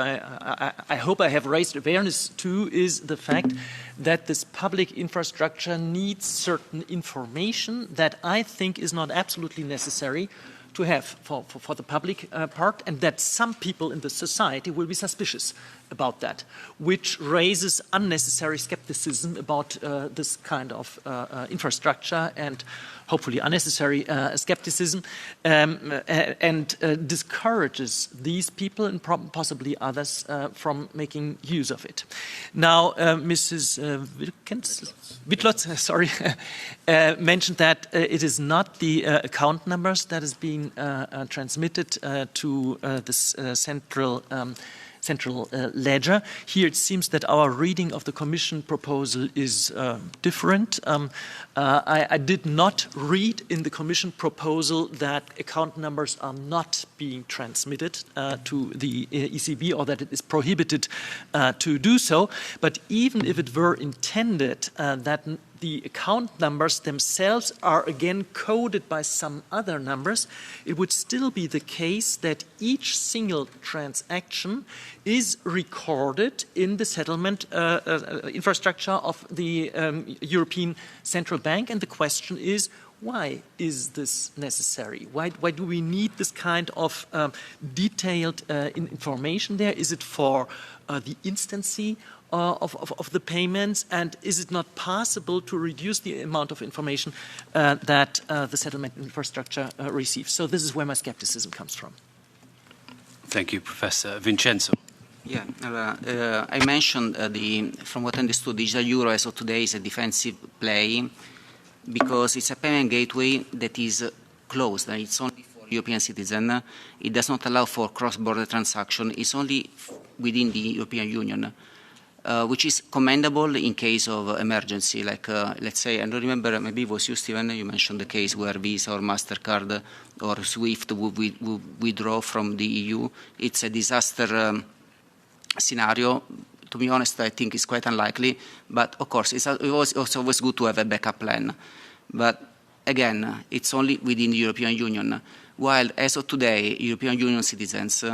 [SPEAKER 14] I have raised awareness to is the fact that this public infrastructure needs certain information that I think is not absolutely necessary to have for the public part, and that some people in the society will be suspicious about that, which raises unnecessary skepticism about this kind of infrastructure and hopefully unnecessary skepticism, and discourages these people and possibly others from making use of it. Now, Mrs. Witlotz, sorry, mentioned that it is not the account numbers that is being transmitted to this central ledger. Here it seems that our reading of the Commission proposal is different. I did not read in the Commission proposal that account numbers are not being transmitted to the ECB, or that it is prohibited to do so. But even if it were intended that the account numbers themselves are again coded by some other numbers, it would still be the case that each single transaction is recorded in the settlement infrastructure of the European Central Bank. And the question is, why is this necessary? Why do we need this kind of detailed information there? Is it for the instancy of the payments, and is it not possible to reduce the amount of information that the settlement infrastructure receives? So this is where my skepticism comes from.
[SPEAKER 1] Thank you, Professor Vincenzo.
[SPEAKER 15] Yeah, I mentioned from what I understood, digital euro as of today is a defensive play because it's a payment gateway that is closed. It's only for European citizens. It does not allow for cross-border transaction. It's only within the European Union. Which is commendable in case of emergency, like let's say, I don't remember, maybe it was you, Stephen, you mentioned the case where Visa or MasterCard or SWIFT would withdraw from the EU. It's a disaster scenario. To be honest, I think it's quite unlikely, but of course, it's also always good to have a backup plan. But again, it's only within the European Union, while as of today, European Union citizens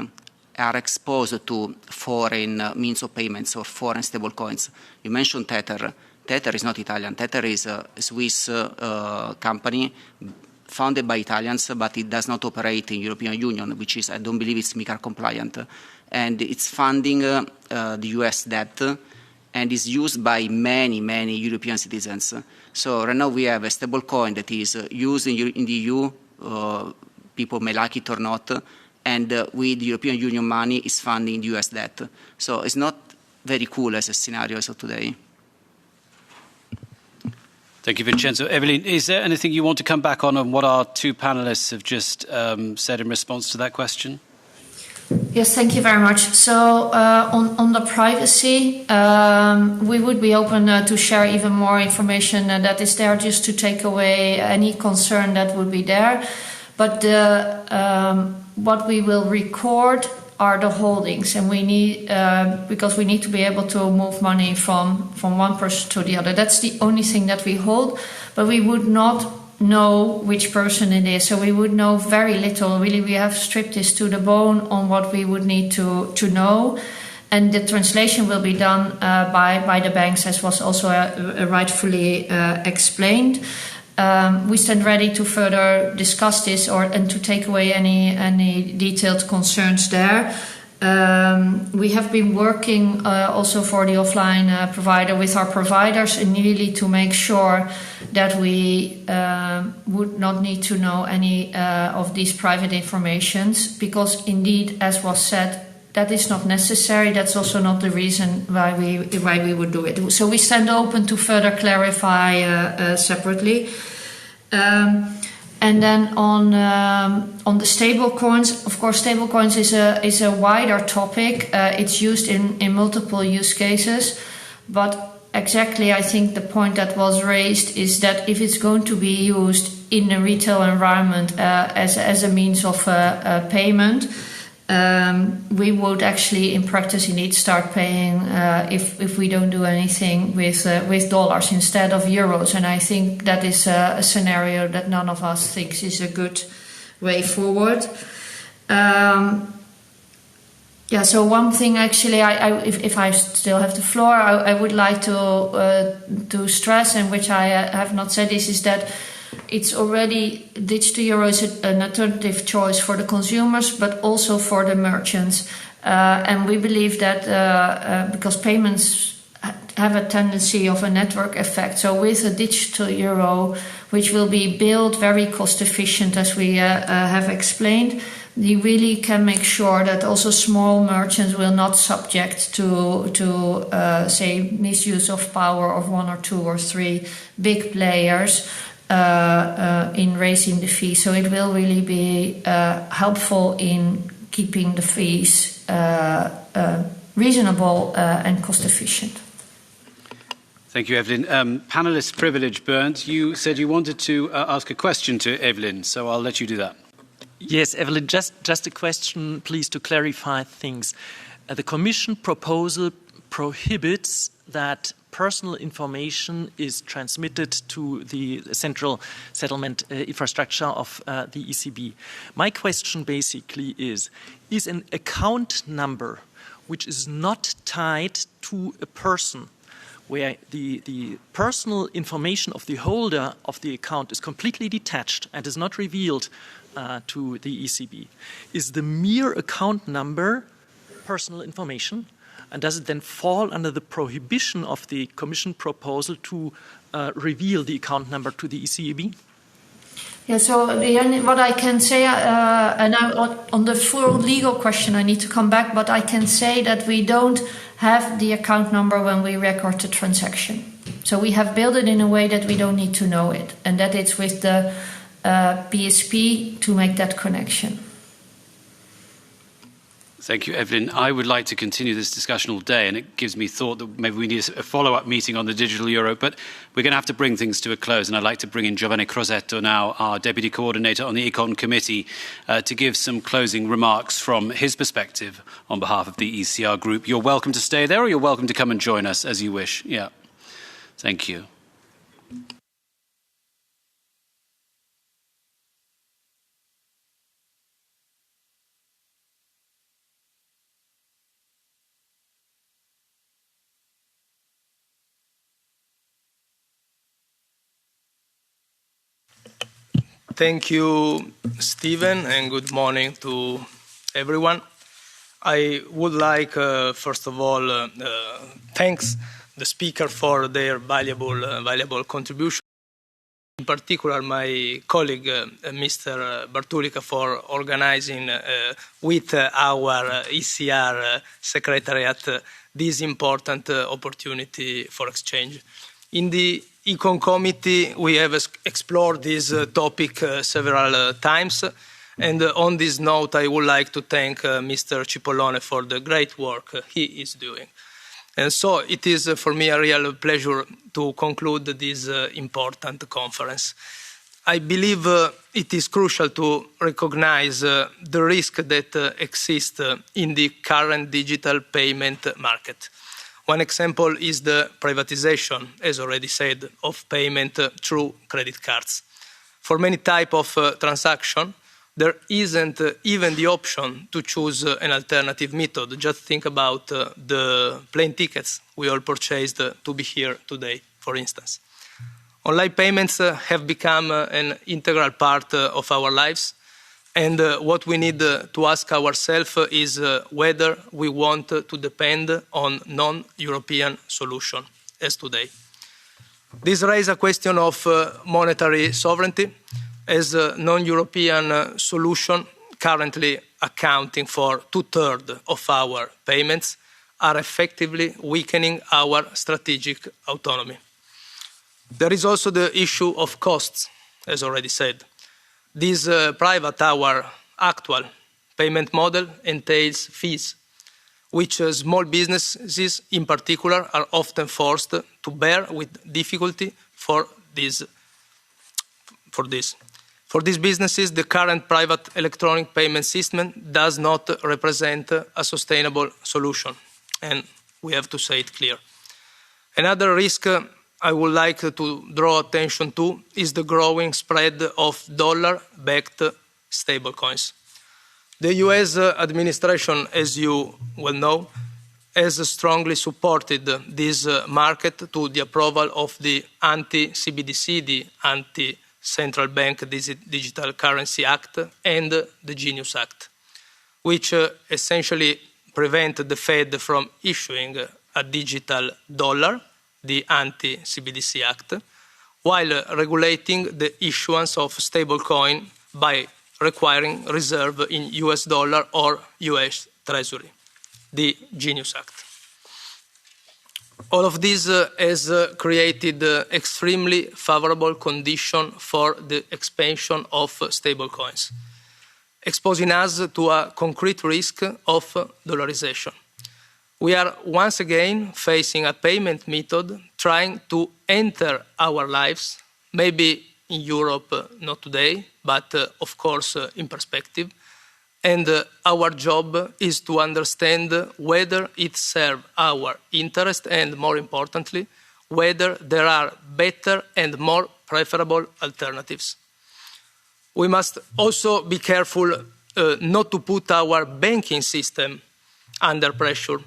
[SPEAKER 15] are exposed to foreign means of payments or foreign stable coins. You mentioned Tether. Tether is not Italian. Tether is a Swiss company founded by Italians, but it does not operate in European Union, which is, I don't believe it's MiCAR compliant. And it's funding the US debt and is used by many, many European citizens. So right now we have a stable coin that is used in the EU. People may like it or not. And with the European Union money is funding the US debt. So it's not very cool as a scenario as of today.
[SPEAKER 1] Thank you, Vincenzo. Evelyn, is there anything you want to come back on what our two panelists have just said in response to that question?
[SPEAKER 16] Yes, thank you very much. So on the privacy, we would be open to share even more information that is there just to take away any concern that would be there. But what we will record are the holdings, and we need because we need to be able to move money from one person to the other. That's the only thing that we hold, but we would not know which person it is. So we would know very little. Really, we have stripped this to the bone on what we would need to know. And the translation will be done by the banks, as was also rightfully explained. We stand ready to further discuss this and to take away any detailed concerns there. We have been working also for the offline provider with our providers and really to make sure that we would not need to know any of these private informations, because indeed, as was said, that is not necessary. That's also not the reason why we would do it. So we stand open to further clarify separately. And then on the stable coins, of course, stable coins is a wider topic. It's used in multiple use cases, but exactly, I think the point that was raised is that if it's going to be used in a retail environment as a means of payment, we would actually, in practice, indeed start paying if we don't do anything with dollars instead of euros. And I think that is a scenario that none of us thinks is a good way forward. So one thing actually, if I still have the floor, I would like to stress, and which I have not said, is that it's already, digital euro is an alternative choice for the consumers, but also for the merchants. And we believe that because payments have a tendency of a network effect, so with a digital euro, which will be built very cost efficient, as we have explained, we really can make sure that also small merchants will not subject to say, misuse of power of one or two or three big players in raising the fees. So it will really be helpful in keeping the fees reasonable and cost efficient.
[SPEAKER 1] Thank you, Evelyn. Panelist privilege, Bernd. You said you wanted to ask a question to Evelyn, so I'll let you do that.
[SPEAKER 14] Yes, Evelyn, just a question, please, to clarify things. The Commission proposal prohibits that personal information is transmitted to the central settlement infrastructure of the ECB. My question basically is an account number which is not tied to a person, where the personal information of the holder of the account is completely detached and is not revealed to the ECB, is the mere account number personal information? And does it then fall under the prohibition of the Commission proposal to reveal the account number to the ECB?
[SPEAKER 16] Yeah, so what I can say, and on the full legal question I need to come back, but I can say that we don't have the account number when we record the transaction. So we have built it in a way that we don't need to know it, and that it's with the PSP to make that connection.
[SPEAKER 1] Thank you, Evelyn. I would like to continue this discussion all day, and it gives me thought that maybe we need a follow-up meeting on the digital euro, but we're going to have to bring things to a close, and I'd like to bring in Giovanni Crosetto now, our Deputy Coordinator on the Econ Committee, to give some closing remarks from his perspective on behalf of the ECR Group. You're welcome to stay there, or you're welcome to come and join us as you wish. Yeah. Thank you.
[SPEAKER 17] Thank you, Stephen, and good morning to everyone. I would like, first of all, thanks the speaker for their valuable contribution. In particular, my colleague, Mr. Bartulica, for organizing with our ECR Secretariat this important opportunity for exchange. In the Econ Committee, we have explored this topic several times, and on this note, I would like to thank Mr. Cipollone for the great work he is doing. And so it is for me a real pleasure to conclude this important conference. I believe it is crucial to recognize the risk that exists in the current digital payment market. One example is the privatization, as already said, of payment through credit cards. For many types of transaction, there isn't even the option to choose an alternative method. Just think about the plane tickets we all purchased to be here today, for instance. Online payments have become an integral part of our lives. And what we need to ask ourselves is whether we want to depend on non-European solution as today. This raises a question of monetary sovereignty, as a non-European solution currently accounting for 2/3 of our payments are effectively weakening our strategic autonomy. There is also the issue of costs, as already said. This our actual payment model entails fees, which small businesses in particular are often forced to bear with difficulty for this. For these businesses, the current private electronic payment system does not represent a sustainable solution, and we have to say it clear. Another risk I would like to draw attention to is the growing spread of dollar-backed stablecoins. The US administration, as you well know, has strongly supported this market to the approval of the anti-CBDC, the Anti-Central Bank Digital Currency Act, and the Genius Act, which essentially prevent the Fed from issuing a digital dollar, the Anti-CBDC Act, while regulating the issuance of stablecoin by requiring reserve in US dollar or US Treasury, the Genius Act. All of this has created extremely favorable conditions for the expansion of stablecoins, exposing us to a concrete risk of dollarization. We are once again facing a payment method trying to enter our lives, maybe in Europe, not today, but of course in perspective. And our job is to understand whether it serves our interest and, more importantly, whether there are better and more preferable alternatives. We must also be careful not to put our banking system under pressure.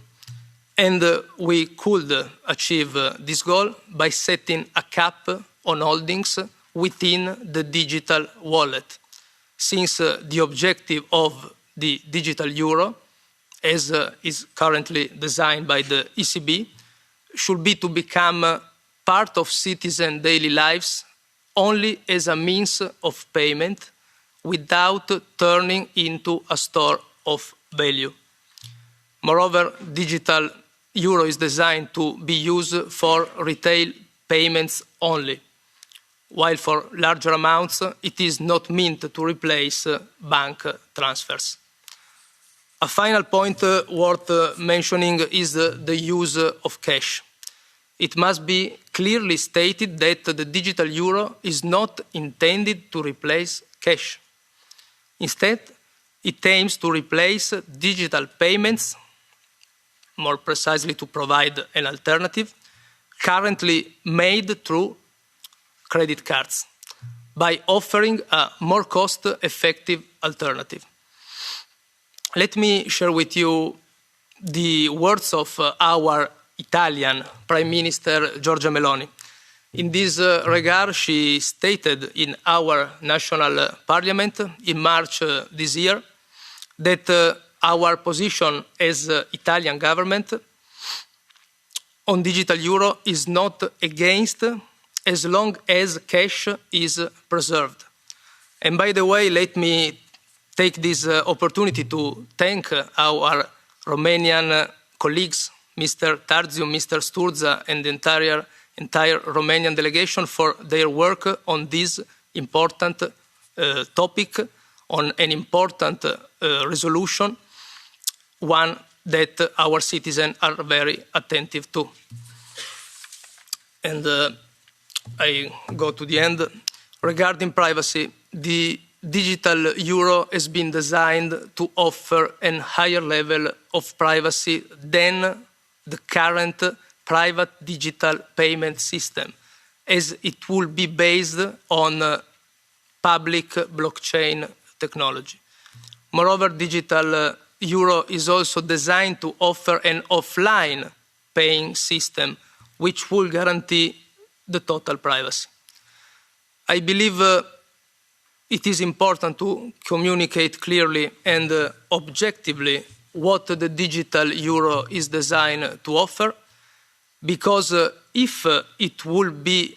[SPEAKER 17] And we could achieve this goal by setting a cap on holdings within the digital wallet, since the objective of the digital euro, as is currently designed by the ECB, should be to become part of citizen daily lives only as a means of payment without turning into a store of value. Moreover, digital euro is designed to be used for retail payments only, while for larger amounts it is not meant to replace bank transfers. A final point worth mentioning is the use of cash. It must be clearly stated that the digital euro is not intended to replace cash. Instead, it aims to replace digital payments, more precisely to provide an alternative, currently made through credit cards, by offering a more cost-effective alternative. Let me share with you the words of our Italian Prime Minister Giorgia Meloni. In this regard, she stated in our national parliament in March this year that our position as Italian government on digital euro is not against as long as cash is preserved. And by the way, let me take this opportunity to thank our Romanian colleagues, Mr. Tarziu, Mr. Sturza, and the entire Romanian delegation for their work on this important topic, on an important resolution, one that our citizens are very attentive to. And I go to the end. Regarding privacy, the digital euro has been designed to offer a higher level of privacy than the current private digital payment system, as it will be based on public blockchain technology. Moreover, digital euro is also designed to offer an offline paying system, which will guarantee the total privacy. I believe it is important to communicate clearly and objectively what the digital euro is designed to offer, because if it will be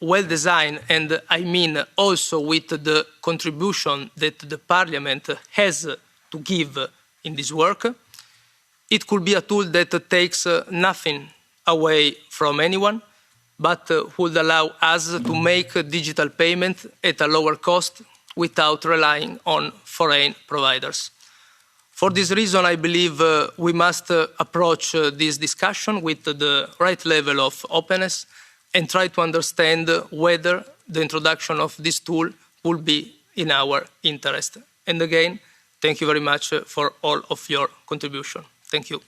[SPEAKER 17] well designed, and I mean also with the contribution that the Parliament has to give in this work, it could be a tool that takes nothing away from anyone, but would allow us to make digital payment at a lower cost without relying on foreign providers. For this reason, I believe we must approach this discussion with the right level of openness and try to understand whether the introduction of this tool will be in our interest. And again, thank you very much for all of your contribution. Thank you.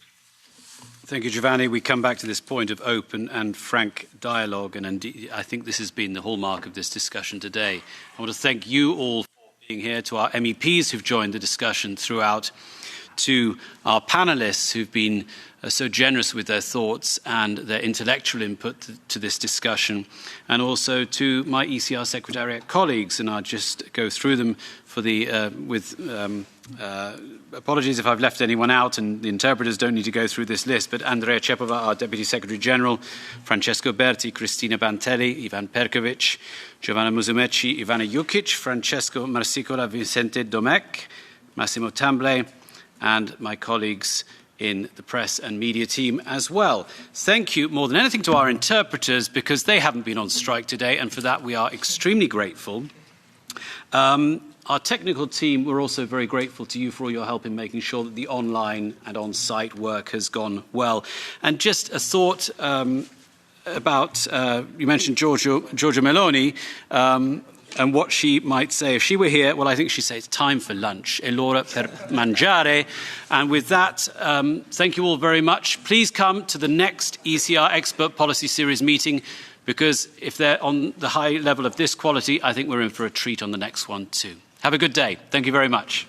[SPEAKER 1] Thank you, Giovanni. We come back to this point of open and frank dialogue, and indeed, I think this has been the hallmark of this discussion today. I want to thank you all for being here, to our MEPs who've joined the discussion throughout, to our panelists who've been so generous with their thoughts and their intellectual input to this discussion, and also to my ECR Secretariat colleagues, and I'll just go through them for the, apologies if I've left anyone out, and the interpreters don't need to go through this list, but Andrea Cepova, our Deputy Secretary General, Francesco Berti, Cristina Bantelli, Ivan Perkovic, Giovanna Musumeci, Ivana Jukic, Francesco Marsicola, Vicente Domecq, Massimo Tamble, and my colleagues in the press and media team as well. Thank you more than anything to our interpreters, because they haven't been on strike today, and for that we are extremely grateful. Our technical team, we're also very grateful to you for all your help in making sure that the online and on-site work has gone well. And just a thought about, you mentioned Giorgia Meloni, and what she might say. If she were here, well, I think she'd say it's time for lunch. È l'ora per mangiare. And with that, thank you all very much. Please come to the next ECR Expert Policy Series meeting, because if they're on the high level of this quality, I think we're in for a treat on the next one too. Have a good day. Thank you very much.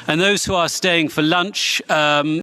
[SPEAKER 1] And those who are staying for lunch,